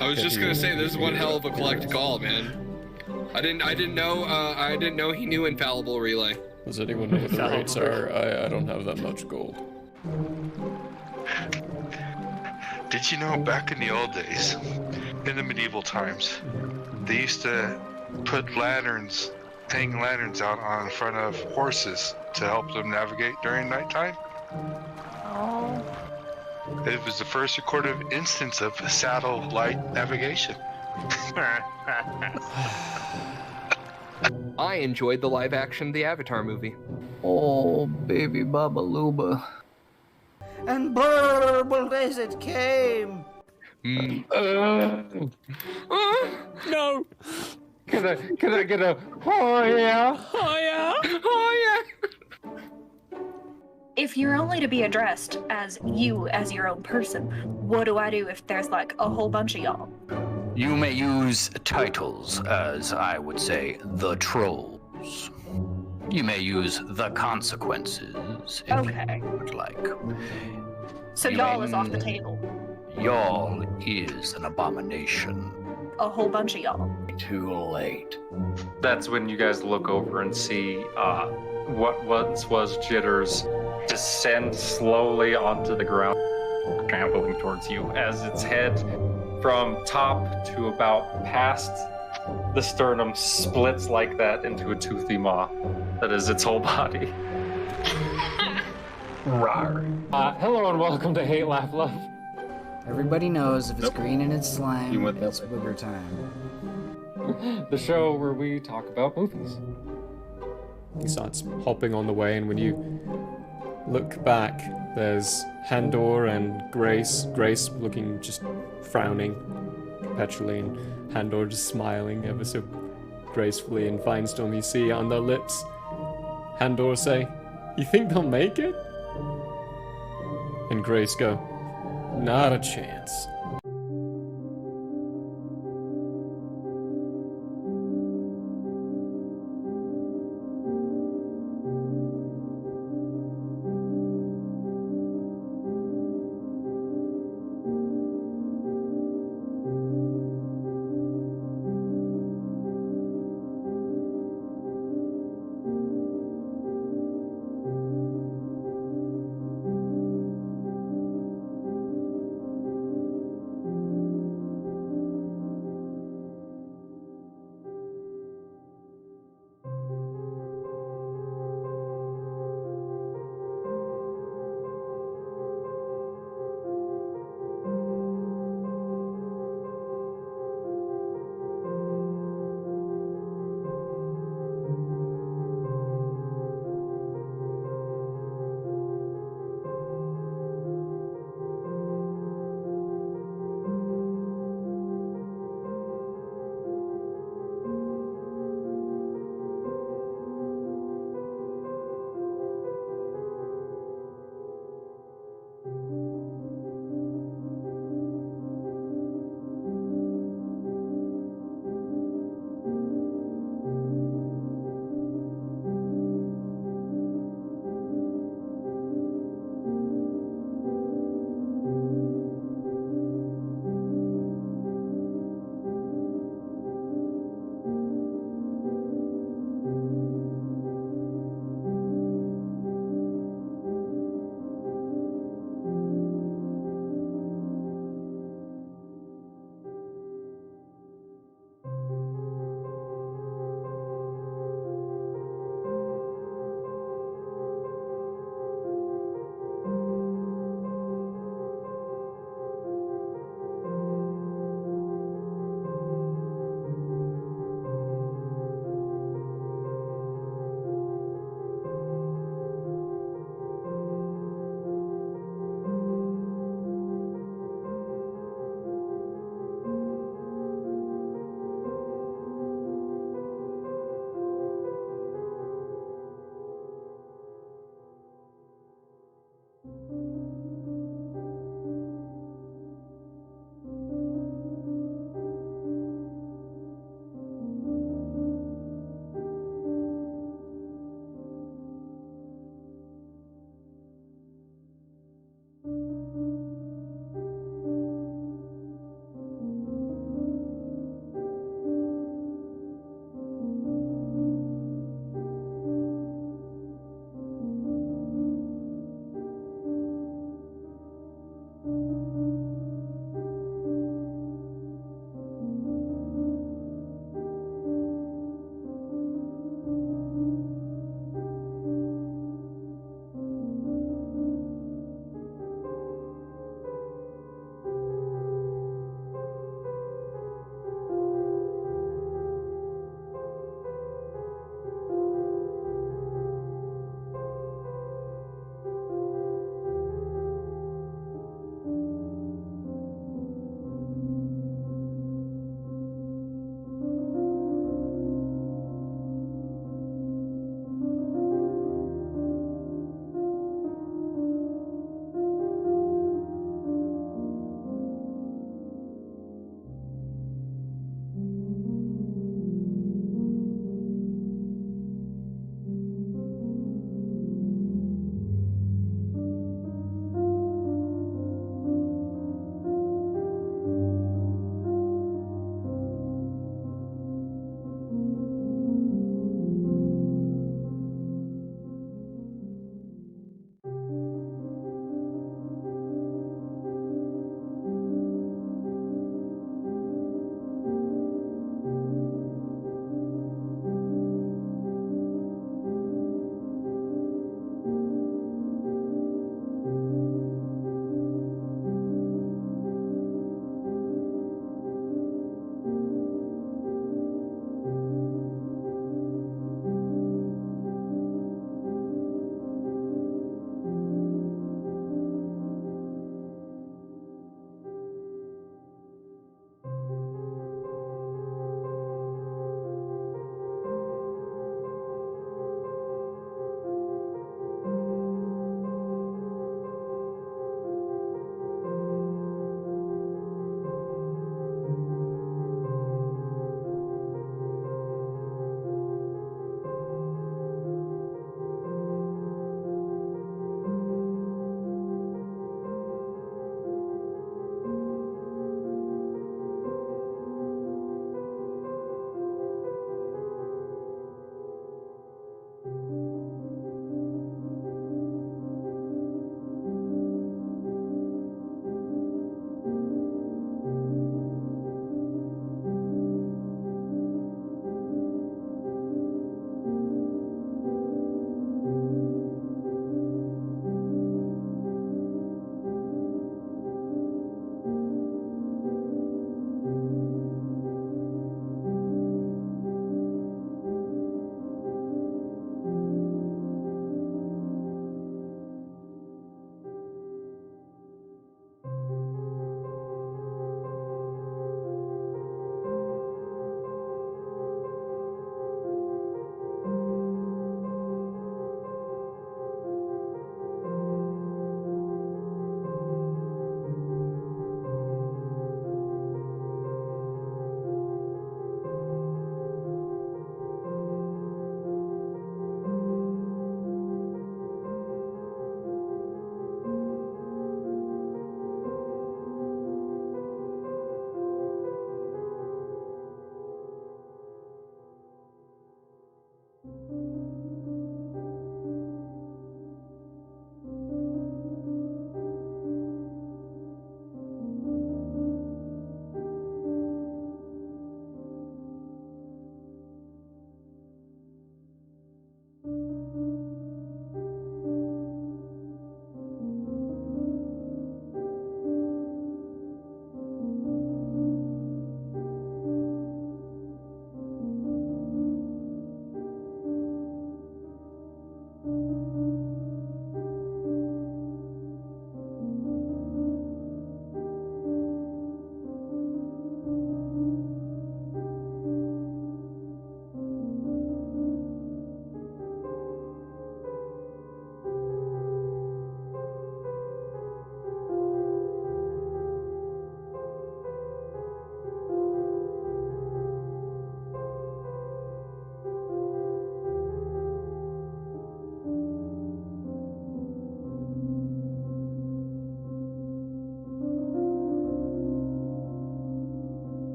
I was just gonna say this is one hell of a collect call, man. I didn't know he knew infallible relay. Does anyone know what the rates are? I don't have that much gold. Did you know back in the old days, in the medieval times, they used to put lanterns, hang lanterns out on front of horses to help them navigate during nighttime? Oh. It was the first recorded instance of satellite navigation. I enjoyed the live action The Avatar movie. Oh, baby Baba Luba. And burble as it came. No! Can I get a oh yeah? Oh yeah? Oh yeah. If you're only to be addressed as you as your own person, what do I do if there's like a whole bunch of y'all? You may use titles as, I would say, the trolls. You may use the consequences if Okay. you would like. So You y'all may- is off the table. Y'all is an abomination. A whole bunch of y'all. Too late. That's when you guys look over and see what once was Jitters descend slowly onto the ground, trampling towards you as its head from top to about past the sternum splits like that into a toothy maw that is its whole body. Rawr. Hello and welcome to Hate, Laugh, Love. Everybody knows if it's green and it's slime, You went that it's booger time. The show where we talk about movies. He starts hopping on the way, and when you look back, there's Handor and Grace. Grace looking just frowning perpetually, and Handor just smiling ever so gracefully. And Finestorm, you see on their lips, Handor say, "You think they'll make it?" And Grace go, "Not a chance."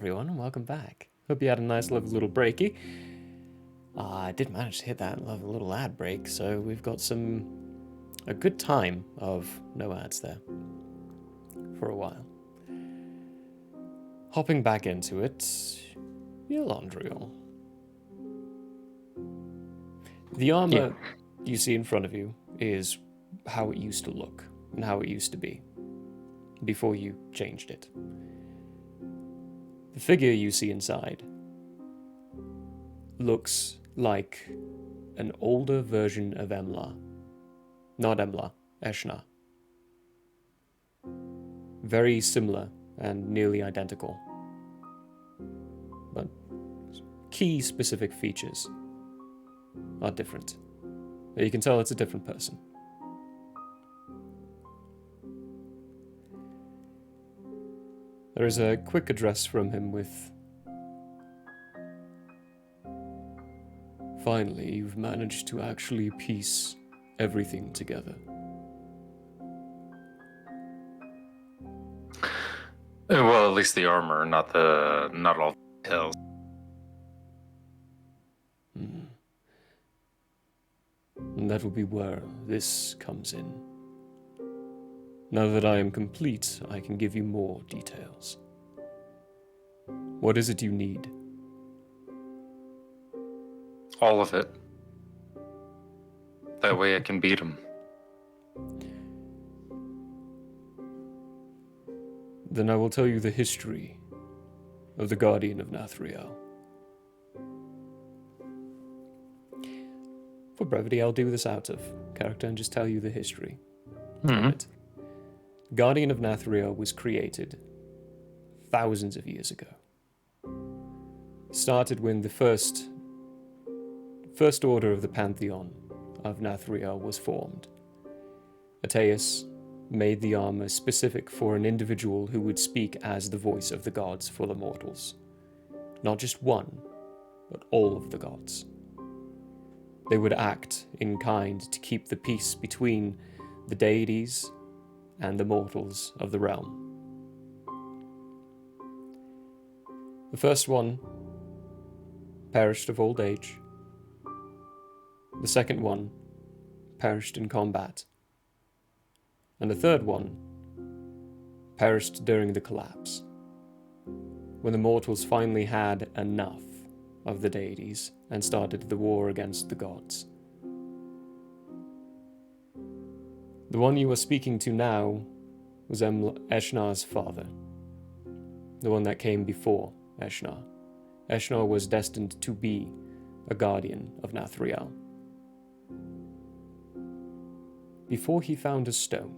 everyone, and welcome back. Hope you had a nice, lovely little breaky. I did manage to hit that lovely little ad break, so we've got a good time of no ads there for a while. Hopping back into it, Andrea. The armor you see in front of you is how it used to look and how it used to be before you changed it. The figure you see inside looks like an older version of Emla. Not Emla, Eshnar. Very similar and nearly identical, but key specific features are different. You can tell it's a different person. There is a quick address from him with, "Finally, you've managed to actually piece everything together." Well, at least the armor, not all the details. And that will be where this comes in. Now that I am complete, I can give you more details. What is it you need? All of it. That way I can beat him. Then I will tell you the history of the Guardian of Nathriel. For brevity, I'll do this out of character and just tell you the history of it. Guardian of Nathriel was created thousands of years ago. It started when the first order of the Pantheon of Nathriel was formed. Ateus made the armor specific for an individual who would speak as the voice of the gods for the mortals. Not just one, but all of the gods. They would act in kind to keep the peace between the deities and the mortals of the realm. The first one perished of old age. The second one perished in combat. And the third one perished during the collapse, when the mortals finally had enough of the deities and started the war against the gods. The one you are speaking to now was Eshnar's father, the one that came before Eshnar. Eshnar was destined to be a guardian of Nathriel. Before he found a stone,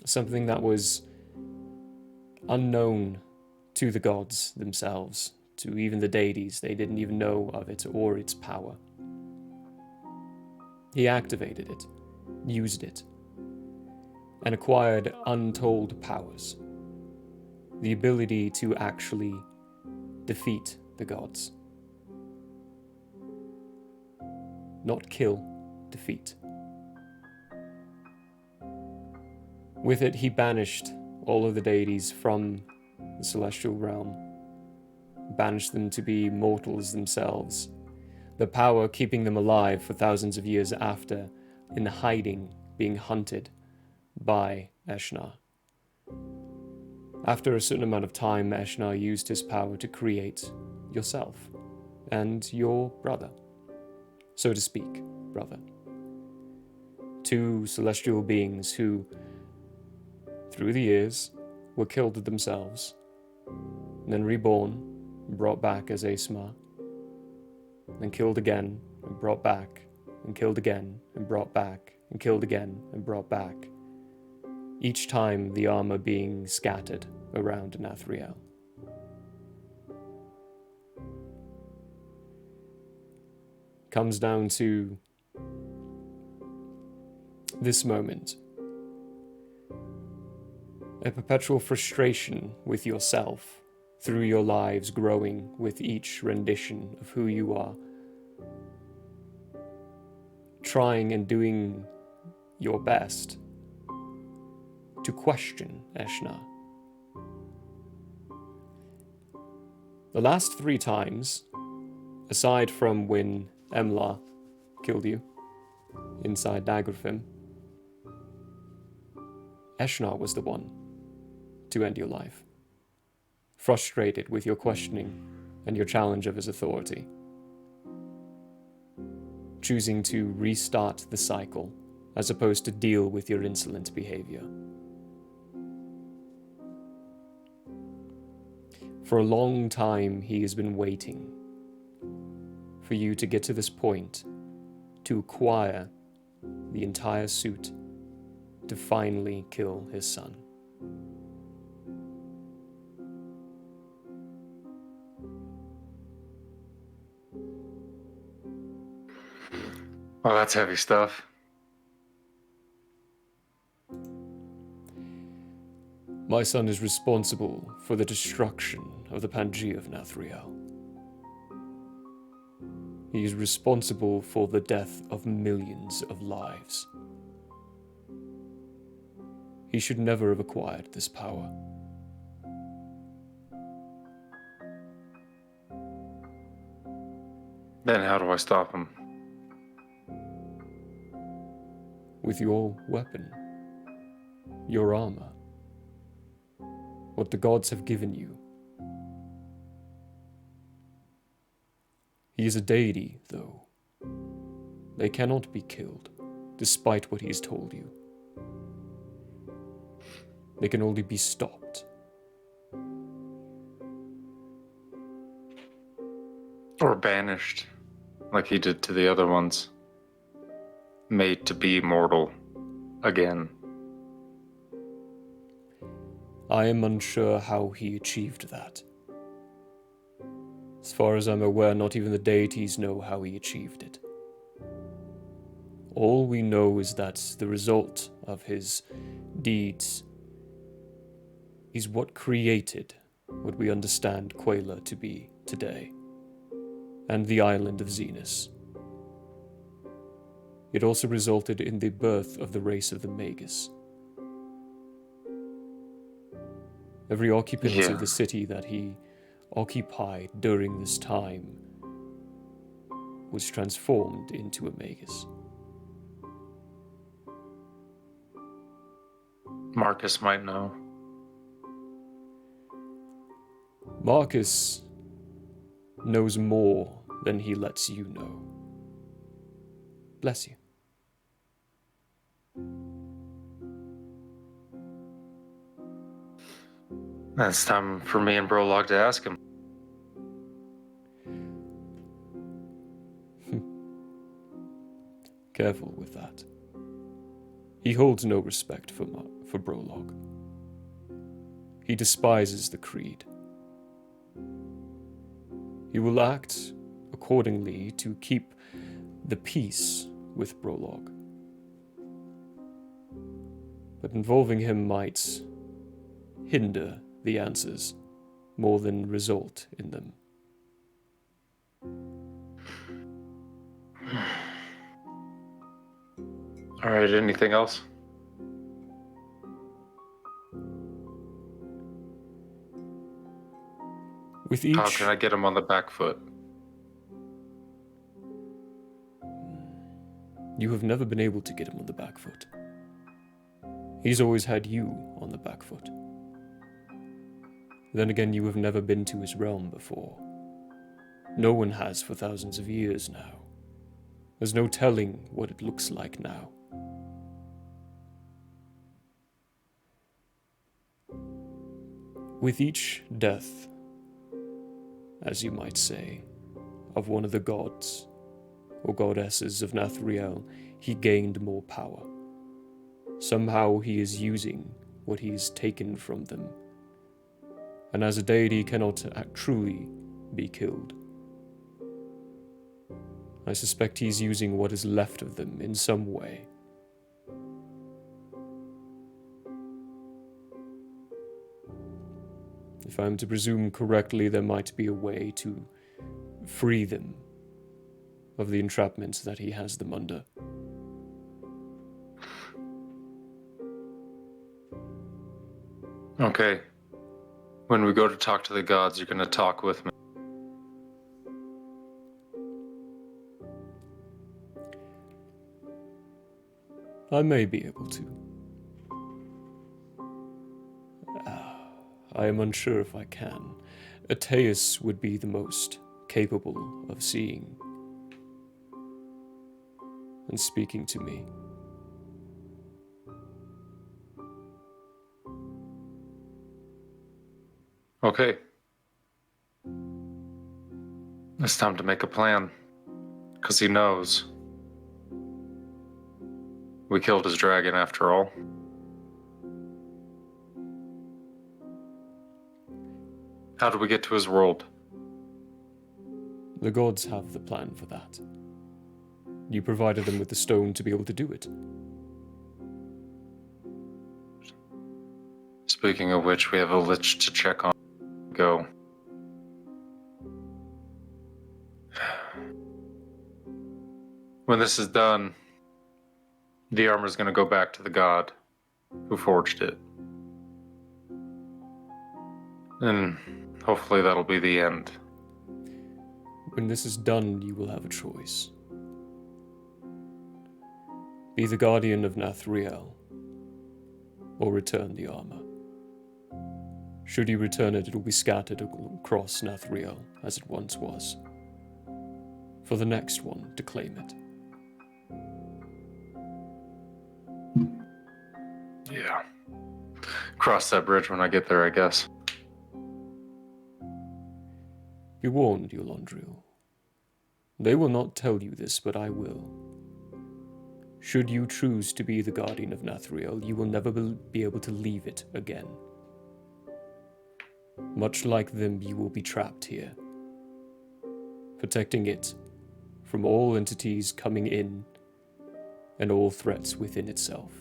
something that was unknown to the gods themselves, to even the deities. They didn't even know of it or its power. He activated it, used it, and acquired untold powers. The ability to actually defeat the gods. Not kill, defeat. With it, he banished all of the deities from the celestial realm, banished them to be mortals themselves, the power keeping them alive for thousands of years after, in hiding, being hunted by Eshnar. After a certain amount of time, Eshnar used his power to create yourself and your brother, so to speak, brother. Two celestial beings who, through the years, were killed themselves, then reborn, brought back as Asmar, then killed again, and brought back, and killed again, and brought back, and killed again, and brought back. Each time the armor being scattered around Nathriel. Comes down to this moment. A perpetual frustration with yourself through your lives, growing with each rendition of who you are. Trying and doing your best to question Eshnar. The last 3 times, aside from when Emla killed you inside Daggerfim, Eshnar was the one to end your life, frustrated with your questioning and your challenge of his authority, choosing to restart the cycle as opposed to deal with your insolent behavior. For a long time, he has been waiting for you to get to this point, to acquire the entire suit, to finally kill his son. Well, that's heavy stuff. My son is responsible for the destruction of the Pangaea of Nathriel. He is responsible for the death of millions of lives. He should never have acquired this power. Then how do I stop him? With your weapon, your armor, what the gods have given you. He is a deity, though. They cannot be killed, despite what he has told you. They can only be stopped. Or banished, like he did to the other ones. Made to be mortal again. I am unsure how he achieved that. As far as I'm aware, not even the deities know how he achieved it. All we know is that the result of his deeds is what created what we understand Quela to be today, and the island of Zenus. It also resulted in the birth of the race of the Magus. Every occupant of the city that he occupied during this time was transformed into a Magus. Marcus might know. Marcus knows more than he lets you know. Bless you. It's time for me and Brolog to ask him. Careful with that. He holds no respect for Brolog. He despises the creed. He will act accordingly to keep the peace with Brolog. But involving him might hinder the answers more than result in them. All right, anything else? With each... How can I get him on the back foot? You have never been able to get him on the back foot. He's always had you on the back foot. Then again, you have never been to his realm before. No one has for thousands of years now. There's no telling what it looks like now. With each death, as you might say, of one of the gods or goddesses of Nathriel, he gained more power. Somehow he is using what he's taken from them, and as a deity cannot truly be killed. I suspect he's using what is left of them in some way. If I'm to presume correctly, there might be a way to free them of the entrapments that he has them under. Okay. When we go to talk to the gods, you're going to talk with me. I may be able to. I am unsure if I can. Ateus would be the most capable of seeing and speaking to me. Okay. It's time to make a plan. Because he knows. We killed his dragon after all. How did we get to his world? The gods have the plan for that. You provided them with the stone to be able to do it. Speaking of which, we have a lich to check on. Go. When this is done, the armor's gonna go back to the god who forged it. And hopefully that'll be the end. When this is done, you will have a choice. Be the guardian of Nathriel, or return the armor. Should you return it, it will be scattered across Nathriel, as it once was. For the next one to claim it. Yeah. Cross that bridge when I get there, I guess. Be warned, Eulandriel. They will not tell you this, but I will. Should you choose to be the guardian of Nathriel, you will never be able to leave it again. Much like them, you will be trapped here, protecting it from all entities coming in and all threats within itself.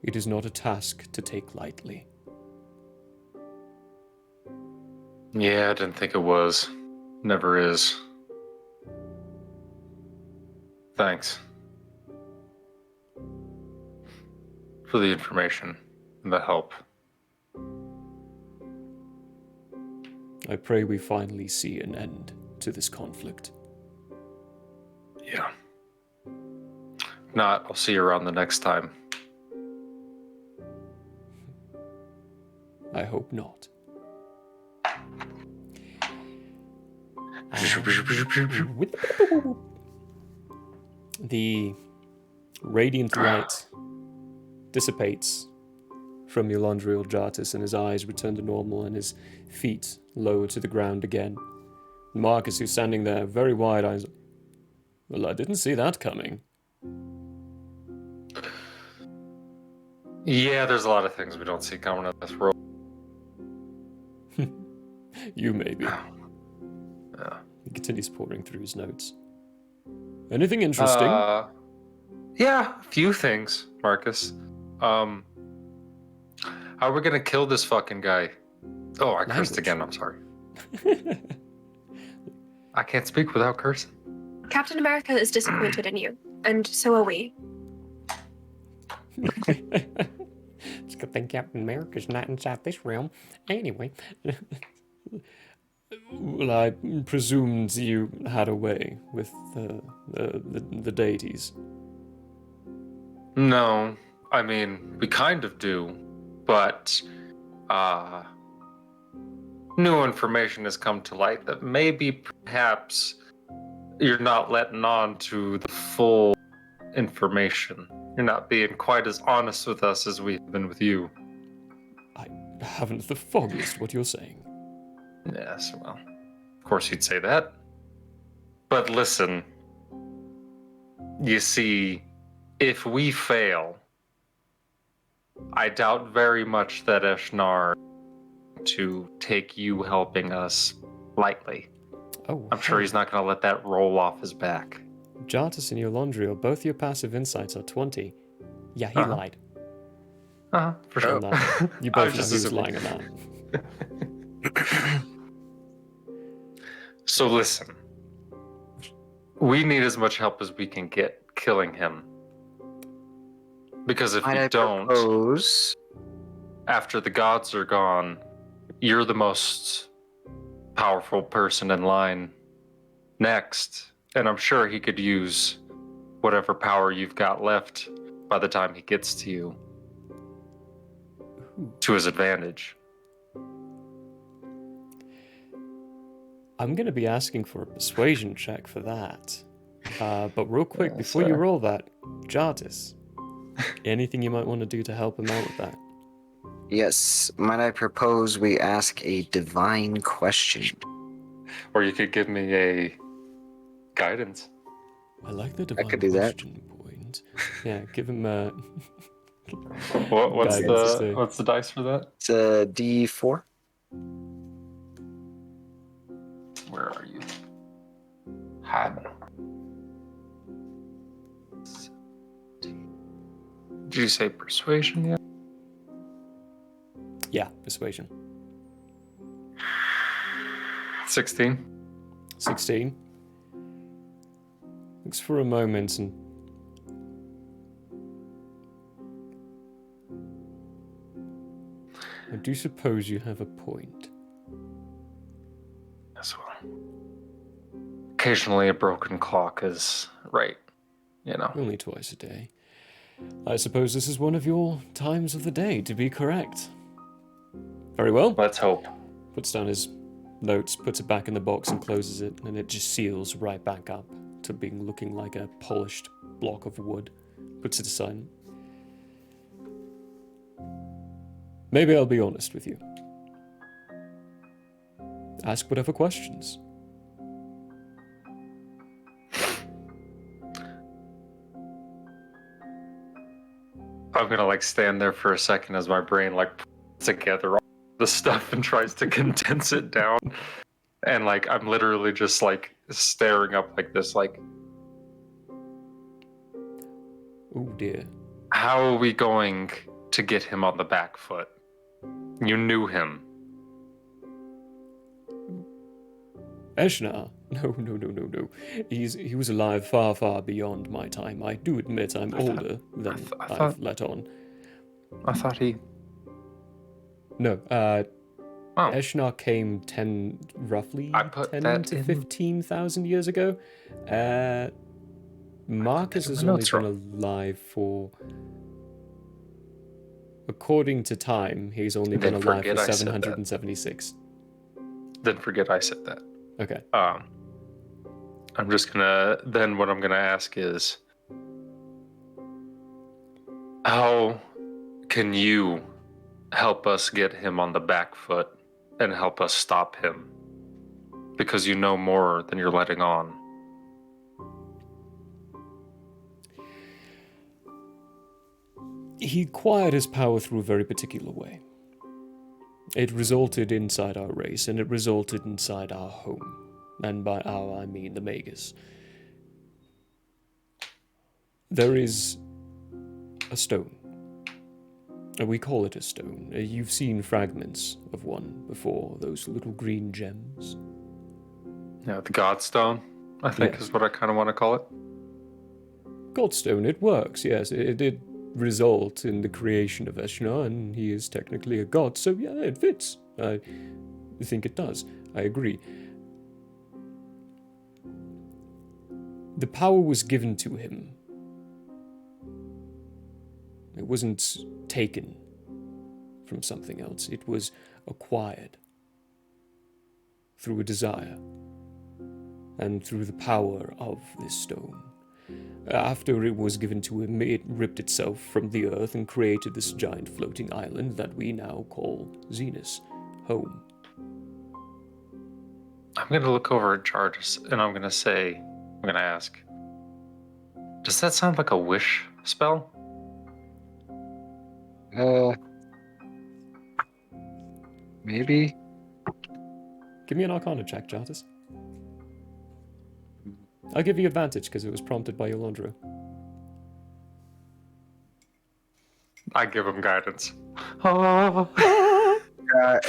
It is not a task to take lightly. Yeah, I didn't think it was. Never is. Thanks. For the information and the help. I pray we finally see an end to this conflict. Yeah. If not, I'll see you around the next time. I hope not. The radiant light dissipates from Eulandriel Jartis, and his eyes return to normal and his feet lower to the ground again. Marcus, who's standing there, very wide eyes. Well, I didn't see that coming. Yeah, there's a lot of things we don't see coming in this world. You maybe. Yeah. He continues pouring through his notes. Anything interesting? Yeah, a few things, Marcus. How are we gonna kill this fucking guy? Oh, I cursed again, I'm sorry. I can't speak without cursing. Captain America is disappointed in you, and so are we. It's a good thing Captain America's not inside this realm. Anyway. Well, I presumed you had a way with the deities. No, I mean, we kind of do, but new information has come to light that maybe perhaps you're not letting on to the full information. You're not being quite as honest with us as we've been with you. I haven't the foggiest what you're saying. Yes, well, of course you'd say that. But listen, you see, if we fail, I doubt very much that Eshnar to take you helping us lightly. Oh, I'm sure he's not going to let that roll off his back. Jartis and Eulandriel, both your passive insights are 20. Yeah, he lied. For sure. On that. You both know who's lying on that. So listen, we need as much help as we can get killing him. Because if we don't, after the gods are gone, you're the most powerful person in line next. And I'm sure he could use whatever power you've got left by the time he gets to you to his advantage. I'm going to be asking for a persuasion check for that. But real quick, Yeah, before you sir. roll that, Jartis, anything you might want to do to help him out with that? Yes, might I propose we ask a divine question? Or you could give me a guidance. I like the divine could do that. question point. Yeah, give him a... What's guidance to- the dice for that? It's a D4. Where are you? Had. Did you say persuasion yet? Yeah, persuasion. 16. 16. Looks for a moment and... I do suppose you have a point. As well. Occasionally a broken clock is right, you know. Only twice a day. I suppose this is one of your times of the day to be correct. Very well. Let's hope. Puts down his notes, puts it back in the box and closes it, and it just seals right back up to being looking like a polished block of wood. Puts it aside. Maybe I'll be honest with you. Ask whatever questions. I'm gonna like stand there for a second as my brain like puts together all the stuff and tries to condense it down. And like I'm literally just like staring up like this, like, Oh dear. how are we going to get him on the back foot? You knew him. Eshnar. No. He was alive far, far beyond my time. I do admit I'm older than I've let on. I thought he... No, Eshnar came roughly I put 10 that to in- 15,000 years ago. Marcus has my only notes been wrong. alive for... According to time, he's only been Then alive forget for I said that. 776. Then forget I said that. Okay. I'm just gonna... Then what I'm gonna ask is... How can you help us get him on the back foot and help us stop him? Because you know more than you're letting on. He acquired his power through a very particular way. It resulted inside our race, and it resulted inside our home. And by our, I mean the Magus. There is a stone. We call it a stone. You've seen fragments of one before, those little green gems. Yeah, the Godstone, I think Yes. is what I kind of want to call it. Godstone, it works, yes. It did result in the creation of Eshnar, and he is technically a god, so yeah, it fits. I think it does. I agree. The power was given to him. It wasn't taken from something else. It was acquired through a desire and through the power of this stone. After it was given to him, it ripped itself from the earth and created this giant floating island that we now call Zenus, home. I'm going to look over at Jarvis and I'm going to ask, does that sound like a wish spell? Maybe. Give me an Arcana check, Jartis. I'll give you advantage because it was prompted by Yolandro. I give him guidance. Got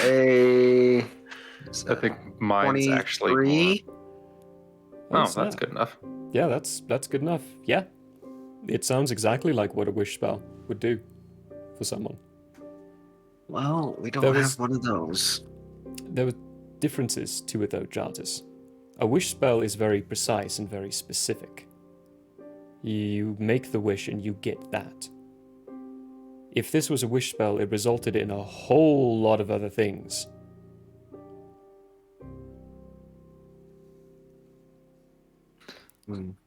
a. I think mine's actually 23. more. Oh, snap. that's good enough. Yeah, that's good enough. Yeah. It sounds exactly like what a wish spell would do for someone. Well, we don't There have was- one of those. There were differences to it though, Jartis. A wish spell is very precise and very specific. You make the wish and you get that. If this was a wish spell, it resulted in a whole lot of other things.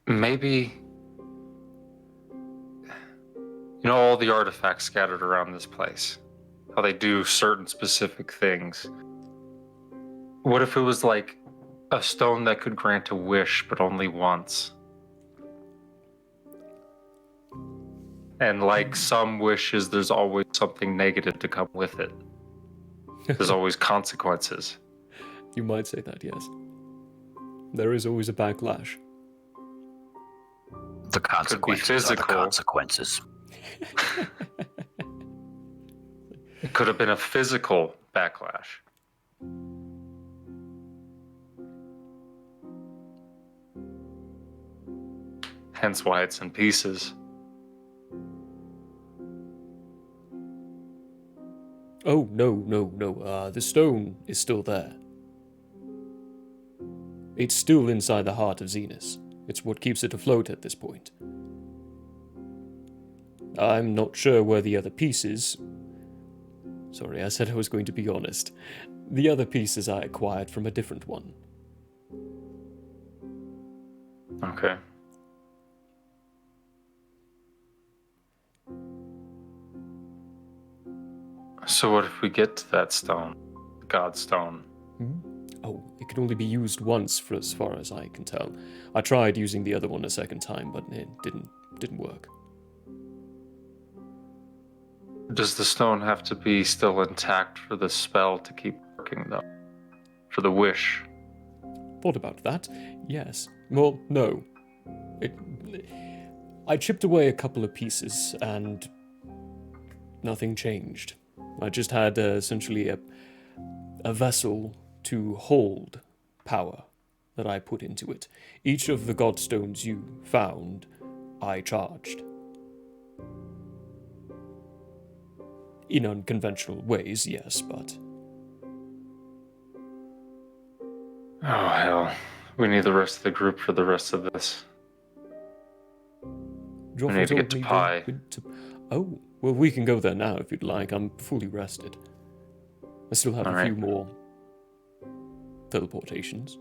Maybe, all the artifacts scattered around this place, how they do certain specific things. What if it was like a stone that could grant a wish, but only once? And like some wishes, there's always something negative to come with it. There's always consequences. You might say that, yes. There is always a backlash. The consequences are the consequences. It could have been a physical backlash. Hence why it's in pieces. Oh, no. The stone is still there. It's still inside the heart of Zenus. It's what keeps it afloat at this point. I'm not sure where the other pieces... Sorry, I said I was going to be honest. The other pieces I acquired from a different one. Okay. So what if we get to that stone? The God stone? Oh, it can only be used once for as far as I can tell. I tried using the other one a second time, but it didn't work. Does the stone have to be still intact for the spell to keep working, though? For the wish? Thought about that, yes. Well, no. I chipped away a couple of pieces, and nothing changed. I just had essentially a vessel to hold power that I put into it. Each of the godstones you found, I charged. In unconventional ways, yes, but... Oh, hell. We need the rest of the group for the rest of this. We need to get to Pi. Oh, well, we can go there now if you'd like. I'm fully rested. I still have a few more teleportations.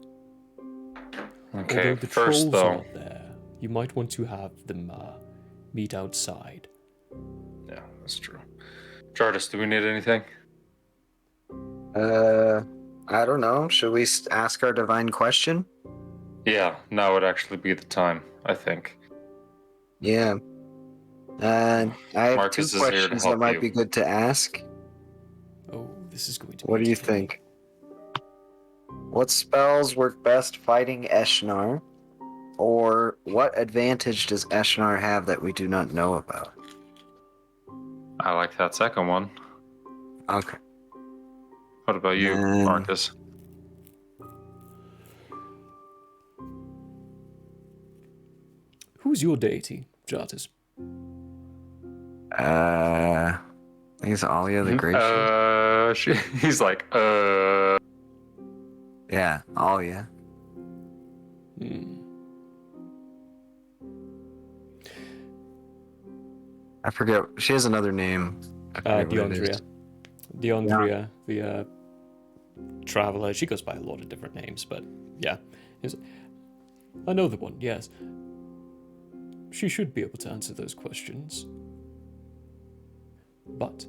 Okay, although the first trolls though... are not there, you might want to have them meet outside. Yeah, that's true. Jardis, do we need anything? I don't know. Should we ask our divine question? Yeah, now would actually be the time, I think. Yeah. I have Marcus two is here to questions help that might you. be good to ask. Oh, this is going to be... What do you think? What spells work best fighting Eshnar? Or what advantage does Eshnar have that we do not know about? I like that second one. Okay. What about you, Marcus? Who's your deity, Jartis? I think it's Alia the Gracious. He's like, Yeah, Alia. I forget. She has another name. I forget what it is. Andrea, the traveler. She goes by a lot of different names, but yeah. I know the one, yes. She should be able to answer those questions. But,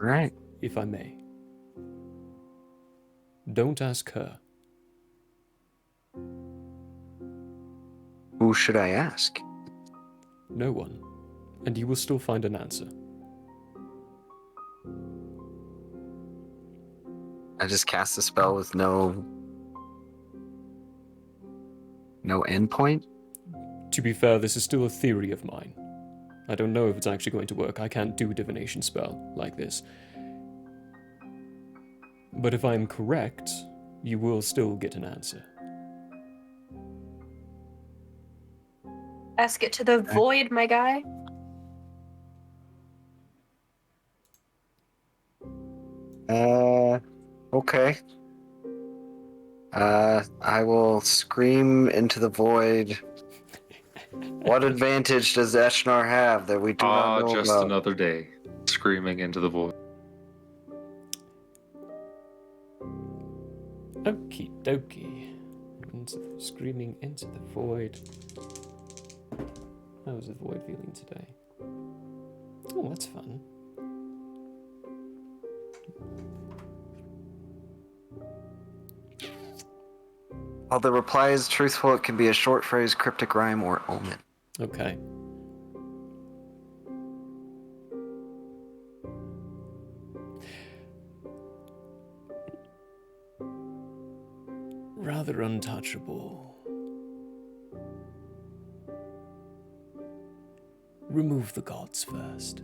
if I may, don't ask her. Who should I ask? No one. And you will still find an answer. I just cast a spell with no endpoint? To be fair, this is still a theory of mine. I don't know if it's actually going to work. I can't do a divination spell like this. But if I'm correct, you will still get an answer. Ask it to the void, my guy. Okay. I will scream into the void What advantage does Eshnar have that we do not know just about? another day, screaming into the void. Okie dokie. Screaming into the void. How was the void feeling today? Oh, that's fun. While the reply is truthful, it can be a short phrase, cryptic rhyme, or omen. Okay. Rather untouchable. Remove the gods first.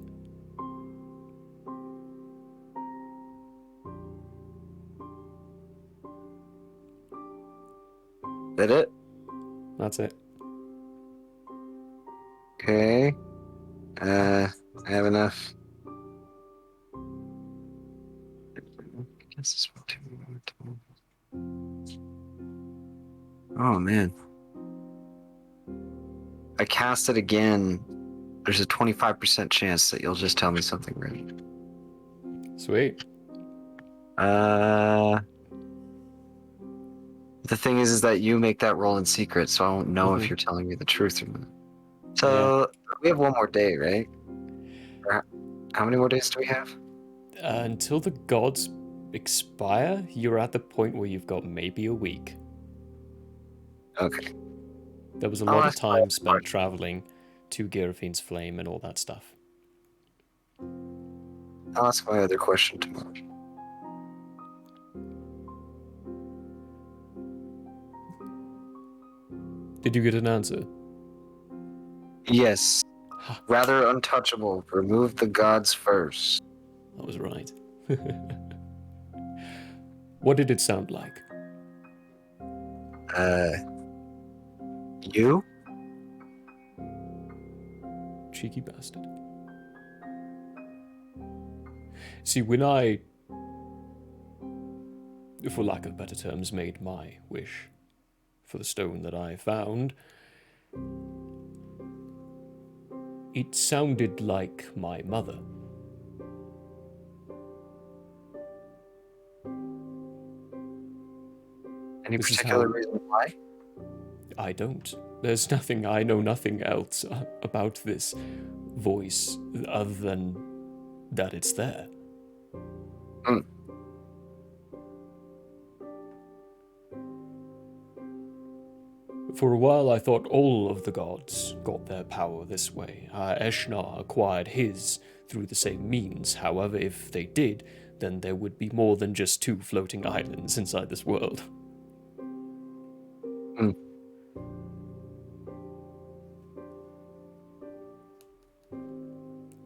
That it? That's it. Okay. I have enough. Oh man. I cast it again. There's a 25% chance that you'll just tell me something right. Sweet. The thing is that you make that roll in secret, so I won't know if you're telling me the truth or not. So we have one more day, right? How many more days do we have? Until the gods expire, you're at the point where you've got maybe a week. Okay. There was a lot of time spent traveling to Girafine's Flame and all that stuff. I'll ask my other question tomorrow. Did you get an answer? Yes. Rather untouchable. Remove the gods first. I was right. What did it sound like? You? Cheeky bastard. See, when I, for lack of better terms, made my wish for the stone that I found, it sounded like my mother. Any particular reason why? I don't. There's nothing, I know nothing else about this voice other than that it's there. For a while I thought all of the gods got their power this way. Eshnar acquired his through the same means. However, if they did, then there would be more than just 2 floating islands inside this world.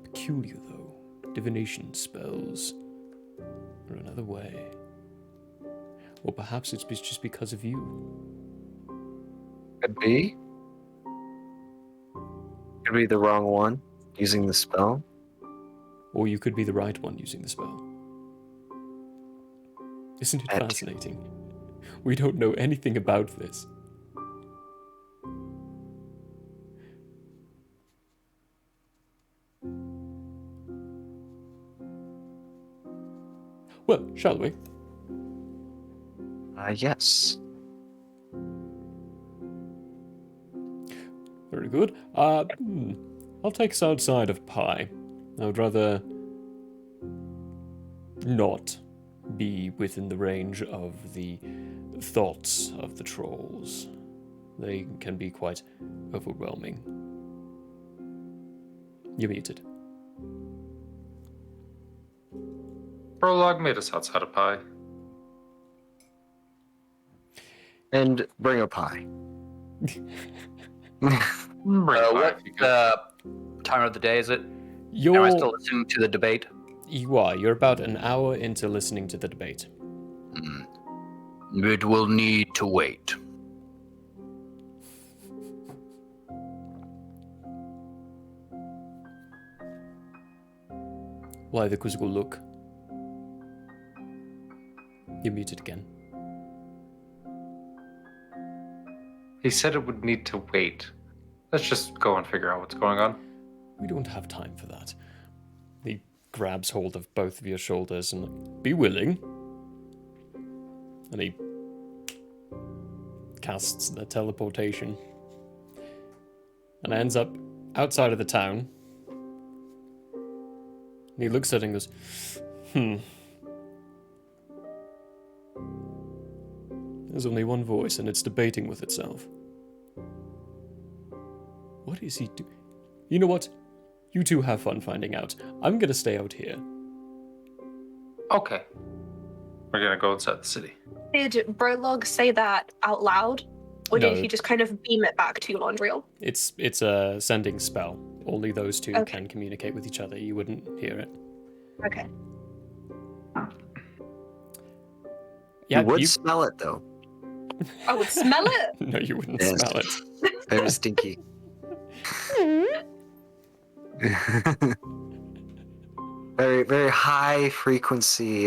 Peculiar, though. Divination spells are another way. Or perhaps it's just because of you. Could be. Could be the wrong one using the spell. Or you could be the right one using the spell. Isn't it fascinating? We don't know anything about this. Well, shall we? Yes. Very good. I'll take us outside of pie. I would rather not be within the range of the thoughts of the trolls. They can be quite overwhelming. You're muted. Prologue made us outside of pie. And bring a pie. What time of the day is it? Am I still listening to the debate? You are. You're about an hour into listening to the debate. It will need to wait. Why the quizzical look? You're muted again. He said it would need to wait. Let's just go and figure out what's going on. We don't have time for that. He grabs hold of both of your shoulders and be willing. And he casts the teleportation. And ends up outside of the town. And he looks at it and goes, There's only one voice and it's debating with itself. What is he doing? You know what? You two have fun finding out. I'm gonna stay out here. Okay. We're gonna go inside the city. Did Brolog say that out loud? Or No. did he just kind of beam it back to Landriel? It's a sending spell. Only those two can communicate with each other. You wouldn't hear it. Okay. Yeah, you would smell it though. I would smell it. No, you wouldn't Yes. smell it. Very stinky. Very, very high frequency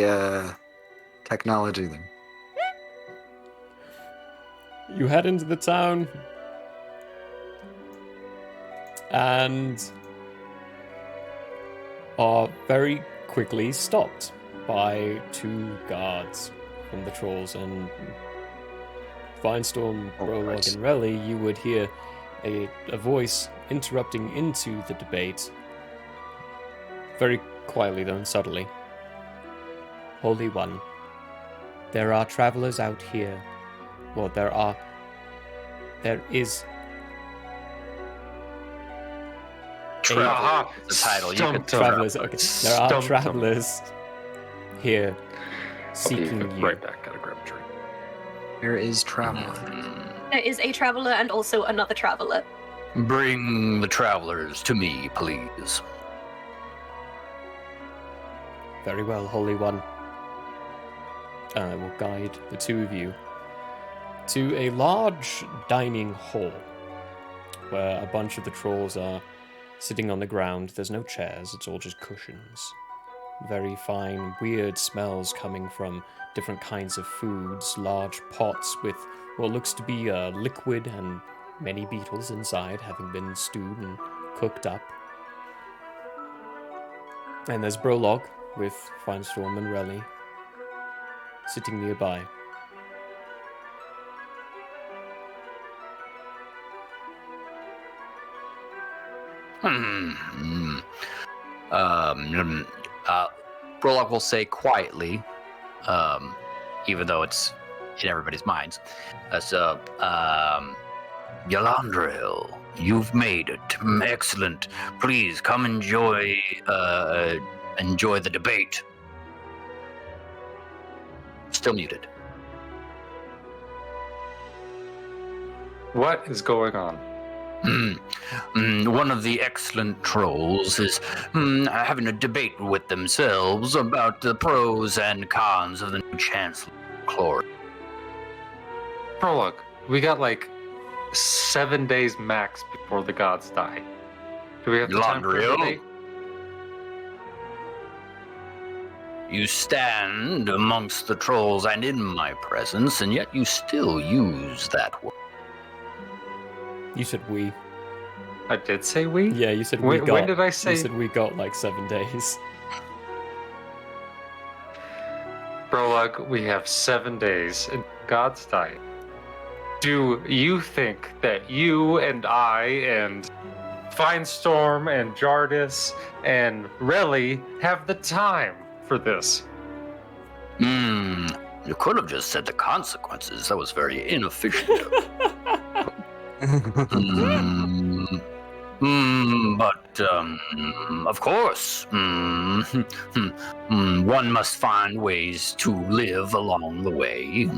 technology there. You head into the town and are very quickly stopped by two guards from the trolls. And Finestorm, Prologue, and Relly, you would hear a voice interrupting into the debate, very quietly though and subtly. Holy One, there are travelers out here. Well, there is the title. You can travelers. Okay, there are travelers here seeking you. Right back. Gotta grab a drink. There is travel. There is a traveler and also another traveler. Bring the travelers to me, please. Very well, Holy One. I will guide the two of you to a large dining hall where a bunch of the trolls are sitting on the ground. There's no chairs, it's all just cushions. Very fine, weird smells coming from different kinds of foods, large pots with what looks to be liquid and many beetles inside, having been stewed and cooked up. And there's Brolog with Finestorm and Relly sitting nearby. Brolog will say quietly, even though it's in everybody's minds, Yalandril, you've made it. Excellent. Please come enjoy the debate. Still muted. What is going on? One of the excellent trolls is having a debate with themselves about the pros and cons of the new Chancellor Chlor. Prologue, we got like 7 days max before the gods die. Do we have the time for a debate? You stand amongst the trolls and in my presence, and yet you still use that word. You said we. I did say we? Yeah, you said we got. When did I say? You said we got like 7 days. Prologue, we have 7 days and God's die. Do you think that you and I and Finestorm and Jardis and Relly have the time for this? You could have just said the consequences. That was very inefficient. But of course, one must find ways to live along the way.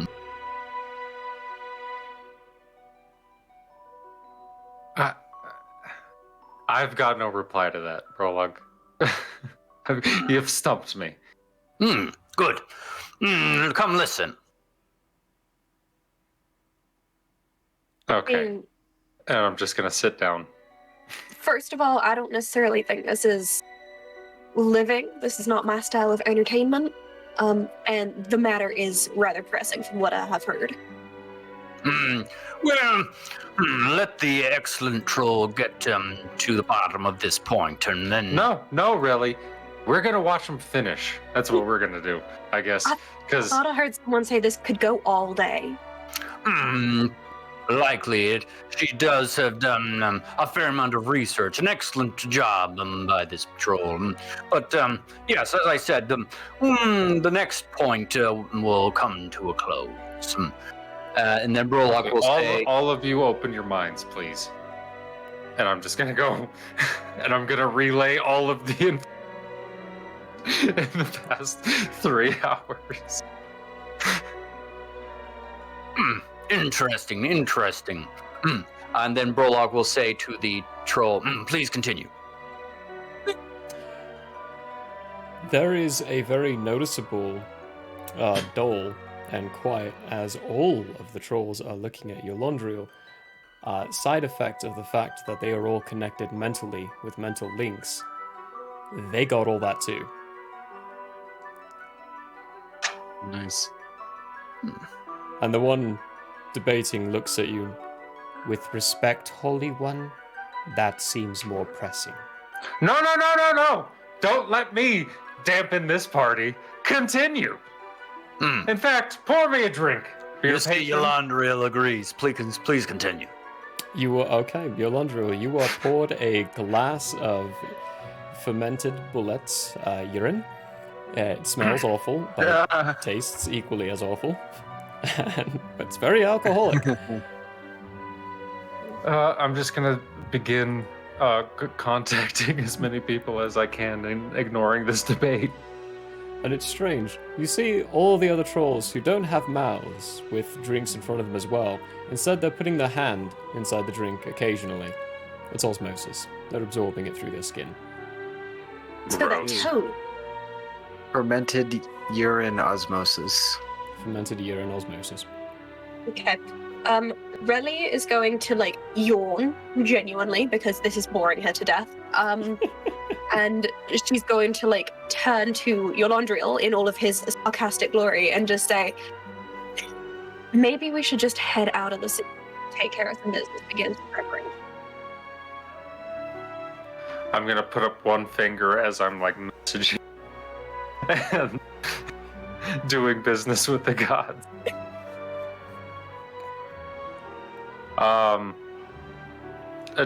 I've got no reply to that, Prologue. You've stumped me. Good. Come listen. Okay. And I'm just gonna sit down. First of all, I don't necessarily think this is living. This is not my style of entertainment. And the matter is rather pressing from what I have heard. Well, let the excellent troll get to the bottom of this point, and then... No, really. We're going to watch them finish. That's what we're going to do, I guess. I thought I heard someone say this could go all day. Likely. She does have done a fair amount of research. An excellent job by this troll. But, yes, as I said, the next point will come to a close. And then Brolock will say... All of you open your minds, please. And I'm just going to go, and I'm going to relay all of the in the past 3 hours. Interesting. And then Brolock will say to the troll, please continue. There is a very noticeable dull and quiet as all of the trolls are looking at Yolandriel. Side effect of the fact that they are all connected mentally with mental links. They got all that too. Nice. And the one debating looks at you. With respect, Holy One, that seems more pressing. No. Don't let me dampen this party. Continue. In fact, pour me a drink. Mr. Yolandriel agrees. Please continue. You are okay, Yolandriel. You are poured a glass of fermented bullets urine. It smells awful, but it tastes equally as awful. But it's very alcoholic. I'm just gonna begin contacting as many people as I can and ignoring this debate. And it's strange. You see all the other trolls who don't have mouths with drinks in front of them as well. Instead, they're putting their hand inside the drink occasionally. It's osmosis. They're absorbing it through their skin. So that's who? Fermented urine osmosis. Fermented urine osmosis. Okay. Relly is going to yawn genuinely because this is boring her to death. And she's going to turn to Yolandriel in all of his sarcastic glory and just say, maybe we should just head out of the city, take care of some business, begin some preparation. I'm gonna put up one finger as I'm messaging and doing business with the gods.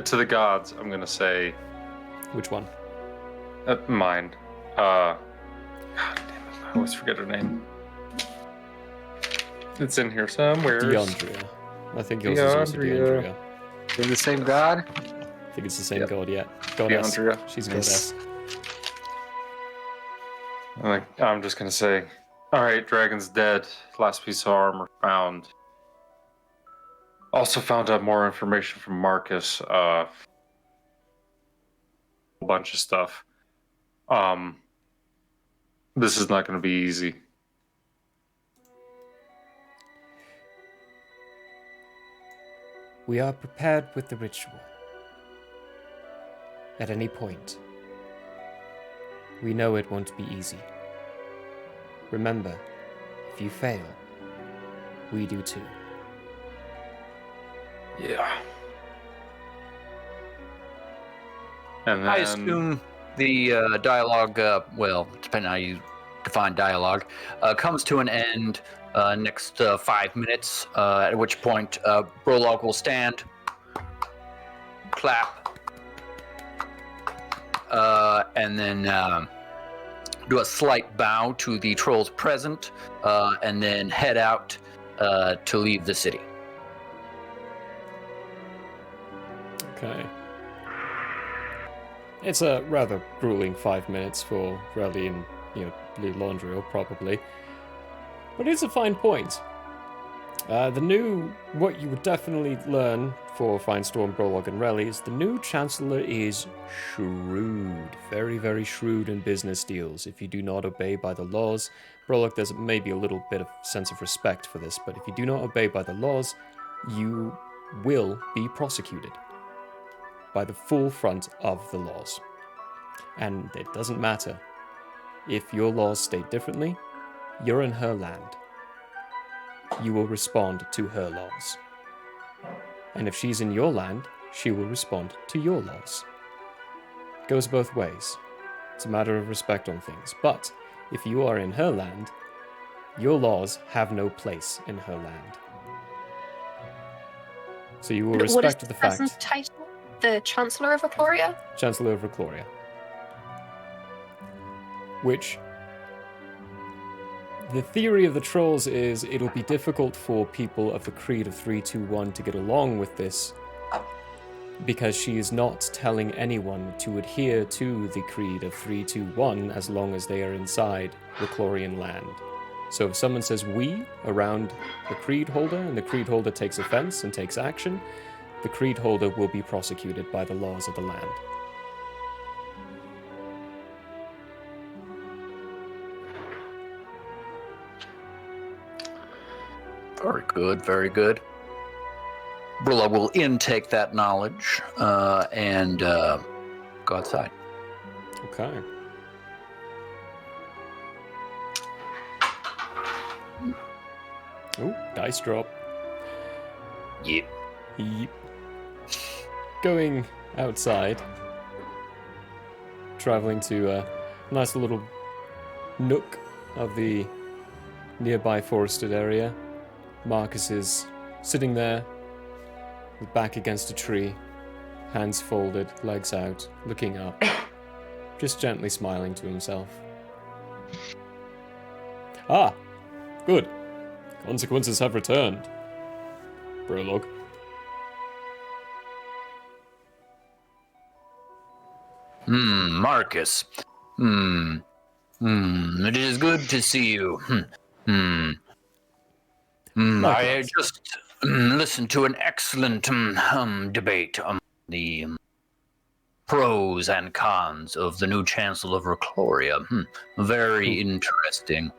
To the gods, I'm gonna say. Which one? Mine. God damn it! I always forget her name. It's in here somewhere. Deandria. I think yours is also Deandria. They're the same god? I think it's the same god, yeah. Goddess. Deandria. She's goddess. I'm just gonna say, all right, dragon's dead. Last piece of armor found. Also found out more information from Marcus. A bunch of stuff. This is not going to be easy. We are prepared with the ritual. At any point. We know it won't be easy. Remember, if you fail, we do too. Yeah. And then... I assume the dialogue, depending on how you define dialogue, comes to an end next 5 minutes, at which point Brolock will stand, clap, and then do a slight bow to the trolls present, and then head out to leave the city. Okay. It's a rather grueling 5 minutes for Relly and, Yolandriel, probably. But it's a fine point. What you would definitely learn for Finestorm, Brolock, and Relly is the new Chancellor is shrewd. Very, very shrewd in business deals. If you do not obey by the laws, Brolock, there's maybe a little bit of sense of respect for this, but if you do not obey by the laws, you will be prosecuted by the full front of the laws. And it doesn't matter. If your laws state differently, you're in her land. You will respond to her laws. And if she's in your land, she will respond to your laws. Goes both ways. It's a matter of respect on things. But if you are in her land, your laws have no place in her land. So you will What is respect the the person's fact. title? The Chancellor of Ecloria? Chancellor of Ecloria. Which, the theory of the trolls is it'll be difficult for people of the Creed of 321 to get along with this, because she is not telling anyone to adhere to the Creed of 321 as long as they are inside Eclorian land. So if someone says "we" around the Creed holder, and the Creed holder takes offense and takes action, the Creed holder will be prosecuted by the laws of the land. Very good, very good. Brilla will intake that knowledge and go outside. Okay. Oh, dice drop. Yep. Yep. Going outside, traveling to a nice little nook of the nearby forested area. Marcus is sitting there, with back against a tree, hands folded, legs out, looking up, just gently smiling to himself. Ah, good. Consequences have returned. Prologue. Marcus. It is good to see you. I just listened to an excellent debate on the pros and cons of the new Chancellor of Ecloria. Very interesting.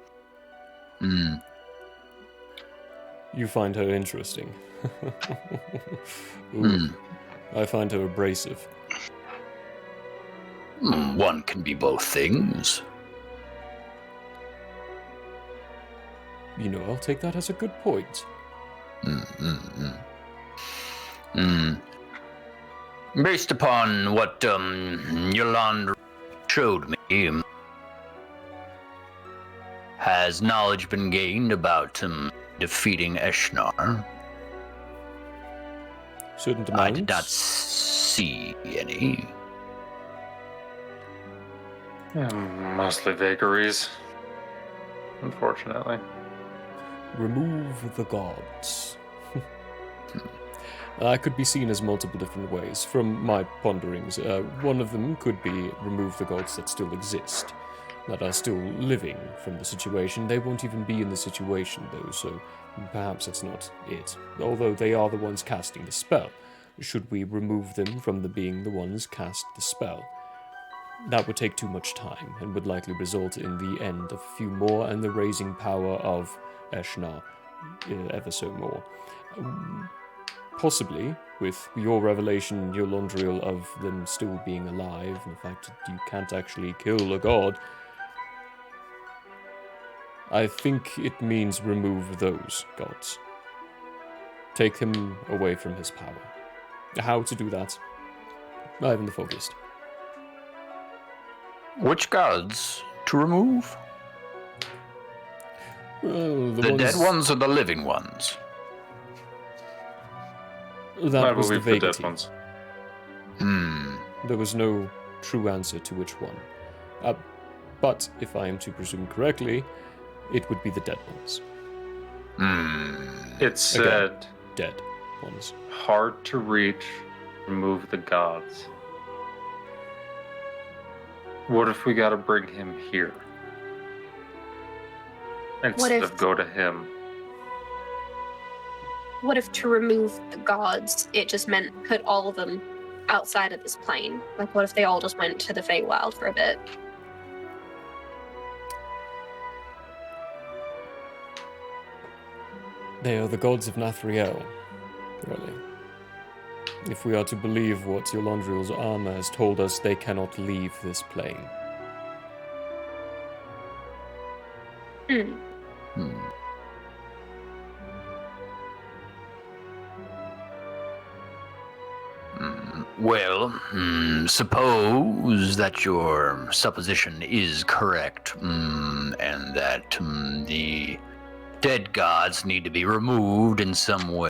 You find her interesting. Ooh, I find her abrasive. One can be both things. You know, I'll take that as a good point. Based upon what Yolanda showed me, has knowledge been gained about defeating Eshnar? Certain I did not see any. Mostly vagaries, unfortunately. Remove the gods. That could be seen as multiple different ways. From my ponderings, one of them could be remove the gods that still exist, that are still living from the situation. They won't even be in the situation, though, so perhaps that's not it. Although they are the ones casting the spell. Should we remove them from being the ones cast the spell? That would take too much time, and would likely result in the end of a few more and the raising power of Eshnar ever so more. Possibly, with your revelation, Yolandriel, of them still being alive, and the fact that you can't actually kill a god, I think it means remove those gods. Take him away from his power. How to do that? I haven't the foggiest. Which gods to remove? Well, the dead ones or the living ones? That was the believe the dead vagity. ones. There was no true answer to which one. But if I am to presume correctly, it would be the dead ones. It said dead ones. Hard to reach, remove the gods. What if we gotta bring him here? Instead of go to him. What if to remove the gods, it just meant put all of them outside of this plane? Like, what if they all just went to the Feywild for a bit? They are the gods of Nathriel, really. If we are to believe what Yolandriel's armor has told us, they cannot leave this plane. Well, suppose that your supposition is correct, and that the dead gods need to be removed in some way.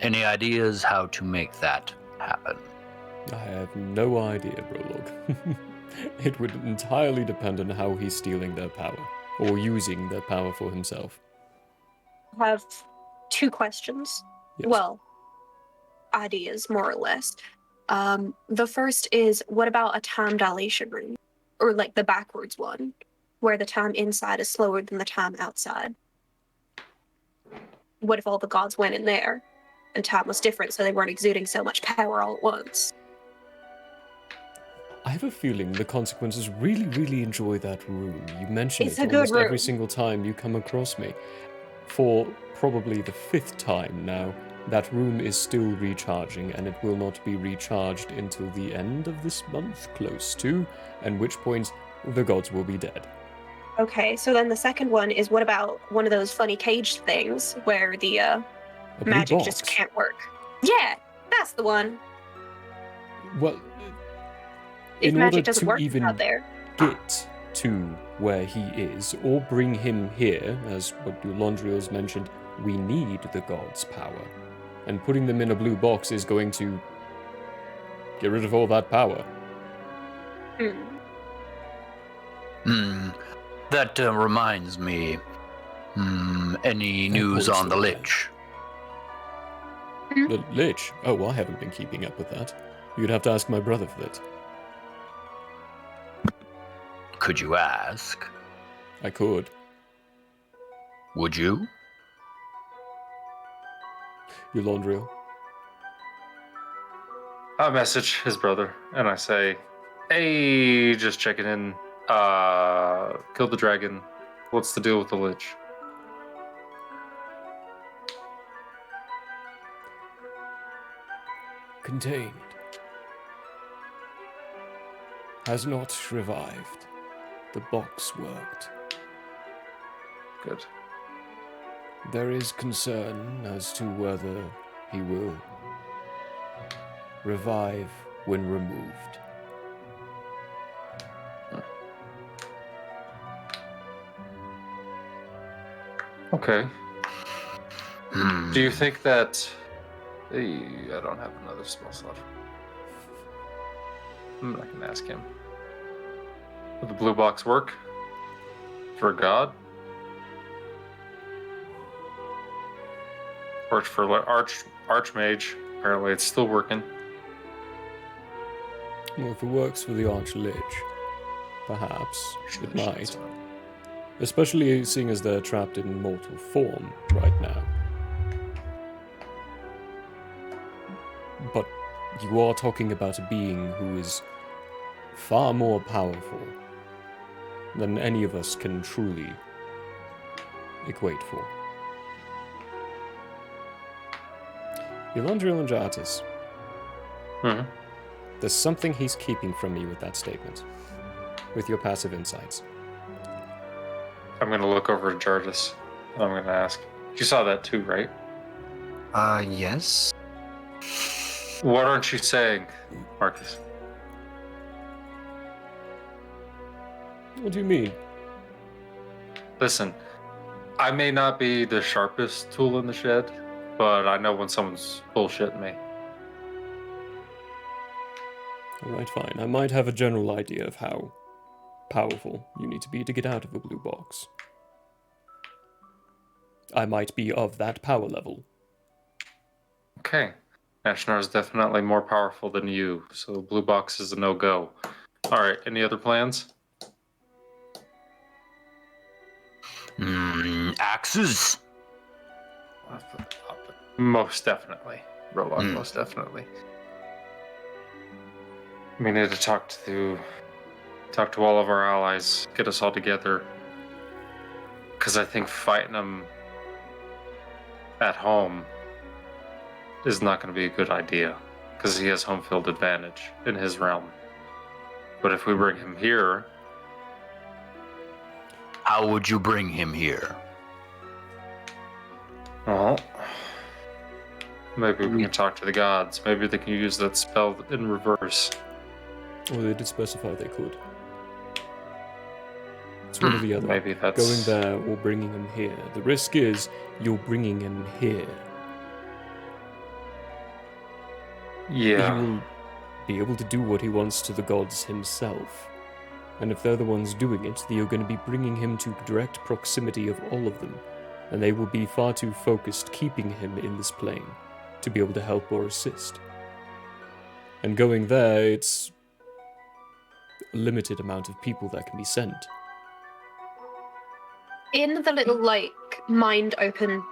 Any ideas how to make that happen? I have no idea, Prologue. It would entirely depend on how he's stealing their power, or using their power for himself. I have two questions. Yes. Well, ideas, more or less. The first is, what about a time dilation room? Or like the backwards one, where the time inside is slower than the time outside? What if all the gods went in there, and time was different, so they weren't exuding so much power all at once? I have a feeling the consequences really, really enjoy that room. You mention It's it a good almost every room. single time you come across me. For probably the 5th time now, that room is still recharging, and it will not be recharged until the end of this month, close to, at which point the gods will be dead. Okay, so then the second one is, what about one of those funny cage things where the blue magic box? just can't work? Yeah, that's the one. Well, If in order magic doesn't to work even out there. get to where he is, or bring him here, as what Eulondriel's mentioned, we need the gods' power. And putting them in a blue box is going to get rid of all that power. That reminds me. Any news on the Lich? The Lich? Oh, well, I haven't been keeping up with that. You'd have to ask my brother for that. Could you ask? I could. Would you? Eulondriel. I message his brother and I say, "Hey, just checking in. Killed the dragon. What's the deal with the Lich?" Contained. Has not revived. The box worked. Good. There is concern as to whether he will revive when removed. Okay. Do you think that... I don't have another spell slot. I can ask him. Would the blue box work? For a god? Works for Archmage. Apparently it's still working. Well, if it works for the Arch-Lich, perhaps it might. Especially seeing as they're trapped in mortal form right now. But you are talking about a being who is far more powerful than any of us can truly equate for. Eulondriel and Jartis. There's something he's keeping from me with that statement. With your passive insights. I'm going to look over at Jartis. And I'm going to ask. You saw that too, right? Yes. What aren't you saying, Marcus? What do you mean? Listen, I may not be the sharpest tool in the shed, but I know when someone's bullshitting me. Alright, fine. I might have a general idea of how powerful you need to be to get out of a blue box. I might be of that power level. Okay. Eshnar is definitely more powerful than you, so blue box is a no-go. Alright, any other plans? Axes? Most definitely. Roland, most definitely. We need to talk to all of our allies, get us all together. Because I think fighting them at home is not going to be a good idea. Because he has home field advantage in his realm. But if we bring him here... How would you bring him here? Well, Maybe we can talk to the gods. Maybe they can use that spell in reverse. Well, they did specify they could. It's one or the other. Maybe that's... Going there or bringing him here. The risk is you're bringing him here. Yeah. He will be able to do what he wants to the gods himself. And if they're the ones doing it, you're going to be bringing him to direct proximity of all of them. And they will be far too focused keeping him in this plane to be able to help or assist. And going there, it's a limited amount of people that can be sent. In the little, like, mind-open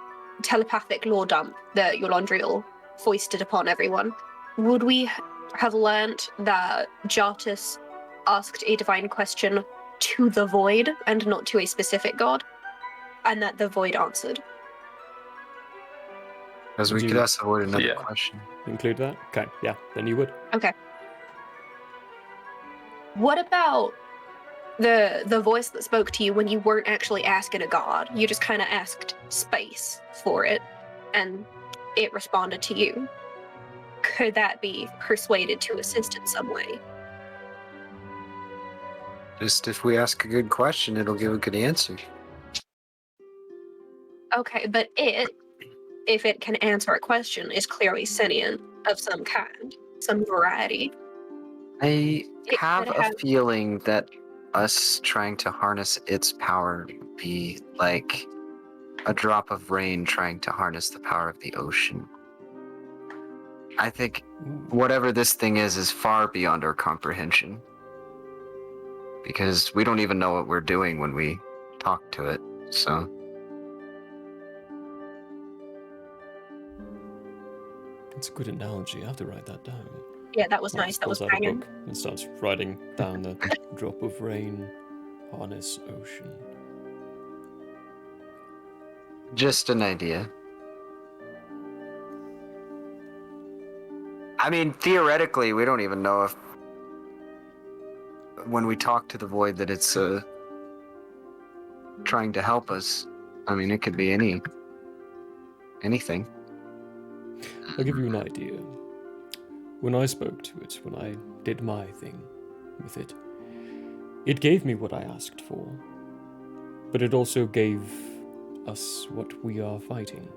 telepathic lore dump that Yolandriel foisted upon everyone, would we have learnt that Jartus asked a divine question to the void and not to a specific god, and that the void answered? Because we could ask the void another question. Include that? Okay, yeah, then you would. Okay. What about the voice that spoke to you when you weren't actually asking a god? You just kind of asked space for it, and it responded to you. Could that be persuaded to assist in some way? Just if we ask a good question, it'll give a good answer. Okay, but if it can answer a question, is clearly sentient of some kind, some variety. I have a feeling that us trying to harness its power would be like a drop of rain trying to harness the power of the ocean. I think whatever this thing is far beyond our comprehension. Because we don't even know what we're doing when we talk to it, so... It's a good analogy. I have to write that down. Yeah, that was nice. That was pulls out a banging. book and starts writing down the drop of rain, harness ocean. Just an idea. I mean, theoretically, we don't even know if when we talk to the void that it's trying to help us. I mean, it could be anything. I'll give you an idea. When I spoke to it, when I did my thing with it, it gave me what I asked for, but it also gave us what we are fighting.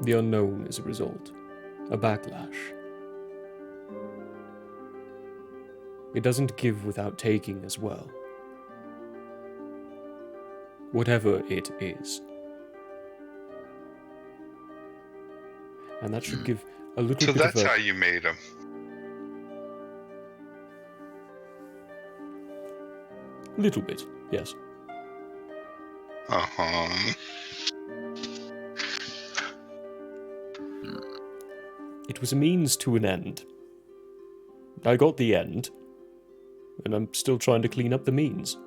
The unknown as a result, a backlash. It doesn't give without taking as well. Whatever it is. And that should give a little So bit of that's a... how you made him. Little bit, yes. Uh-huh. It was a means to an end. I got the end, and I'm still trying to clean up the means.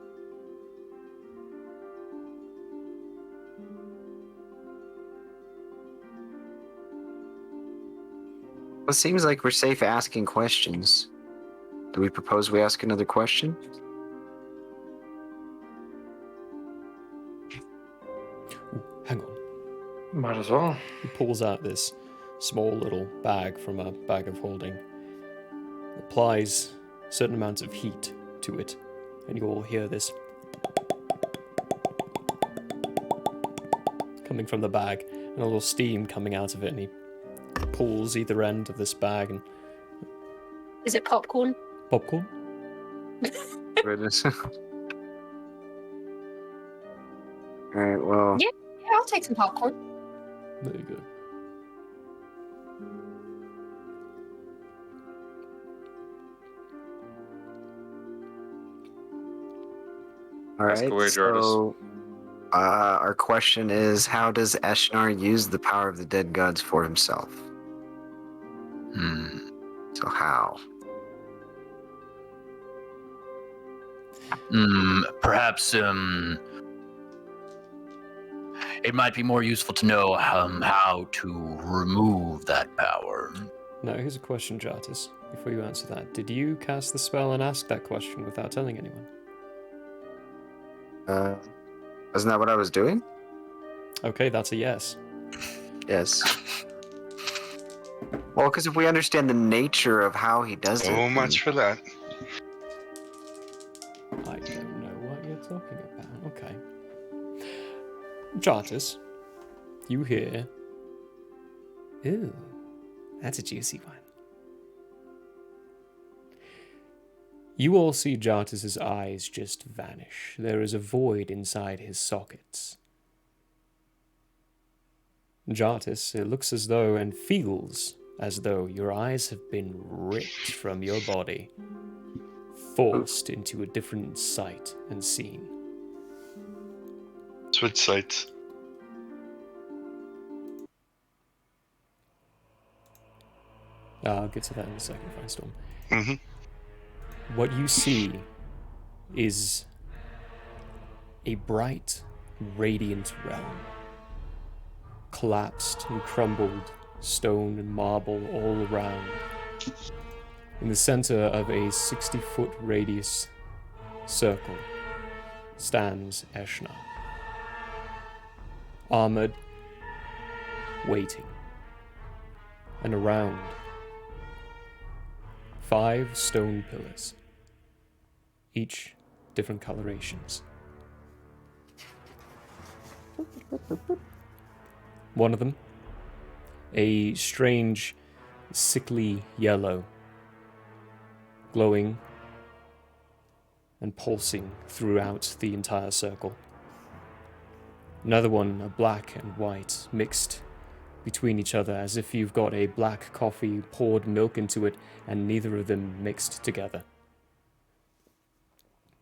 Well, it seems like we're safe asking questions. Do we propose we ask another question? Ooh, hang on. Might as well. He pulls out this small little bag from a bag of holding, applies certain amounts of heat to it, and you all hear this coming from the bag, and a little steam coming out of it, and he pulls either end of this bag and... Is it popcorn? Popcorn? Goodness. Alright, well... Yeah, I'll take some popcorn. There you go. Alright, away, so... our question is, how does Eshnar use the power of the dead gods for himself? So how? Perhaps it might be more useful to know how to remove that power. Now, here's a question, Jartus, before you answer that. Did you cast the spell and ask that question without telling anyone? Isn't that what I was doing? Okay, that's a yes. Yes. Well, because if we understand the nature of how he does it, So much for that. I don't know what you're talking about. Okay. Jartis, you hear. Ooh, that's a juicy one. You all see Jartis's eyes just vanish. There is a void inside his sockets. Jartis, it looks as though and feels as though your eyes have been ripped from your body, forced into a different sight and scene. Switch sites. I'll get to that in a second, Firestorm. Mm-hmm. What you see is a bright, radiant realm, collapsed and crumbled stone and marble all around. In the center of a 60-foot radius circle stands Eshnar, armored, waiting, and around 5 stone pillars, each different colorations. One of them, a strange, sickly yellow, glowing and pulsing throughout the entire circle. Another one, a black and white, mixed between each other as if you've got a black coffee, poured milk into it, and neither of them mixed together.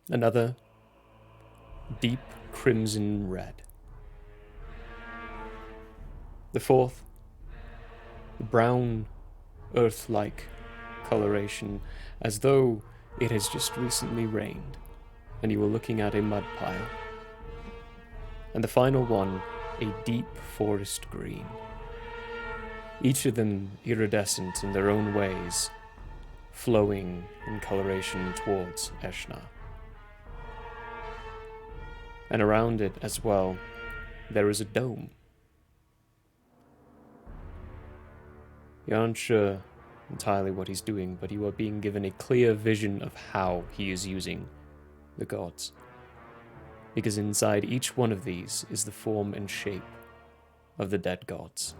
Another, deep crimson red. The fourth, the brown, earth-like coloration, as though it has just recently rained, and you were looking at a mud pile. And the final one, a deep forest green. Each of them iridescent in their own ways, flowing in coloration towards Eshnar. And around it as well, there is a dome. You aren't sure entirely what he's doing, but you are being given a clear vision of how he is using the gods. Because inside each one of these is the form and shape of the dead gods.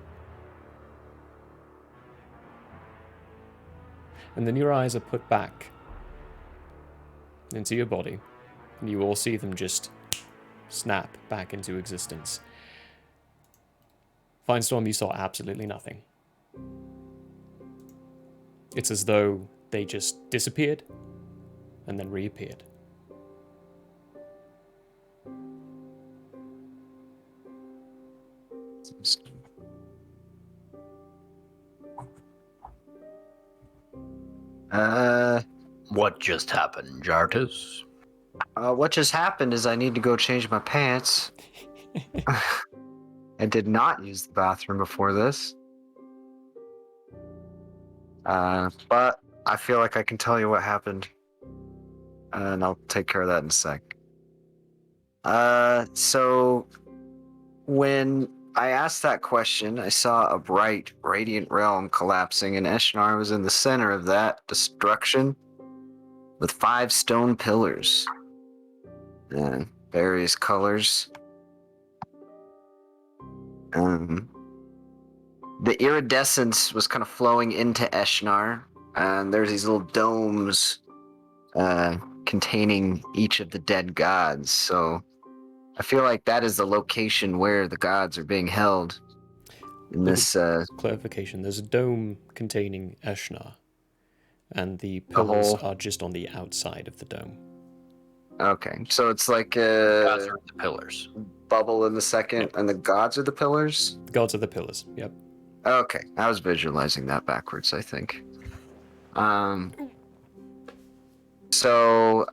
And then your eyes are put back into your body, and you all see them just snap back into existence. Firestorm, you saw absolutely nothing. It's as though they just disappeared and then reappeared. What just happened, Jartis? What just happened is I need to go change my pants. I did not use the bathroom before this. But I feel like I can tell you what happened. And I'll take care of that in a sec. So when I asked that question, I saw a bright, radiant realm collapsing, and Eshnar was in the center of that destruction with 5 stone pillars. Various colors. The iridescence was kind of flowing into Eshnar, and there's these little domes containing each of the dead gods. So I feel like that is the location where the gods are being held. In this clarification, there's a dome containing Eshnar, and the pillars are just on the outside of the dome. Okay, so it's like a gods are the pillars. Bubble in the second, and the gods are the pillars? The gods are the pillars, yep. Okay, I was visualizing that backwards, I think. So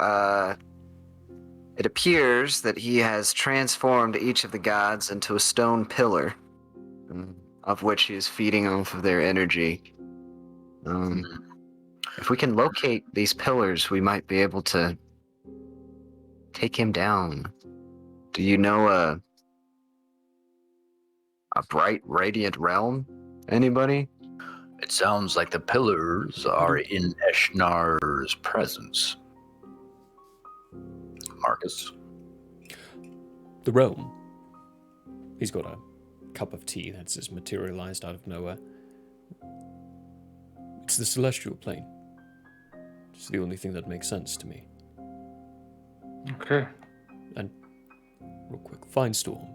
it appears that he has transformed each of the gods into a stone pillar, of which he is feeding off of their energy. If we can locate these pillars, we might be able to take him down. Do you know A bright, radiant realm? Anybody? It sounds like the pillars are in Eshnar's presence. Marcus? The realm. He's got a cup of tea that's just materialized out of nowhere. It's the celestial plane. It's the only thing that makes sense to me. Okay. And, real quick, Finestorm.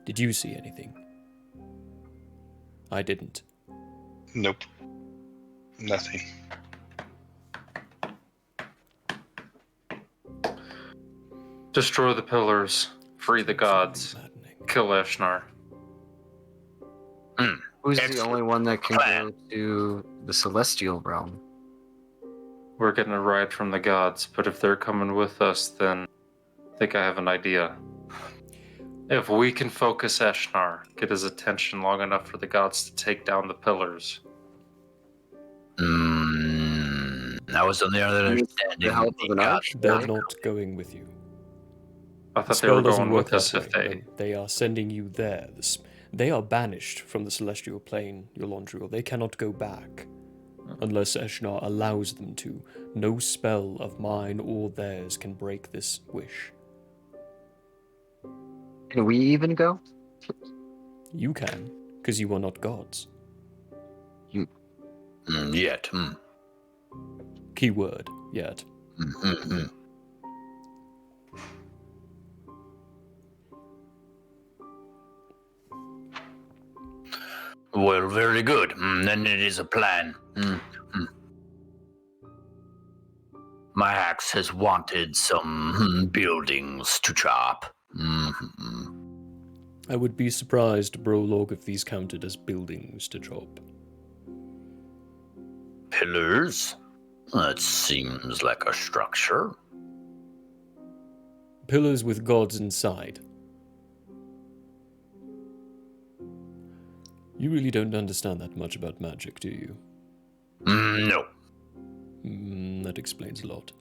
Did you see anything? I didn't. Nope. Nothing. Destroy the pillars. Free the gods. Kill Eshnar. Who's the only one that can go to the celestial realm? We're getting a ride from the gods, but if they're coming with us, then I think I have an idea. If we can focus Eshnar, get his attention long enough for the gods to take down the pillars. I was on the other understanding. They're not going with you. I The thought they spell were doesn't going work with us that if way. They are sending you there. They are banished from the celestial plane, Yolondriel. They cannot go back unless Eshnar allows them to. No spell of mine or theirs can break this wish. Can we even go? You can, because you are not gods. Yet. Keyword, yet. Well, very good. Then it is a plan. My axe has wanted some buildings to chop. I would be surprised, Brolog, if these counted as buildings to chop. Pillars? That seems like a structure. Pillars with gods inside. You really don't understand that much about magic, do you? No. That explains a lot.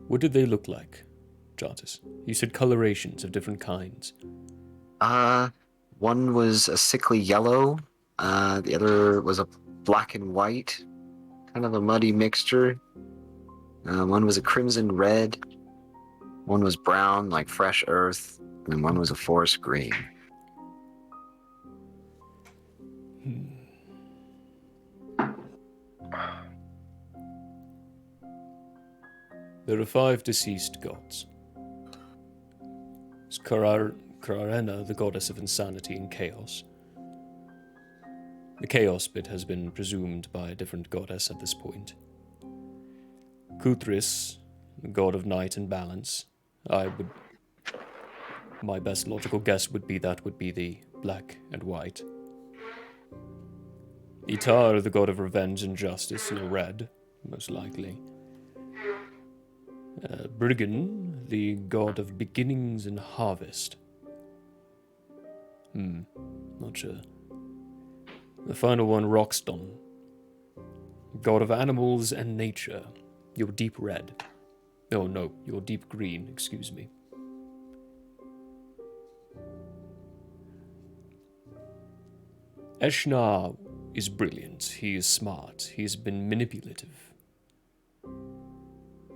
What did they look like, Jartis? You said colorations of different kinds. One was a sickly yellow. The other was a black and white, kind of a muddy mixture. One was a crimson red. One was brown, like fresh earth, and one was a forest green. There are 5 deceased gods. It's Kararena, the goddess of insanity and chaos. The chaos bit has been presumed by a different goddess at this point. Kuthris, the god of night and balance. My best logical guess would be that would be the black and white. Itar, the god of revenge and justice, the red, most likely. Briggan, the god of beginnings and harvest. Not sure. The final one, Roxton, god of animals and nature. Your deep red. Oh no, your deep green, excuse me. Eshnar is brilliant, he is smart, he has been manipulative.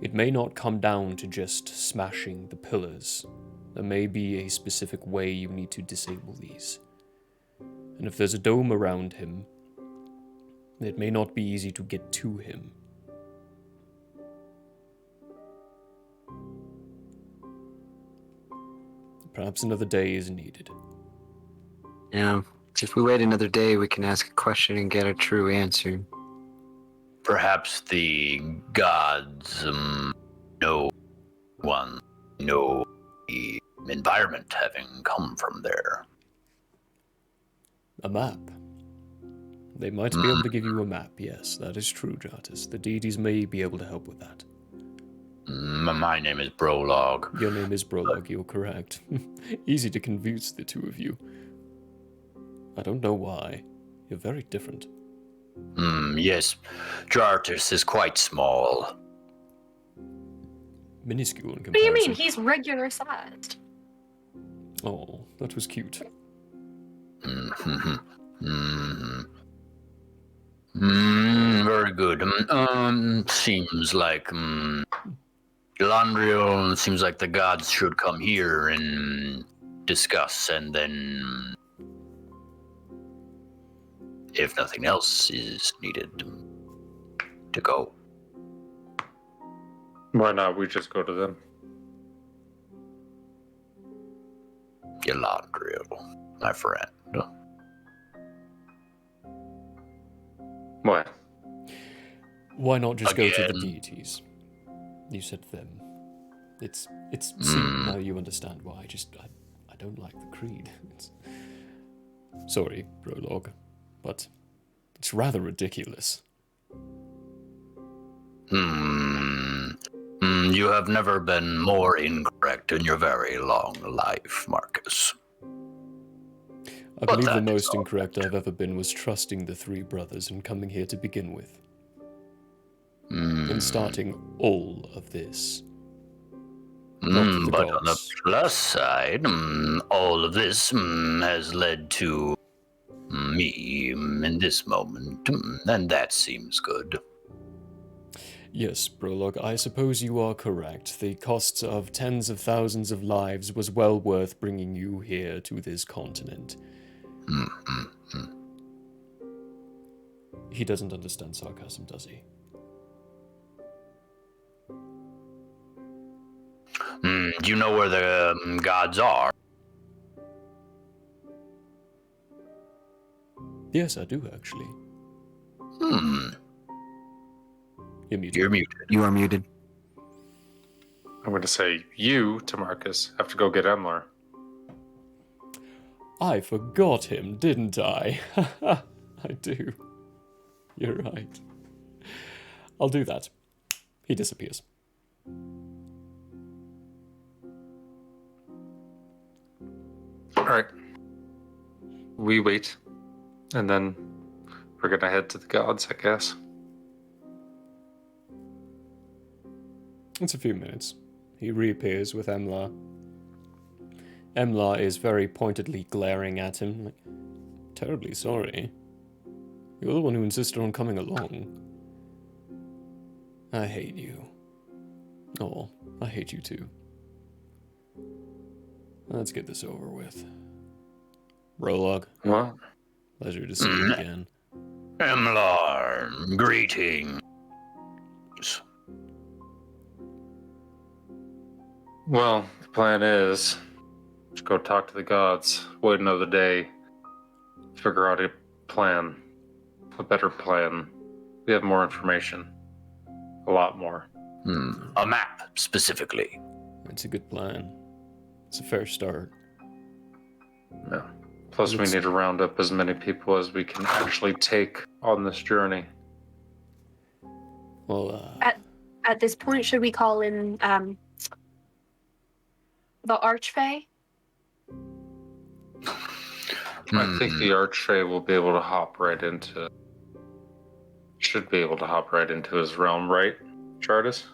It may not come down to just smashing the pillars. There may be a specific way you need to disable these. And if there's a dome around him, it may not be easy to get to him. Perhaps another day is needed. Yeah, if we wait another day, we can ask a question and get a true answer. Perhaps the gods know the environment having come from there. A map. They might be able to give you a map, yes, that is true, Jartis. The deities may be able to help with that. My name is Brolog. Your name is Brolog, you're correct. Easy to convince the two of you. I don't know why. You're very different. Yes. Jartis is quite small. minuscule in What do you comparison. mean? He's regular sized. Oh, that was cute. Very good. Seems like Landrio, seems like the gods should come here and discuss, and then, if nothing else is needed, to go. Why not? We just go to them. Landrio, my friend. What? Why not just go to the Again. deities? You said them. See, now you understand why. I don't like the creed. Sorry, Prologue, but it's rather ridiculous. You have never been more incorrect in your very long life, Marcus. I believe the most incorrect I've ever been was trusting the three brothers and coming here to begin with. And starting all of this. Not the But on the gods. plus side, all of this has led to me in this moment, and that seems good. Yes, Prologue, I suppose you are correct. The cost of tens of thousands of lives was well worth bringing you here to this continent. He doesn't understand sarcasm, does he? Do you know where the gods are? Yes, I do, actually. You're muted. You're muted. You are muted. I'm going to say you, to Marcus, have to go get Emlar. I forgot him, didn't I? I do. You're right. I'll do that. He disappears. Alright. We wait. And then we're going to head to the gods, I guess. It's a few minutes. He reappears with Emlar. Emlar is very pointedly glaring at him, like, terribly sorry. You're the one who insisted on coming along. I hate you. Oh, I hate you too. Let's get this over with. Prologue. What? Pleasure to see you again. Emlar, greetings. Well, the plan is to go talk to the gods, wait another day, figure out a plan, a better plan. We have more information. A lot more. A map, specifically. It's a good plan. It's a fair start. Yeah. Plus, we need to round up as many people as we can actually take on this journey. Well, At this point, should we call in the Archfey? I think the Archfey will be able to hop right into... Should be able to hop right into his realm, right, Chardis?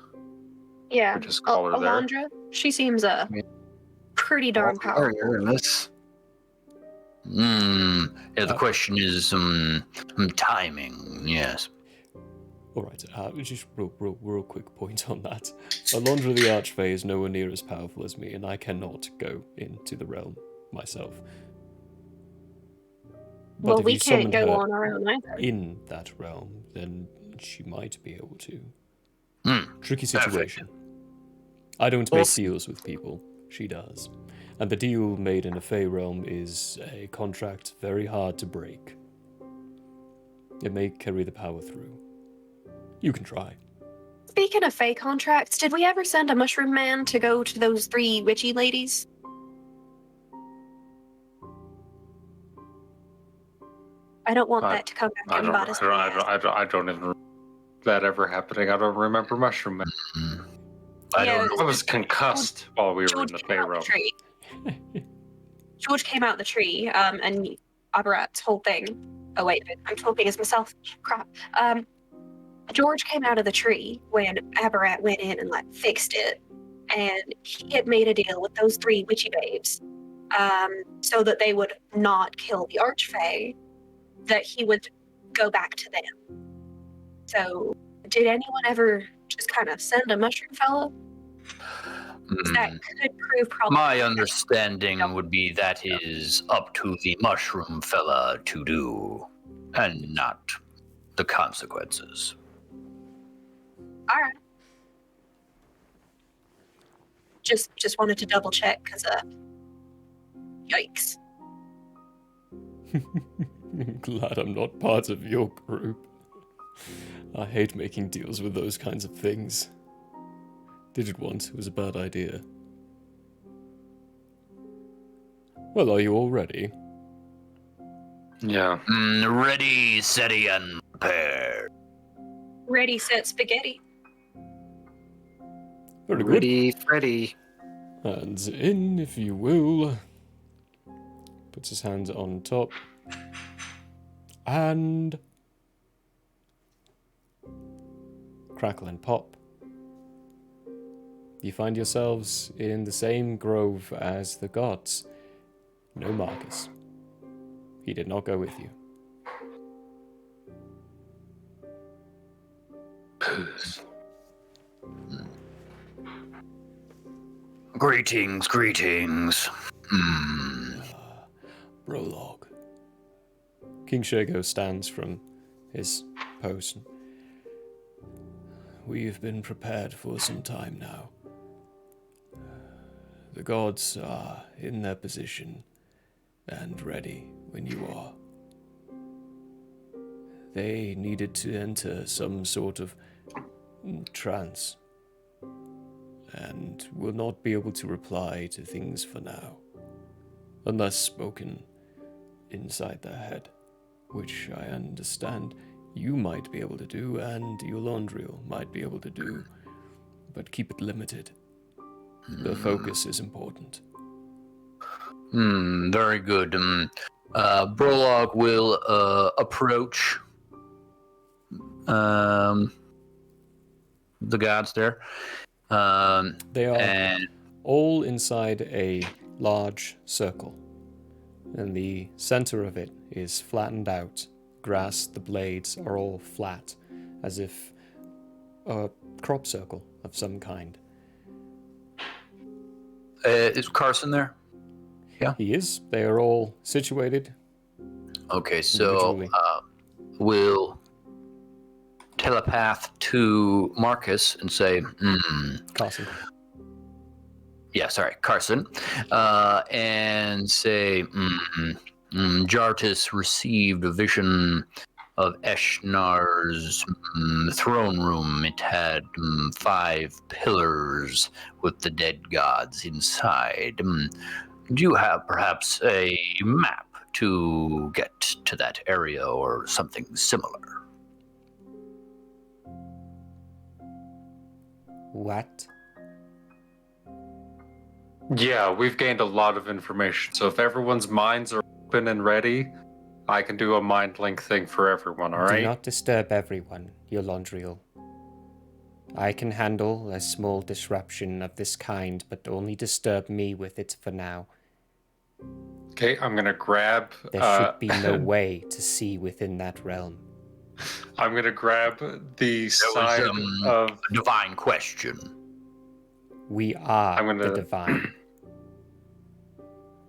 Yeah. We just call her there. Alondra? She seems pretty darn powerful. Yeah, the question is timing, yes. Alright, just real quick point on that. Alondra the Archfey is nowhere near as powerful as me, and I cannot go into the realm myself. But Well, if we you can't summon go her on our own either. in that realm, then she might be able to. Tricky Perfect. situation. I don't make deals with people. She does. And the deal made in a Fey realm is a contract very hard to break. It may carry the power through. You can try. Speaking of Fey contracts, did we ever send a mushroom man to go to those 3 witchy ladies? I don't want that to come back and bite us. I don't even remember that ever happening. I don't remember Mushroom Man. I was concussed while we were in the Fey realm. George came out the tree, and Abarat's whole thing. Oh wait, I'm talking as myself. Crap. George came out of the tree when Abarat went in and fixed it. and he had made a deal with those 3 witchy babes, so that they would not kill the Archfey, that he would go back to them. So, did anyone ever just kind of send a mushroom fella? That could prove problematic. My understanding would be that is up to the mushroom fella to do, and not the consequences. All right. Just wanted to double check, because, yikes. I'm glad I'm not part of your group. I hate making deals with those kinds of things. Did it once, it was a bad idea. Well, are you all ready? Yeah. Ready, steady, and prepared. Ready, set, spaghetti. Very good. Ready, Freddy. Hands in, if you will. Puts his hands on top. And... crackle and pop. You find yourselves in the same grove as the gods. No Marcus. He did not go with you. Greetings, greetings. Prologue. King Shago stands from his post. We've been prepared for some time now. The gods are in their position and ready when you are. They needed to enter some sort of trance and will not be able to reply to things for now, unless spoken inside their head, which I understand you might be able to do and Eulandriel might be able to do, but keep it limited. The focus is important. Very good. Brolog will approach the gods there. They are all inside a large circle, and the center of it is flattened out. Grass, the blades are all flat, as if a crop circle of some kind. Is Carson there? Yeah. He is. They are all situated. Okay, so we'll telepath to Marcus and say, Carson. Yeah, sorry, Carson. And say, Jartis received a vision of Eshnar's throne room. It had 5 pillars with the dead gods inside. Do you have perhaps a map to get to that area or something similar? What? Yeah, we've gained a lot of information. So if everyone's minds are open and ready, I can do a mind link thing for everyone, all right? Do not disturb everyone, Eulandriel. I can handle a small disruption of this kind, but only disturb me with it for now. Okay, I'm gonna grab... There should be no way to see within that realm. I'm gonna grab the side of... a divine question. We are the divine.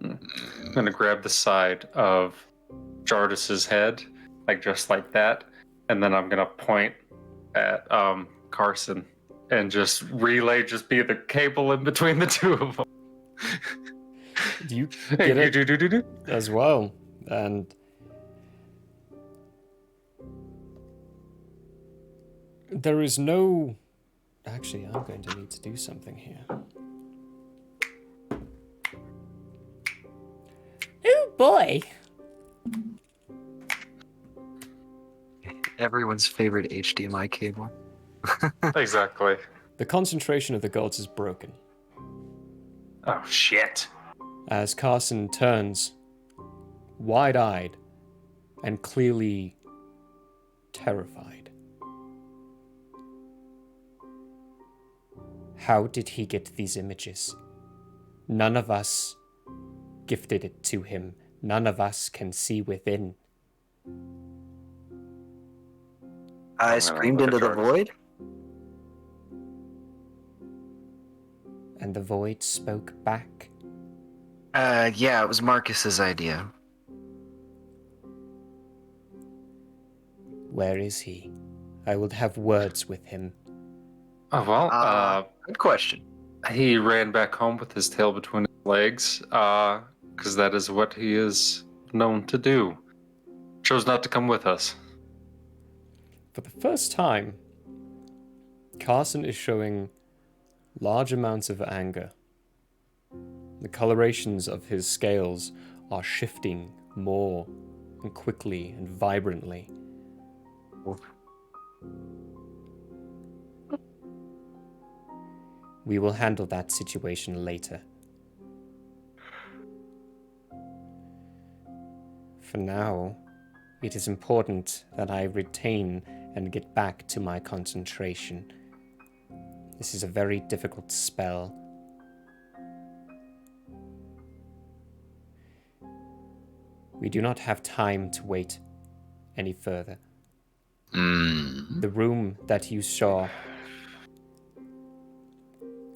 I'm gonna grab the side of Jardis's head, like just like that, and then I'm gonna point at Carson and just relay, just be the cable in between the two of them. You get it as well, and there is no... Actually, I'm going to need to do something here. Oh boy! Everyone's favorite HDMI cable. Exactly. The concentration of the gods is broken. Oh, shit. As Carson turns, wide-eyed and clearly terrified. How did he get these images? None of us gifted it to him. None of us can see within. I screamed into the void? And the void spoke back. Yeah, it was Marcus's idea. Where is he? I will have words with him. Oh, well, good question. He ran back home with his tail between his legs, because that is what he is known to do. Chose not to come with us. For the first time, Carson is showing large amounts of anger. The colorations of his scales are shifting more and quickly and vibrantly. We will handle that situation later. For now, it is important that I retain and get back to my concentration. This is a very difficult spell. We do not have time to wait any further. The room that you saw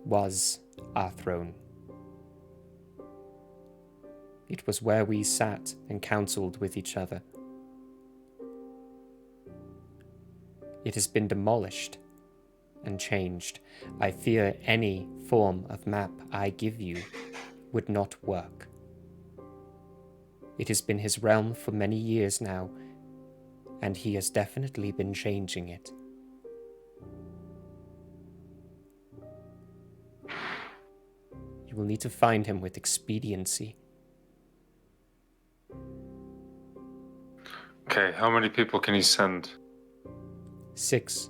was our throne. It was where we sat and counseled with each other. It has been demolished and changed. I fear any form of map I give you would not work. It has been his realm for many years now, and he has definitely been changing it. You will need to find him with expediency. Okay, how many people can you send? 6.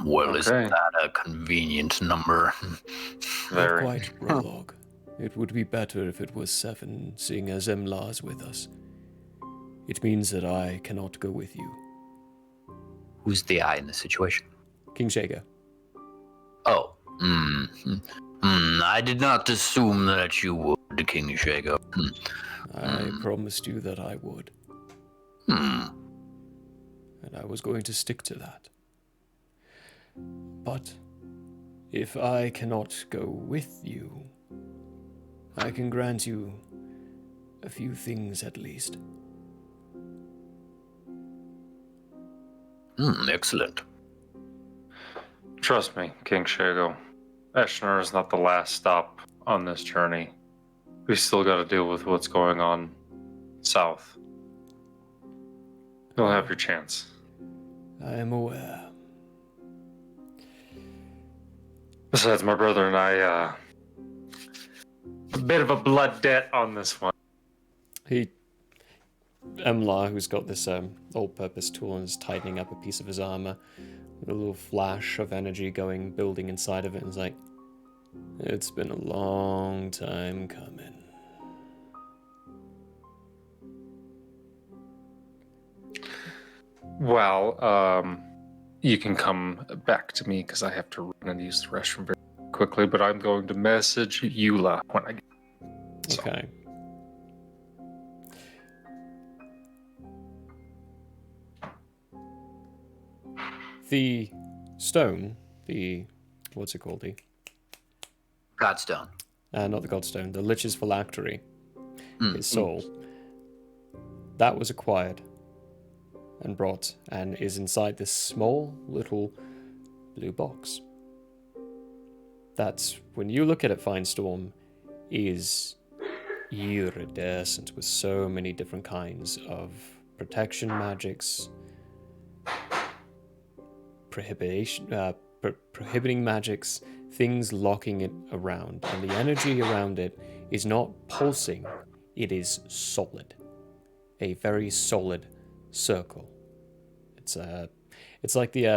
Well, isn't that a convenient number? Not quite, Prologue. It would be better if it was 7, seeing as Emlar's with us. It means that I cannot go with you. Who's the I in this situation? King Shago. Oh. I did not assume that you would, King Shago. I promised you that I would. And I was going to stick to that. But if I cannot go with you, I can grant you a few things at least. Excellent. Trust me, King Shago. Eshnar is not the last stop on this journey. We still got to deal with what's going on south. You'll have your chance. I am aware. Besides, my brother and I, a bit of a blood debt on this one. Emlar, who's got this all-purpose tool and is tightening up a piece of his armor, with a little flash of energy building inside of it, and is like, it's been a long time coming. Well, you can come back to me because I have to run and use the restroom very quickly, but I'm going to message Eula when I get. So. Okay. The stone, what's it called? The Godstone. Not the Godstone, the Lich's phylactery, his soul. That was acquired and brought and is inside this small little blue box. That's, when you look at it, Finestorm, is iridescent with so many different kinds of protection magics, prohibiting magics, things locking it around, and the energy around it is not pulsing, it is solid. A very solid circle. It's like the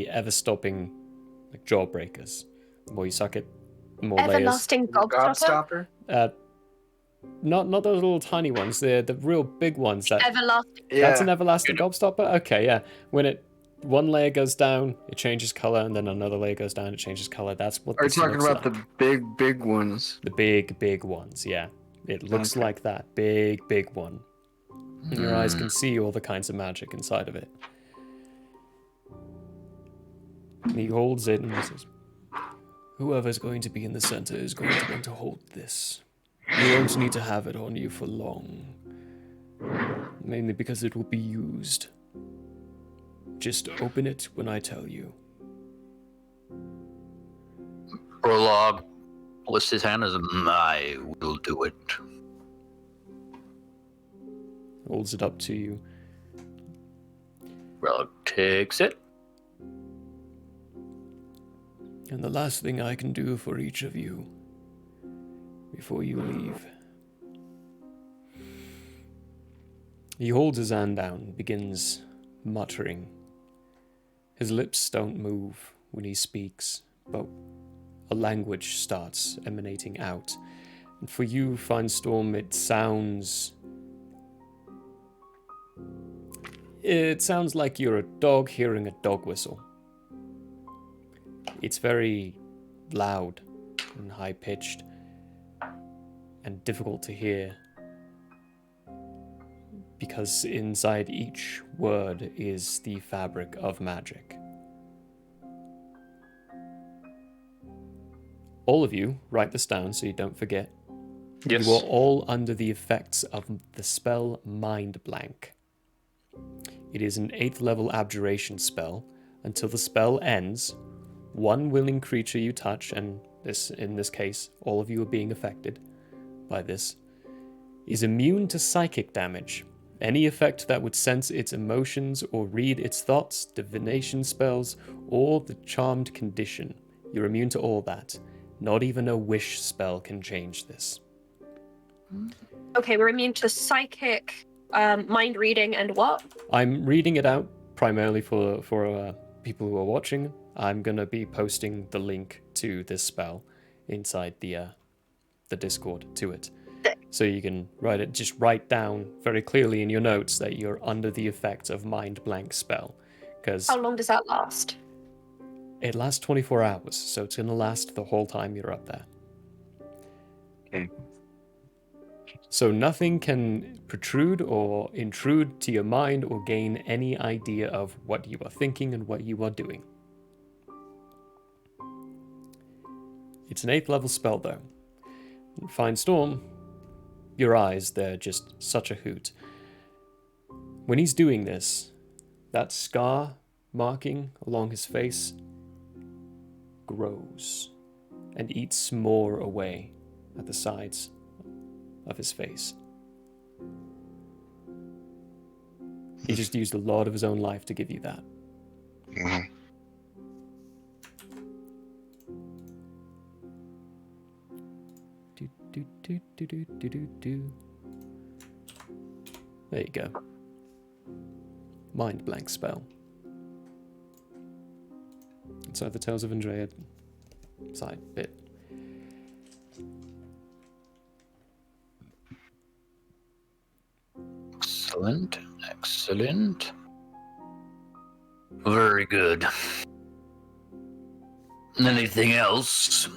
ever-stopping like jawbreakers. The more you suck it, the more Everlasting gobstopper? Not those little tiny ones. The real big ones. Everlasting. That's an everlasting gobstopper. Okay, yeah. When it one layer goes down, it changes color, and then another layer goes down, it changes color. That's what Are you this talking looks about like. the big ones? The big ones, yeah. It looks Okay. like that. Big one. And your eyes can see all the kinds of magic inside of it. And he holds it and he says, whoever's going to be in the center is going to want to hold this. You won't need to have it on you for long. Mainly because it will be used. Just open it when I tell you. Prologue lifts his hand as I will do it. Holds it up to you. Prologue takes it. And the last thing I can do for each of you before you leave. He holds his hand down and begins muttering. His lips don't move when he speaks, but a language starts emanating out. And for you, Finestorm, it sounds like you're a dog hearing a dog whistle. It's very loud and high-pitched and difficult to hear because inside each word is the fabric of magic. All of you, write this down so you don't forget. Yes. You are all under the effects of the spell Mind Blank. It is an 8th level abjuration spell. Until the spell ends, one willing creature you touch, and in this case, all of you are being affected by this, is immune to psychic damage. Any effect that would sense its emotions or read its thoughts, divination spells, or the charmed condition. You're immune to all that. Not even a wish spell can change this. Okay, we're immune to psychic, mind reading, and what? I'm reading it out primarily for people who are watching. I'm gonna be posting the link to this spell inside the Discord to it, so you can write down very clearly in your notes that you're under the effect of Mind Blank spell. Because how long does that last? It lasts 24 hours, so it's gonna last the whole time you're up there. Okay. So nothing can protrude or intrude to your mind or gain any idea of what you are thinking and what you are doing. It's an 8th level spell though. Finestorm, your eyes, they're just such a hoot. When he's doing this, that scar marking along his face grows and eats more away at the sides of his face. He just used a lot of his own life to give you that. Mm-hmm. There you go. Mind Blank spell. Inside the Tales of Andrea side bit. Excellent. Excellent. Very good. Anything else?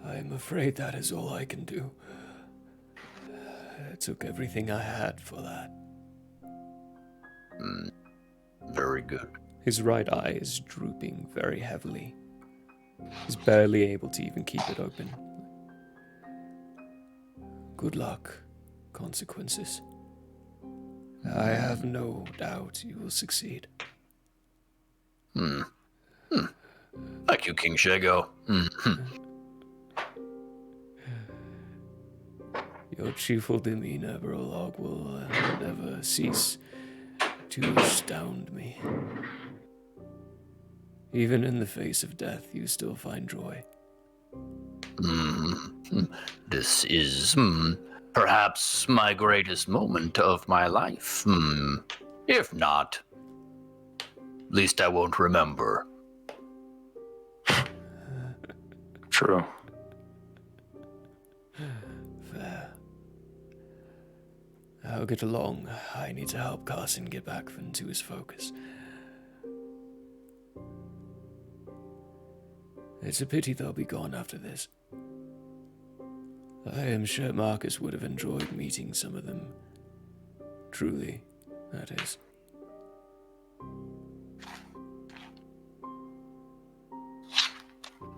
I'm afraid that is all I can do. It took everything I had for that. Very good. His right eye is drooping very heavily. He's barely able to even keep it open. Good luck, consequences. I have no doubt you will succeed. Thank you, King Shago. Your cheerful demeanor, Prologue, will never cease to astound me. Even in the face of death, you still find joy. This is perhaps my greatest moment of my life. If not, at least I won't remember. True. Fair. I'll get along. I need to help Carson get back into his focus. It's a pity they'll be gone after this. I am sure Marcus would have enjoyed meeting some of them. Truly, that is.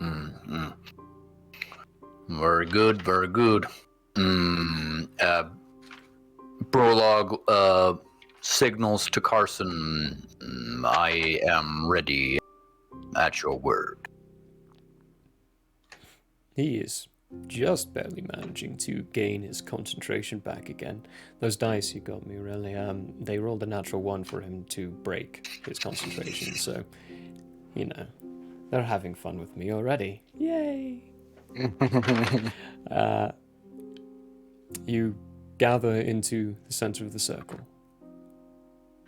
Mm-hmm. Very good, very good. Prologue signals to Carson, I am ready at your word. He is just barely managing to gain his concentration back again. Those dice you got me, really, they rolled a natural 1 for him to break his concentration, so, you know, they're having fun with me already. Yay! You gather into the center of the circle.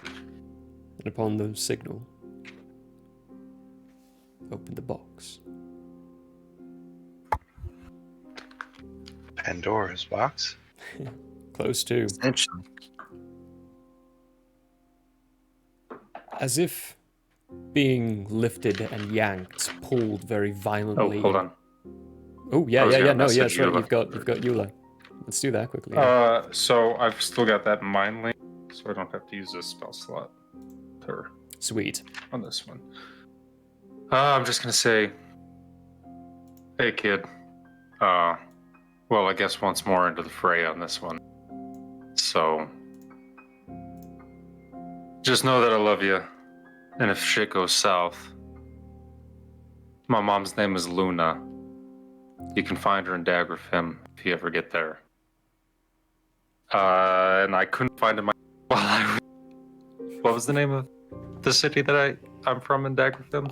And upon the signal, open the box. Pandora's box? Close to. As if being lifted and yanked, pulled very violently. Oh, hold on. Oh, yeah, no, yeah, that's right, Eula. you've got Eula. Let's do that quickly. So I've still got that mind link, so I don't have to use this spell slot. Sweet. On this one. I'm just gonna say, hey kid. Well, I guess once more into the fray on this one. So, just know that I love you, and if shit goes south, my mom's name is Luna. You can find her in Daggerfim if you ever get there. And I couldn't find it What was the name of the city that I'm from in Daggerfim?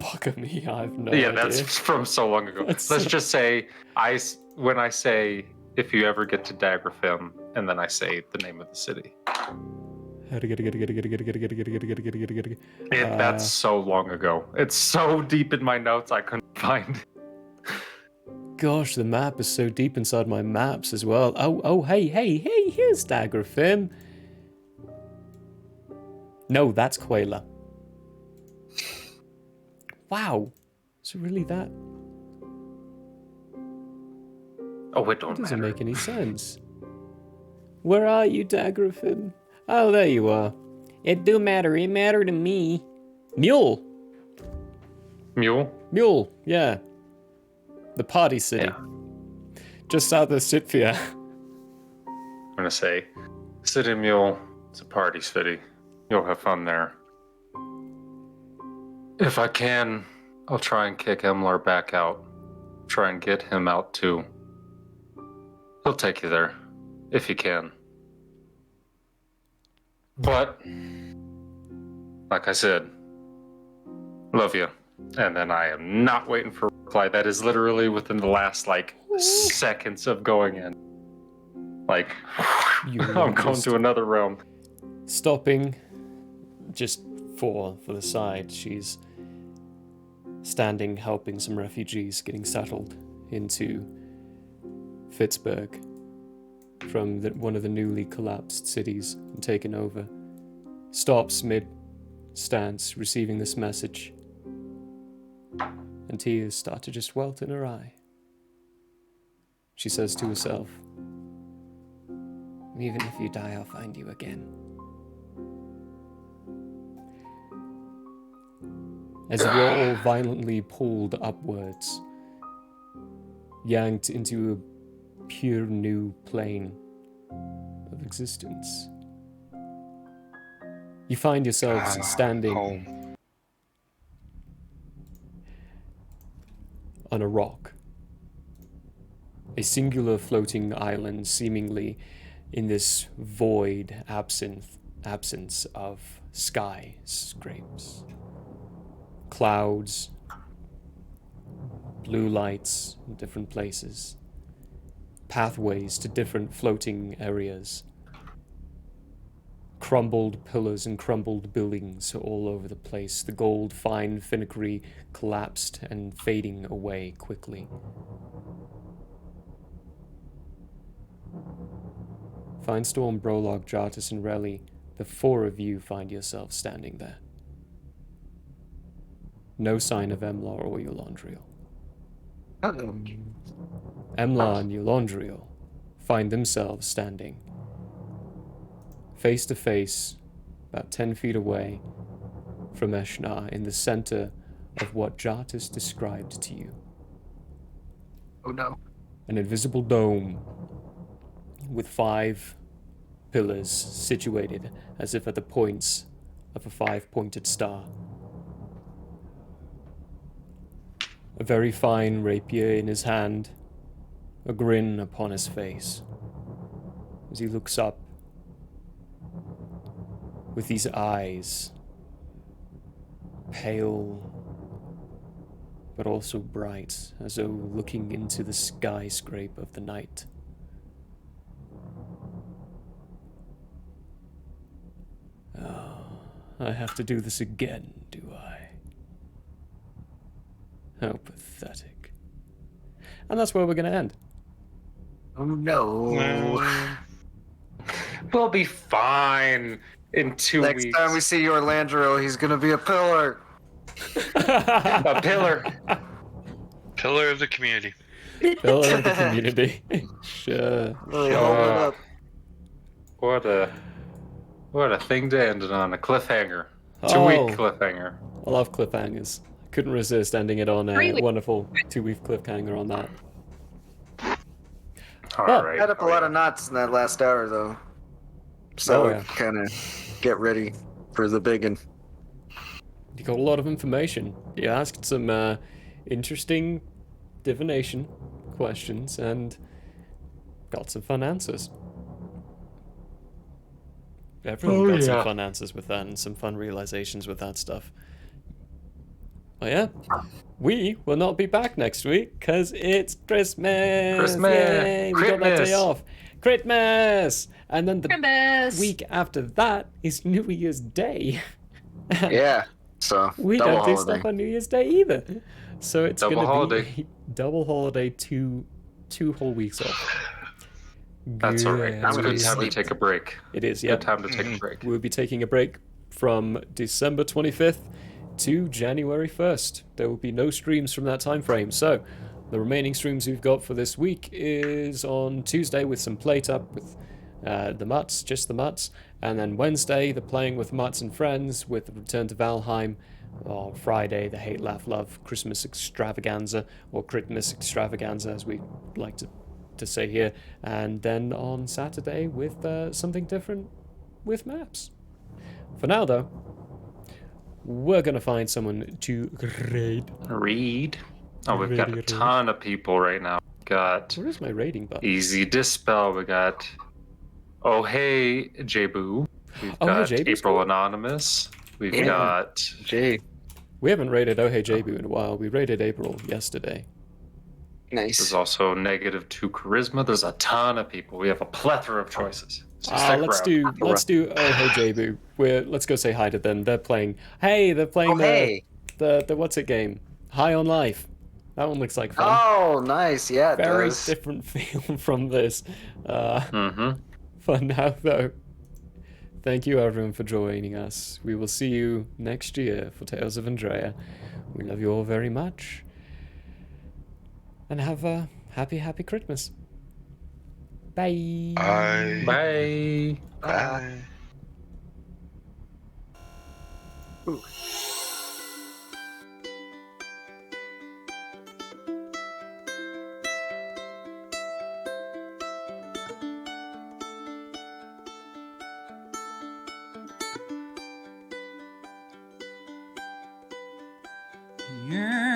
Bugger me, I have no idea. Yeah, that's from so long ago. Let's just say, when I say, if you ever get to Daggerfim, and then I say the name of the city. That's so long ago. It's so deep in my notes, I couldn't find it. Gosh, the map is so deep inside my maps as well. Oh, hey, here's Daggerfim. No, that's Quayla. Wow. Is it really that? Oh, it don't doesn't make any sense. Where are you, Daggerfim? Oh, there you are. It do matter. It matter to me. Mule. Mule, yeah. The party city. Yeah. Just south of Sitvia. I'm gonna say, City Mule, it's a party city. You'll have fun there. If I can, I'll try and kick Emlar back out. Try and get him out too. He'll take you there, if he can. But, like I said, love you. And then I am not waiting for a reply. That is literally within the last, seconds of going in. I'm going to another realm. Stopping just for the side. She's standing, helping some refugees getting settled into Pittsburgh from one of the newly collapsed cities and taken over. Stops mid-stance, receiving this message. And tears start to just welt in her eye. She says to herself, "Even if you die, I'll find you again." As you're all violently pulled upwards, yanked into a pure new plane of existence, you find yourselves standing on a rock. A singular floating island, seemingly in this void absence of skyscrapes. Clouds, blue lights in different places, pathways to different floating areas, crumbled pillars and crumbled buildings all over the place, the gold fine finigree collapsed and fading away quickly. Finestorm, Brolog, Jartus, and Relly, the four of you find yourselves standing there. No sign of Emlar or Eulandriel. Emlar and Eulandriel find themselves standing face to face, about 10 feet away from Eshnar, in the center of what Jartus described to you. Oh no. An invisible dome with 5 pillars situated as if at the points of a 5-pointed star. A very fine rapier in his hand, a grin upon his face as he looks up with these eyes, pale but also bright, as though looking into the skyscraper of the night. Oh, I have to do this again, do I? How pathetic. And that's where we're going to end. Oh no. We'll be fine in 2 weeks. Next time we see Eulandriel, he's gonna be a pillar. A pillar. Pillar of the community. Pillar of the community. Sure. Really holding it up. What a thing to end it on. A cliffhanger. 2-week cliffhanger. I love cliffhangers. Couldn't resist ending it on a wonderful 2-week cliffhanger on that. All right. Had up a lot of knots in that last hour, though. So kind of get ready for the big one. You got a lot of information. You asked some interesting divination questions and got some fun answers. Everyone got some fun answers with that and some fun realizations with that stuff. Oh yeah, we will not be back next week because it's Christmas. Christmas. Yay, we got that day off. Christmas, and then the Christmas. week after that is New Year's Day. Yeah, so we double don't do holiday. stuff on New Year's Day either. So it's Double gonna holiday. be double holiday, two whole weeks off. That's all right. It's a good time to take a break. It is, yeah. Good time to take a break. We'll be taking a break from December 25th to January 1st. There will be no streams from that time frame. So the remaining streams we've got for this week is on Tuesday with some Plate Up with the Mutts, just the Mutts, and then Wednesday the Playing with Mutts and Friends with the Return to Valheim. On Friday the Hate Laugh Love Christmas Extravaganza, or Critmas Extravaganza as we like to say here, and then on Saturday with something different with maps. For now though, we're gonna find someone to raid. Oh, we've got a ton of people right now. We've got where is my raiding button? Easy Dispel. We got Oh Hey Jabu. We've Oh, got Hey, Jabu's April cool. Anonymous. We've Yeah. got Jay. We haven't raided Oh Hey Jabu in a while. We raided April yesterday. Nice. There's also -2 charisma. There's a ton of people. We have a plethora of choices. So stick Let's around. do Oh Hey Jabu. Let's go say hi to them. They're playing the what's it game? High on Life. That one looks like fun. Oh, nice. Yeah, it Very does. different feel from this. For now though, thank you everyone for joining us. We will see you next year for Tales of Andrea. We love you all very much. And have a happy Christmas. Bye. Bye. Bye. Bye. Yeah.